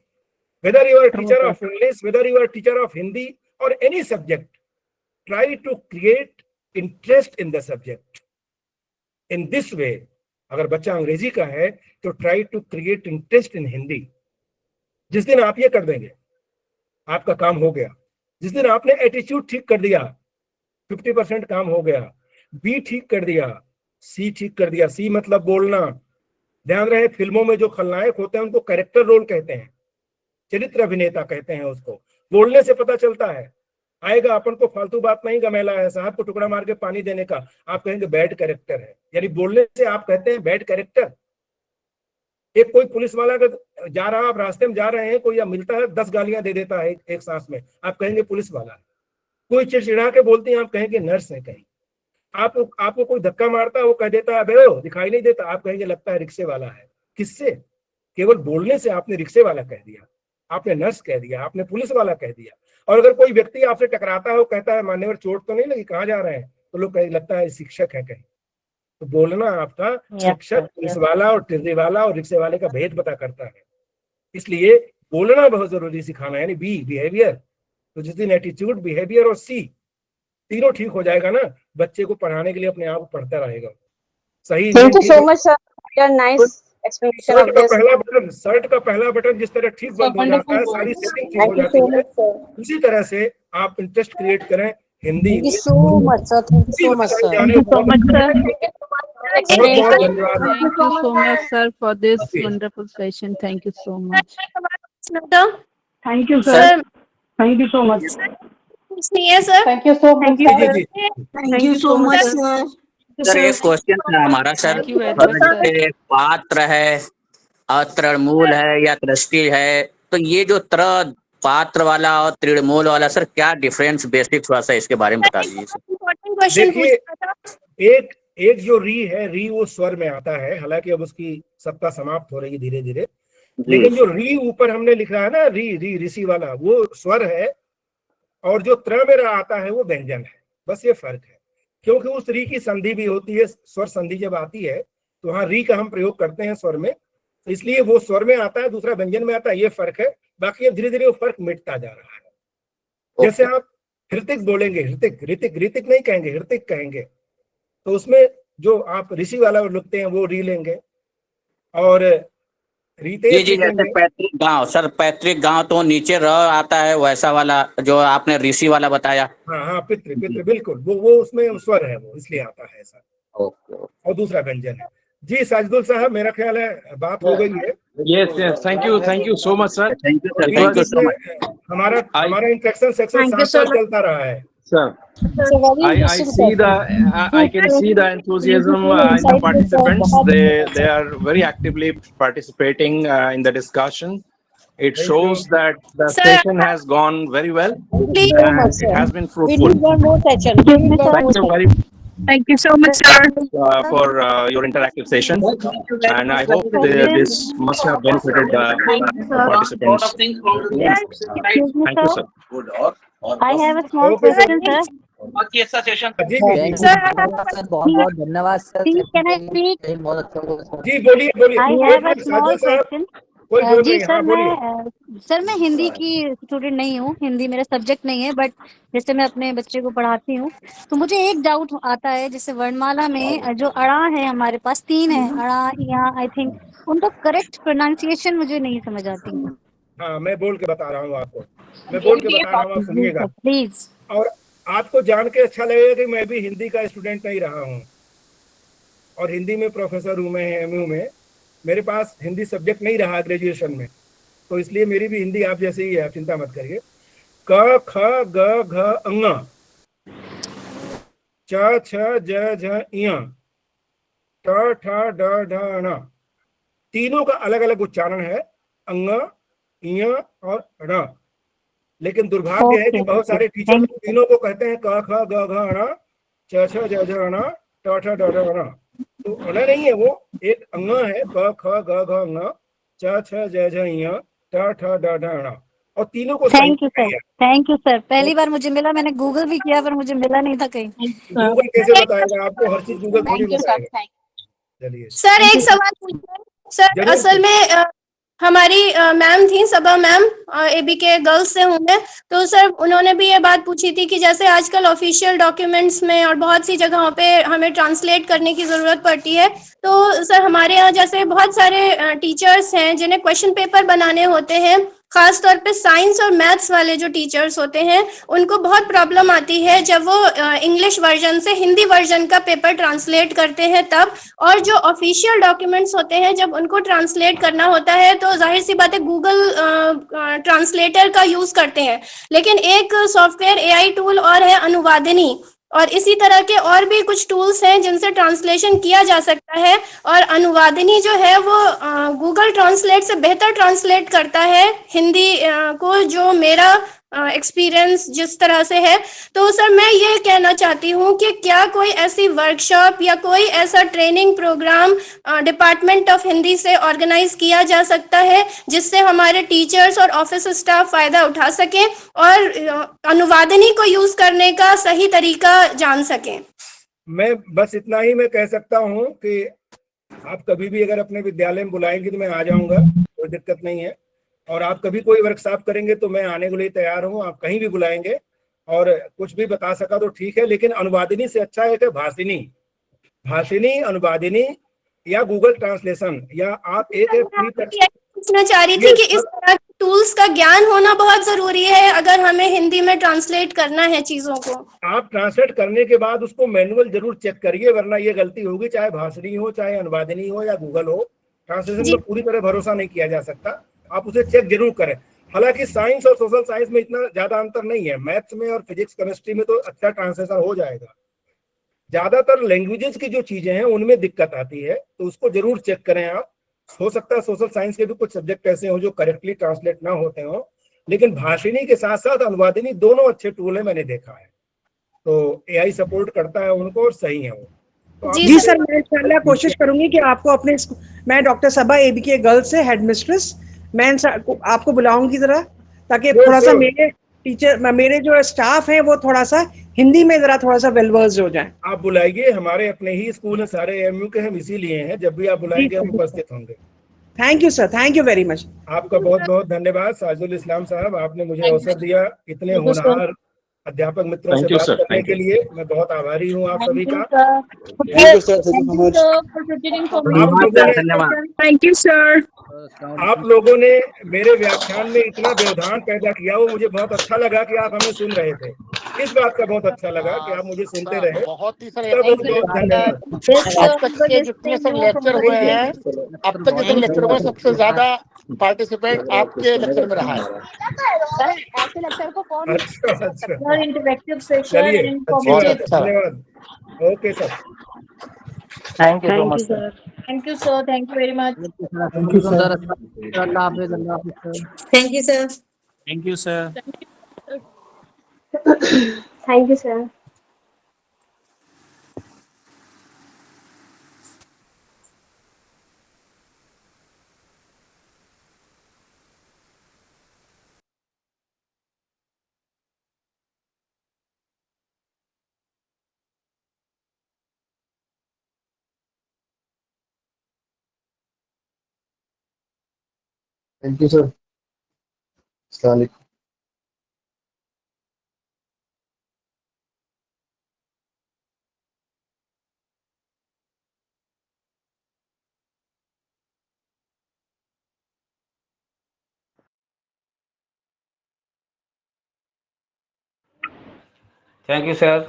whether you are a teacher of English, whether you are a teacher of Hindi or any subject, try to create interest in the subject. In this way, अगर बच्चा अंग्रेजी का है तो try to create interest in Hindi. जिस दिन आप ये कर देंगे, आपका काम हो गया। जिस दिन आपने एटीट्यूड ठीक कर दिया, 50% काम हो गया। B ठीक कर दिया, C ठीक कर दिया। C मतलब बोलना। ध्यान रहे, फिल्मों में जो खलनायक होते हैं उनको कैरेक्टर रोल कहते हैं, चरित्र अभिनेता कहते हैं उसको। बोलने से पता चलता है। आएगा अपन को फालतू बात नहीं गमेला है, साहब को टुकड़ा मार के पानी देने का, आप कहेंगे बैड कैरेक्टर है, यानी बोलने से आप कहते हैं बैड कैरेक्टर। एक कोई पुलिस वाला अगर जा रहा, आप रास्ते में जा रहे हैं, कोई मिलता है 10 गालियां दे देता है एक सांस में, आप कहेंगे पुलिस वाला है। कोई चिड़चिड़ा के बोलती है, आप कहेंगे नर्स है कहीं। आपको कोई धक्का मारता है, वो कह देता है बे दिखाई नहीं देता, आप कहेंगे लगता है रिक्शे वाला है। किससे? केवल बोलने से आपने रिक्शे वाला कह दिया, आपने नर्स कह दिया, आपने पुलिस वाला कह दिया। और अगर कोई व्यक्ति आपसे टकराता है, वो कहता है मान्यवर चोट तो नहीं लगी, कहाँ जा रहे हैं, तो लोग लगता है शिक्षक है कहीं। तो बोलना आपका शिक्षक, पुलिस वाला और टिर्री वाला और रिक्शे वाले का भेद पता करता है। इसलिए बोलना बहुत जरूरी सिखाना, यानी बी बिहेवियर। तो जिस दिन एटीट्यूड, बिहेवियर और सी तीनों ठीक हो जाएगा ना, बच्चे को पढ़ाने के लिए अपने आप पढ़ता रहेगा। सही। Thank you so much sir, nice explanation of this. Shirt का पहला बटन जिस तरह ठीक बंद हो जाता है, सारी सेटिंग ठीक हो जाती है, उसी तरह से आप इंटरेस्ट क्रिएट करें Hindi. Thank you so much sir, thank you so much sir, thank you so much sir, thank you so much sir for this wonderful session, thank you so much. Thank you sir, thank you so much. Sir thank you so much, thank you so much sir. Sir एक question था हमारा sir, जैसे पात्र है, तृणमूल है या दृष्टि है, तो ये जो पात्र वाला और तृणमूल वाला सर क्या डिफरेंस बेसिक थोड़ा सा इसके बारे में बता दीजिए। देखिए, एक जो री है, री वो स्वर में आता है, हालांकि अब उसकी सत्ता समाप्त हो रही है धीरे धीरे, लेकिन जो री ऊपर हमने लिख रहा है ना, री ऋषि वाला, वो स्वर है, और जो त्र में आता है वो व्यंजन है। बस ये फर्क है, क्योंकि उस री की संधि भी होती है, स्वर संधि जब आती है तो वहाँ री का हम प्रयोग करते हैं स्वर में, इसलिए वो स्वर में आता है, दूसरा व्यंजन में आता है, ये फर्क है। बाकी अब धीरे धीरे वो फर्क मिटता जा रहा है। जैसे आप हृतिक बोलेंगे, ऋतिक नहीं कहेंगे, हृतिक कहेंगे, तो उसमें जो आप ऋषि वाला लिखते हैं वो री लेंगे, और जी जैसे पैतृक गांव सर, पैतृक गांव तो नीचे र आता है, वैसा वाला जो आपने ऋषि वाला बताया। हाँ, पितृ बिल्कुल, वो उसमें स्वर है, वो इसलिए आता है सर। और दूसरा व्यंजन है। जी साजिदुल साहब, मेरा ख्याल है बात हो गई है। Yes, thank you so much sir. Thank you so much. हमारा इंटरेक्शन सेक्शन 7 साल चलता रहा है sir. I can see the enthusiasm in the participants. They are very actively participating in the discussion. It shows that the session has gone very well and it has been fruitful. We need one more session. Thank you very much. Thank you so much, sir. For your interactive session, and I hope this must have benefited participants. Thank you, sir. I have a small question, sir. बाकी ऐसा session sir बहुत बहुत धन्यवाद sir. Can I speak? बहुत अच्छा हुआ। जी बोलिए बोलिए। I have a small question. कोई बोल जी रही है, हाँ, सर मैं हिंदी की स्टूडेंट नहीं हूँ, हिंदी मेरा सब्जेक्ट नहीं है, बट जैसे मैं अपने बच्चे को पढ़ाती हूँ तो मुझे एक डाउट आता है, जैसे वर्णमाला में जो अड़ा है हमारे पास 3 है, अड़ा या आई थिंक, उनका करेक्ट प्रोनाउंसिएशन मुझे नहीं समझ आती। हाँ मैं बोल के बता रहा हूँ आपको, मैं बोल के बता रहा हूँ, आप सुनिएगा प्लीज। और आपको जान के अच्छा लगेगा कि मैं भी हिंदी का स्टूडेंट नहीं रहा हूँ और हिंदी में प्रोफेसर हूँ मैं MU में। मेरे पास हिंदी सब्जेक्ट नहीं रहा ग्रेजुएशन में, तो इसलिए मेरी भी हिंदी आप जैसे ही है, आप चिंता मत करिए। क ख ग घ अंग, च छ ज झ इया, ट ठ ड ढ ण, तीनों का अलग अलग उच्चारण है, अंग, इया और ण। लेकिन दुर्भाग्य है कि बहुत सारे टीचर तीनों को कहते हैं क ख ग घ ण, च छ ज झ ण, ट ठ ड ढ ण। तो अण नहीं है, वो एक अंग है, क ख ग घ ङ, च छ ज झ ञ, ट ठ ड ढ ण, और तीनों को thank you sir, thank you sir. पहली बार मुझे मिला, मैंने गूगल भी किया पर मुझे मिला नहीं था कहीं। गूगल कैसे बताएगा आपको, हर चीज गूगल थोड़ी बताएगा। चलिए सर एक सवाल पूछना सर, असल में हमारी मैम थी सबा मैम, ABK गर्ल्स से हूँ मैं, तो सर उन्होंने भी ये बात पूछी थी कि जैसे आजकल ऑफिशियल डॉक्यूमेंट्स में और बहुत सी जगहों पे हमें ट्रांसलेट करने की ज़रूरत पड़ती है, तो सर हमारे यहाँ जैसे बहुत सारे टीचर्स हैं जिन्हें क्वेश्चन पेपर बनाने होते हैं, खास तौर पे साइंस और मैथ्स वाले जो टीचर्स होते हैं उनको बहुत प्रॉब्लम आती है जब वो इंग्लिश वर्जन से हिंदी वर्जन का पेपर ट्रांसलेट करते हैं तब, और जो ऑफिशियल डॉक्यूमेंट्स होते हैं जब उनको ट्रांसलेट करना होता है तो जाहिर सी बात है गूगल ट्रांसलेटर का यूज करते हैं, लेकिन एक सॉफ्टवेयर AI टूल और है अनुवादिनी, और इसी तरह के और भी कुछ टूल्स हैं जिनसे ट्रांसलेशन किया जा सकता है, और अनुवादिनी जो है वो गूगल ट्रांसलेट से बेहतर ट्रांसलेट करता है हिंदी को, जो मेरा एक्सपीरियंस जिस तरह से है। तो सर मैं ये कहना चाहती हूँ कि क्या कोई ऐसी वर्कशॉप या कोई ऐसा training program department of Hindi से ऑर्गेनाइज किया जा सकता है जिससे हमारे टीचर्स और ऑफिस स्टाफ फायदा उठा सकें और अनुवादिनी को यूज करने का सही तरीका जान सकें। मैं बस इतना ही मैं कह सकता हूँ कि आप कभी भी अगर अपने विद्यालय में बुलाएंगे तो मैं आ जाऊंगा, कोई दिक्कत नहीं है, और आप कभी कोई वर्कशॉप करेंगे तो मैं आने के लिए तैयार हूँ। आप कहीं भी बुलाएंगे और कुछ भी बता सका तो ठीक है, लेकिन अनुवादिनी से अच्छा है कि भाषिनी, भाषिनी, अनुवादिनी या गूगल ट्रांसलेशन, या आप पूछना चाह रही थी कि इस तरह के टूल्स का ज्ञान होना बहुत जरूरी है अगर हमें हिंदी में ट्रांसलेट करना है चीजों को। आप ट्रांसलेट करने के बाद उसको मैनुअल जरूर चेक करिए, वरना ये गलती होगी, चाहे भाषिनी हो, चाहे अनुवादिनी हो या गूगल हो। ट्रांसलेशन में पूरी तरह भरोसा नहीं किया जा सकता, आप उसे चेक जरूर करें। हालांकि साइंस और सोशल साइंस में इतना ज्यादा अंतर नहीं है, मैथ्स में और फिजिक्स केमिस्ट्री में तो अच्छा ट्रांसलेशन हो जाएगा। ज्यादातर लैंग्वेजेस की जो चीजें हैं उनमें दिक्कत आती है, तो उसको जरूर चेक करें आप। हो सकता है सोशल साइंस के भी कुछ सब्जेक्ट ऐसे हो जो करेक्टली ट्रांसलेट ना होते हो, लेकिन भाषिनी के साथ साथ अनुवादिनी दोनों अच्छे टूल है, मैंने देखा है। तो AI सपोर्ट करता है उनको और सही है वो। तो जी सर, मैं इंशाल्लाह कोशिश करूंगी कि आपको अपने, मैं डॉक्टर सबा ABK गर्ल्स से हेड मिस्ट्रेस, मैं आपको बुलाऊंगी जरा, ताकि थोड़ा सा मेरे टीचर, मेरे जो स्टाफ है वो थोड़ा सा हिंदी में जरा थोड़ा सा वेलवर्स हो जाए। आप बुलाइए, हमारे अपने ही स्कूल है सारे MU के, हम इसीलिए हैं, जब भी आप बुलाएंगे हम उपस्थित होंगे। Thank you sir, thank you very much. आपका बहुत बहुत धन्यवाद साजुल इस्लाम साहब, आपने मुझे अवसर दिया इतने होनहार अध्यापक मित्रों से बात करने के लिए। मैं बहुत आभारी हूँ आप सभी का। Thank you sir. आप लोगों ने मेरे व्याख्यान में इतना व्यवधान पैदा किया, वो मुझे बहुत अच्छा लगा कि आप हमें सुन रहे थे। इस बात का बहुत अच्छा लगा कि आप मुझे सुनते रहे। बहुत ही बहुत धन्यवाद। अब तक के जितने सब लेक्चर हुए हैं, अब तक जितने लेक्चर हुए सबसे ज्यादा पार्टिसिपेट आपके लेक्चर में रहा है। ऐसे लेक्चर को कौन इंटरैक्टिव सेशन, धन्यवाद। Okay sir, thank you so much sir. Thank you sir, thank you very much. Thank you sir. अल्लाह हाफिज़, अल्लाह हाफिज़। Thank you sir. Thank you sir. Thank you sir. Thank you sir. अस्सलाम वालेकुम। Thank you, sir.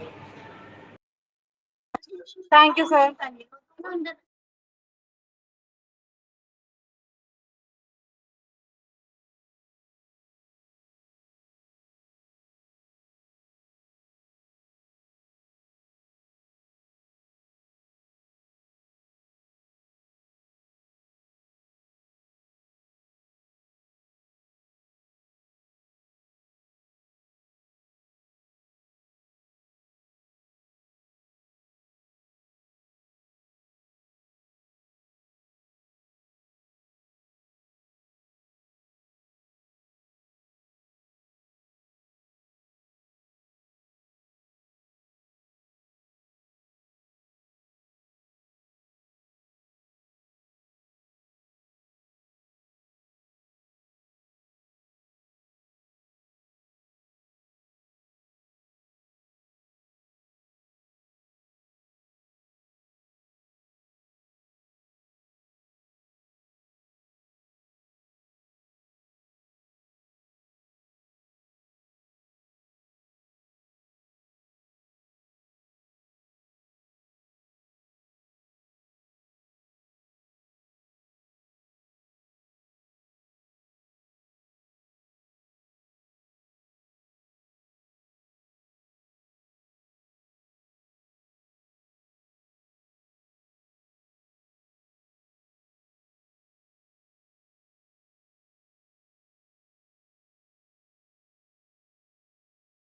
Thank you, sir.